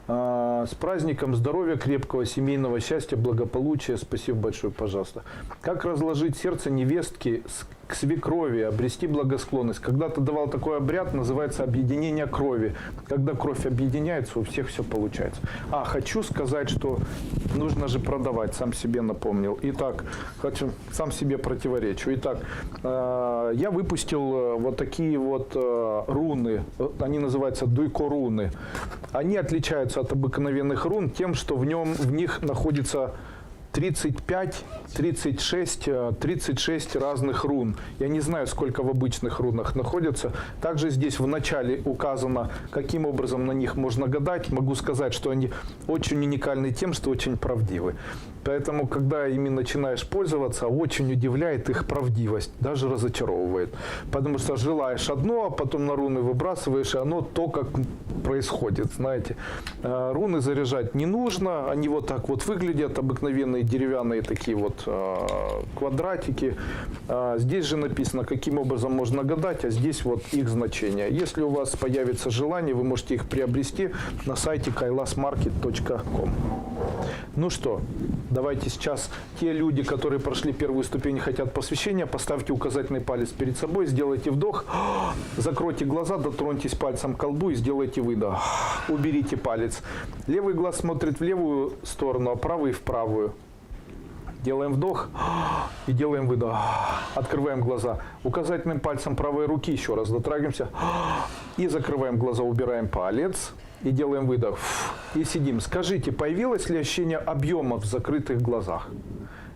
С праздником здоровья, крепкого семейного счастья, благополучия. Спасибо большое, пожалуйста. Как разложить сердце невестки к свекрови, обрести благосклонность? Когда-то давал такой обряд, называется объединение крови. Когда кровь объединяется, у всех все получается. Хочу сказать, что нужно же продавать, сам себе напомнил. Итак, хочу, сам себе противоречу. Итак, я выпустил вот такие вот руны, они называются дуйко-руны. Они отличаются от обыкновенных рун тем, что в них находится 35, 36 разных рун. Я не знаю, сколько в обычных рунах находится. Также здесь в начале указано, каким образом на них можно гадать. Могу сказать, что они очень уникальны тем, что очень правдивы. Поэтому, когда ими начинаешь пользоваться, очень удивляет их правдивость, даже разочаровывает. Потому что желаешь одно, а потом на руны выбрасываешь, и оно то, как происходит, знаете. Руны заряжать не нужно, они вот так вот выглядят, обыкновенные деревянные такие вот квадратики. Здесь же написано, каким образом можно гадать, а здесь вот их значение. Если у вас появится желание, вы можете их приобрести на сайте kailasmarket.com. Ну что, давайте сейчас те люди, которые прошли первую ступень и хотят посвящения, поставьте указательный палец перед собой, сделайте вдох, закройте глаза, дотроньтесь пальцем к колбу и сделайте выдох. Уберите палец. Левый глаз смотрит в левую сторону, а правый в правую. Делаем вдох и делаем выдох. Открываем глаза. Указательным пальцем правой руки еще раз дотрагиваемся. И закрываем глаза, убираем палец. И делаем выдох. И сидим. Скажите, появилось ли ощущение объема в закрытых глазах?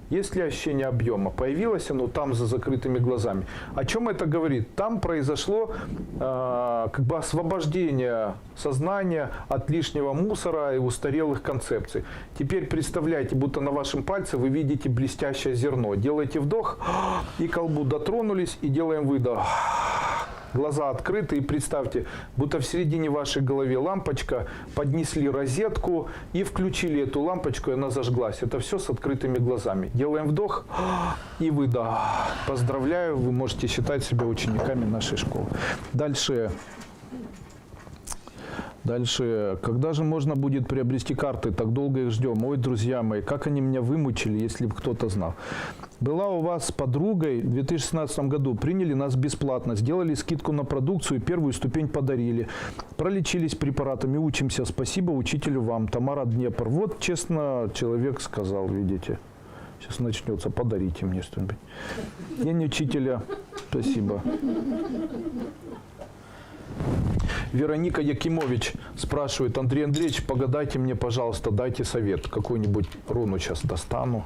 Есть ли ощущение объема? Появилось оно там за закрытыми глазами. О чем это говорит? Там произошло как бы освобождение сознания от лишнего мусора и устарелых концепций. Теперь представляйте, будто на вашем пальце вы видите блестящее зерно. Делаете вдох и к колбу дотронулись и делаем выдох. Глаза открыты и представьте, будто в середине вашей головы лампочка, поднесли розетку и включили эту лампочку, и она зажглась. Это все с открытыми глазами. Делаем вдох и выдох. Поздравляю, вы можете считать себя учениками нашей школы. Дальше, когда же можно будет приобрести карты? Так долго их ждем. Ой, друзья мои, как они меня вымучили, если бы кто-то знал. Была у вас с подругой в 2016 году, приняли нас бесплатно, сделали скидку на продукцию, первую ступень подарили. Пролечились препаратами, учимся. Спасибо учителю вам. Тамара, Днепр. Вот честно человек сказал, видите. Сейчас начнется, подарите мне что-нибудь. Я не учителя. Спасибо. Вероника Якимович спрашивает: Андрей Андреевич, погадайте мне, пожалуйста, дайте совет. Какую-нибудь руну сейчас достану.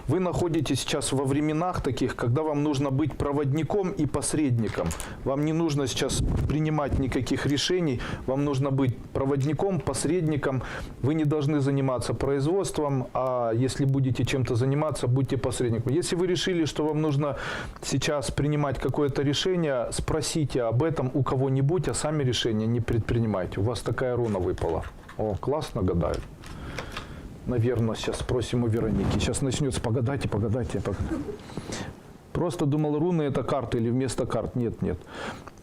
Вы находитесь сейчас во временах таких, когда вам нужно быть проводником и посредником. Вам не нужно сейчас принимать никаких решений, вам нужно быть проводником, посредником. Вы не должны заниматься производством, а если будете чем-то заниматься, будьте посредником. Если вы решили, что вам нужно сейчас принимать какое-то решение, спросите об этом у кого-нибудь, а сами решения не предпринимайте. У вас такая руна выпала. О, классно гадают. Наверное, сейчас спросим у Вероники. Сейчас начнется, погадайте. Просто думал, руны это карты или вместо карт. Нет.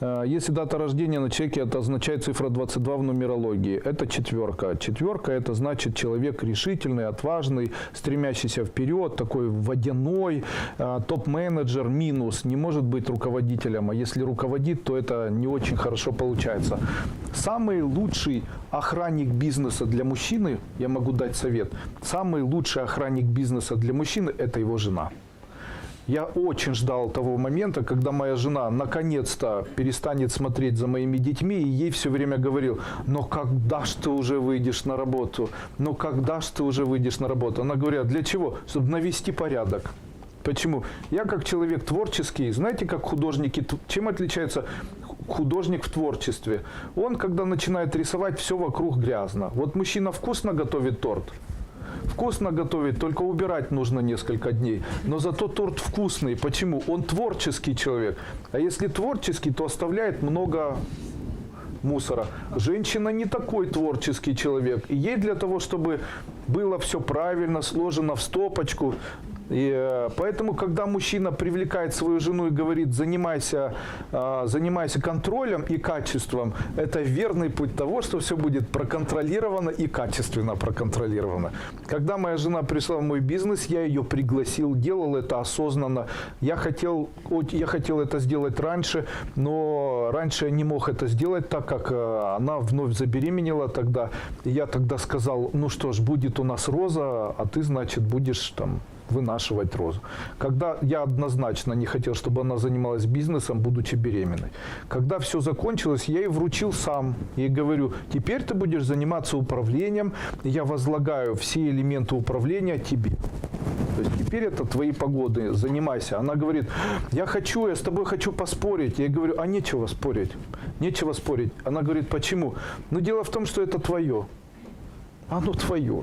Если дата рождения на человеке, это означает цифра 22 в нумерологии. Это четверка. Четверка это значит человек решительный, отважный, стремящийся вперед, такой водяной, топ-менеджер, минус. Не может быть руководителем. А если руководит, то это не очень хорошо получается. Самый лучший охранник бизнеса для мужчины, я могу дать совет, самый лучший охранник бизнеса для мужчины – это его жена. Я очень ждал того момента, когда моя жена наконец-то перестанет смотреть за моими детьми, и ей все время говорил: но когда ж ты уже выйдешь на работу? Она говорит: для чего? Чтобы навести порядок. Почему? Я как человек творческий, знаете, как художники, чем отличается художник в творчестве? Он, когда начинает рисовать, все вокруг грязно. Вот мужчина вкусно готовит торт, вкусно готовить, только убирать нужно несколько дней. Но зато торт вкусный. Почему? Он творческий человек. А если творческий, то оставляет много мусора. Женщина не такой творческий человек. И ей для того, чтобы было все правильно, сложено в стопочку. И поэтому, когда мужчина привлекает свою жену и говорит, занимайся контролем и качеством, это верный путь того, что все будет проконтролировано и качественно проконтролировано. Когда моя жена пришла в мой бизнес, я ее пригласил, делал это осознанно. Я хотел это сделать раньше, но раньше я не мог это сделать, так как она вновь забеременела тогда. И я тогда сказал, ну что ж, будет у нас Роза, а ты, значит, будешь там вынашивать Розу. Когда я однозначно не хотел, чтобы она занималась бизнесом, будучи беременной. Когда все закончилось, я ей вручил сам. Я ей говорю, теперь ты будешь заниматься управлением, я возлагаю все элементы управления тебе. То есть теперь это твои погоды, занимайся. Она говорит, я с тобой хочу поспорить. Я говорю, а нечего спорить. Нечего спорить. Она говорит, почему? Ну, дело в том, что это твое. Оно твое.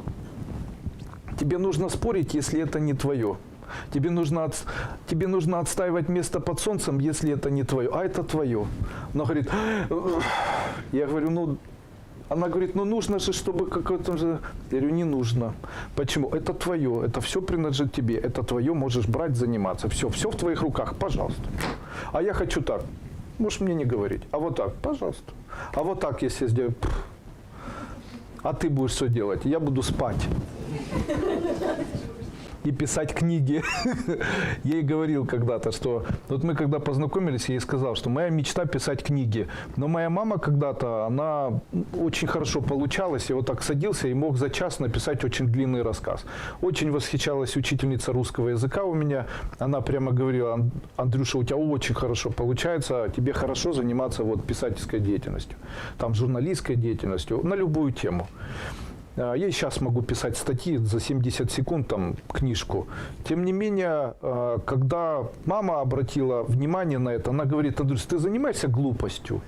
Тебе нужно спорить, если это не твое. Тебе нужно отстаивать место под солнцем, если это не твое. А это твое. Она говорит, я говорю, она говорит, нужно же, чтобы какое-то же... Я говорю, не нужно. Почему? Это твое, это все принадлежит тебе, это твое, можешь брать, заниматься. Все в твоих руках, пожалуйста. А я хочу так. Можешь мне не говорить. А вот так, пожалуйста. А вот так, если я сделаю... А ты будешь что делать? Я буду спать. И писать книги. Я ей говорил когда-то, что... Вот мы когда познакомились, я ей сказал, что моя мечта писать книги. Но моя мама когда-то, она очень хорошо получалась. Я вот так садился и мог за час написать очень длинный рассказ. Очень восхищалась учительница русского языка у меня. Она прямо говорила, Андрюша, у тебя очень хорошо получается, тебе хорошо заниматься вот писательской деятельностью, там журналистской деятельностью, на любую тему. Я и сейчас могу писать статьи за 70 секунд, там, книжку. Тем не менее, когда мама обратила внимание на это, она говорит, Андрюш, ты занимаешься глупостью.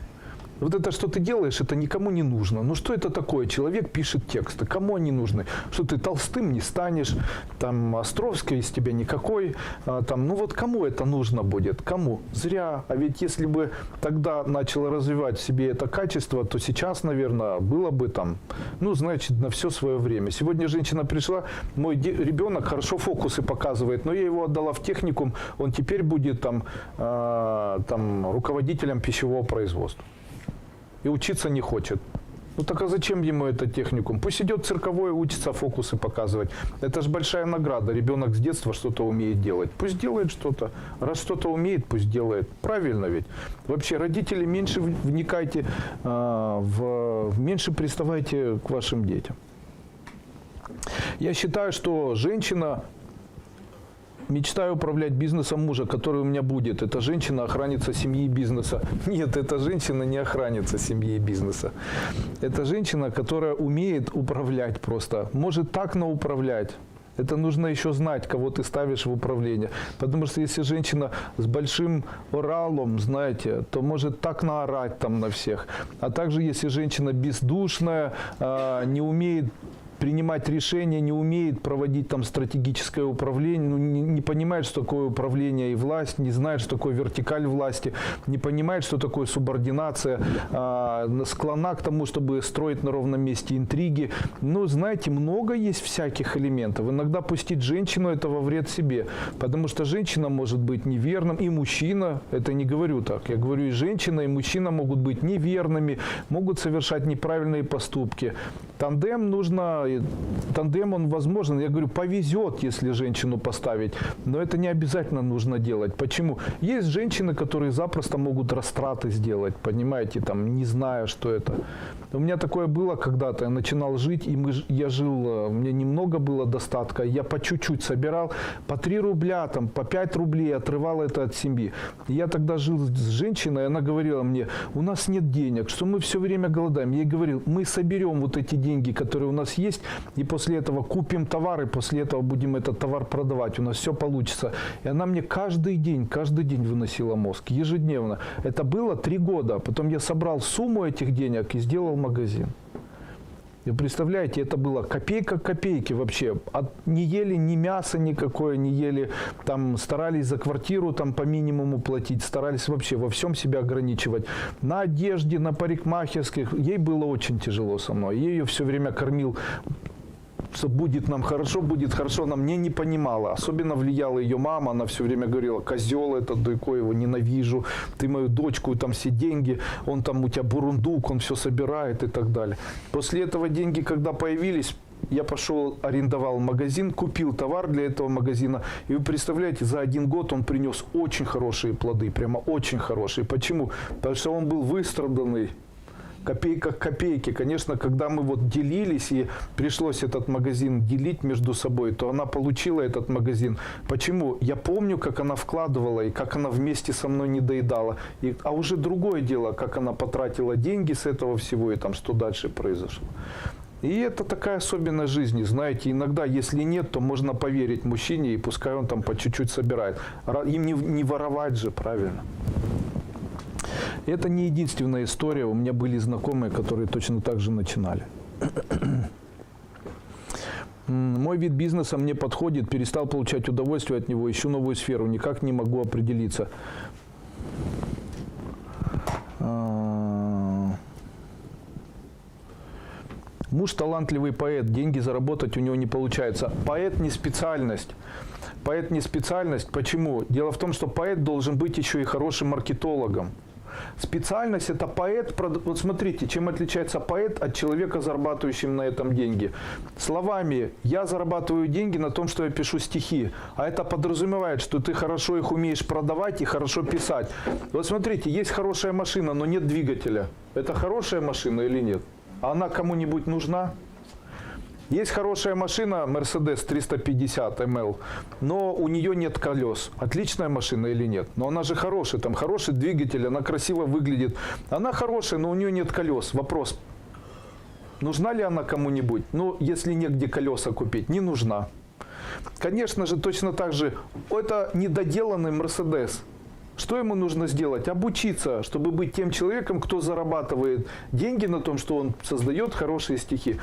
Вот это, что ты делаешь, это никому не нужно. Ну что это такое? Человек пишет тексты. Кому они нужны? Что ты толстым не станешь, там Островский из тебя никакой. Там, ну вот кому это нужно будет? Кому? Зря. А ведь если бы тогда начала развивать в себе это качество, то сейчас, наверное, было бы там, ну, значит, на все свое время. Сегодня женщина пришла, мой ребенок хорошо фокусы показывает, но я его отдала в техникум, он теперь будет там руководителем пищевого производства. И учиться не хочет. Ну так а зачем ему этот техникум? Пусть идет в цирковое, учится фокусы показывать. Это же большая награда. Ребенок с детства что-то умеет делать. Пусть делает что-то. Раз что-то умеет, пусть делает. Правильно ведь? Вообще, родители, меньше вникайте, меньше приставайте к вашим детям. Я считаю, что женщина... Мечтаю управлять бизнесом мужа, который у меня будет. Эта женщина охранница семьи и бизнеса. Нет, эта женщина не охранница семьи и бизнеса. Это женщина, которая умеет управлять просто. Может так науправлять. Это нужно еще знать, кого ты ставишь в управление. Потому что если женщина с большим оралом, знаете, то может так наорать там на всех. А также если женщина бездушная, не умеет принимать решения, не умеет проводить там стратегическое управление, ну, не понимает, что такое управление и власть, не знает, что такое вертикаль власти, не понимает, что такое субординация, склонна к тому, чтобы строить на ровном месте интриги. Ну, знаете, много есть всяких элементов. Иногда пустить женщину – это во вред себе, потому что женщина может быть неверным, и мужчина, это не говорю так, я говорю, и женщина, и мужчина могут быть неверными, могут совершать неправильные поступки. Тандем он возможен. Я говорю, повезет, если женщину поставить, но это не обязательно нужно делать. Почему? Есть женщины, которые запросто могут растраты сделать, понимаете, там, не зная, что это. У меня такое было когда-то, я начинал жить, и я жил, у меня немного было достатка, я по чуть-чуть собирал, по 3 рубля, там, по 5 рублей отрывал это от семьи. И я тогда жил с женщиной, она говорила мне, у нас нет денег, что мы все время голодаем. Я ей говорил, мы соберем вот эти деньги, которые у нас есть, и после этого купим товар, и после этого будем этот товар продавать, у нас все получится. И она мне каждый день выносила мозг, ежедневно. Это было 3 года. Потом я собрал сумму этих денег и сделал магазин. И представляете, это было копейка к копейке вообще. Не ели ни мяса никакое, не ели, там старались за квартиру там по минимуму платить, старались вообще во всем себя ограничивать. На одежде, на парикмахерских. Ей было очень тяжело со мной. Я ее все время кормил, что будет хорошо, она мне не понимала. Особенно влияла ее мама, она все время говорила: козел этот, Дуйко, его ненавижу, ты мою дочку, там все деньги, он там у тебя бурундук, он все собирает и так далее. После этого деньги, когда появились, я пошел, арендовал магазин, купил товар для этого магазина. И вы представляете, за 1 год он принес очень хорошие плоды, прямо очень хорошие. Почему? Потому что он был выстраданный. Копейка к копейке. Конечно, когда мы вот делились и пришлось этот магазин делить между собой, то она получила этот магазин. Почему? Я помню, как она вкладывала и как она вместе со мной не доедала. А уже другое дело, как она потратила деньги с этого всего и там что дальше произошло. И это такая особенность жизни. Знаете, иногда, если нет, то можно поверить мужчине, и пускай он там по чуть-чуть собирает. Им не воровать же, правильно? Это не единственная история. У меня были знакомые, которые точно так же начинали. Мой вид бизнеса мне подходит, перестал получать удовольствие от него, ищу новую сферу, никак не могу определиться. Муж талантливый поэт, деньги заработать у него не получается. Поэт не специальность. Поэт не специальность. Почему? Дело в том, что поэт должен быть еще и хорошим маркетологом. Специальность – это поэт. Вот смотрите, чем отличается поэт от человека, зарабатывающего на этом деньги. Словами «я зарабатываю деньги на том, что я пишу стихи». А это подразумевает, что ты хорошо их умеешь продавать и хорошо писать. Вот смотрите, есть хорошая машина, но нет двигателя. Это хорошая машина или нет? А она кому-нибудь нужна? Есть хорошая машина Mercedes 350 ML, но у нее нет колес. Отличная машина или нет? Но она же хорошая, там хороший двигатель, она красиво выглядит. Она хорошая, но у нее нет колес. Вопрос, нужна ли она кому-нибудь? Ну, если негде колеса купить, не нужна. Конечно же, точно так же, это недоделанный Mercedes. Что ему нужно сделать? Обучиться, чтобы быть тем человеком, кто зарабатывает деньги на том, что он создает хорошие стихи.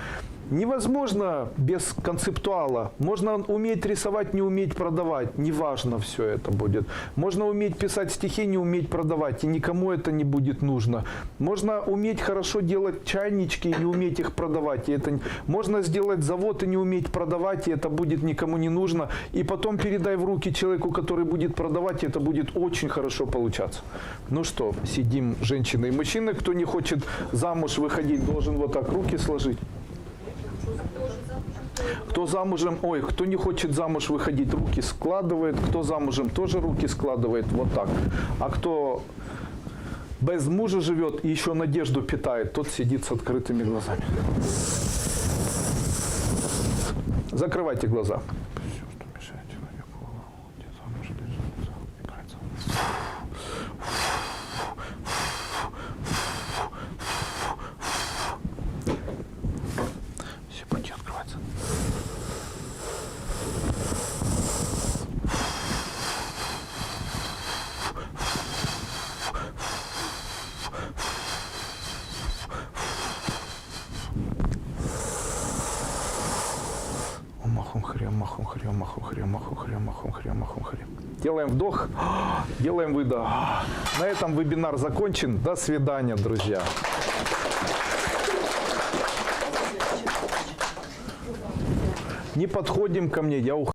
Невозможно без концептуала. Можно уметь рисовать, не уметь продавать. Неважно все это будет. Можно уметь писать стихи, не уметь продавать. И никому это не будет нужно. Можно уметь хорошо делать чайнички и не уметь их продавать. И это... Можно сделать завод и не уметь продавать. И это будет никому не нужно. И потом передай в руки человеку, который будет продавать. И это будет очень хорошо получаться. Ну что, сидим женщины и мужчины. Кто не хочет замуж выходить, должен вот так руки сложить. Кто замужем, кто не хочет замуж выходить, руки складывает. Кто замужем, тоже руки складывает, вот так. А кто без мужа живет и еще надежду питает, тот сидит с открытыми глазами. Закрывайте глаза. Делаем вдох, делаем выдох. На этом вебинар закончен. До свидания, друзья. Не подходим ко мне, я ухожу.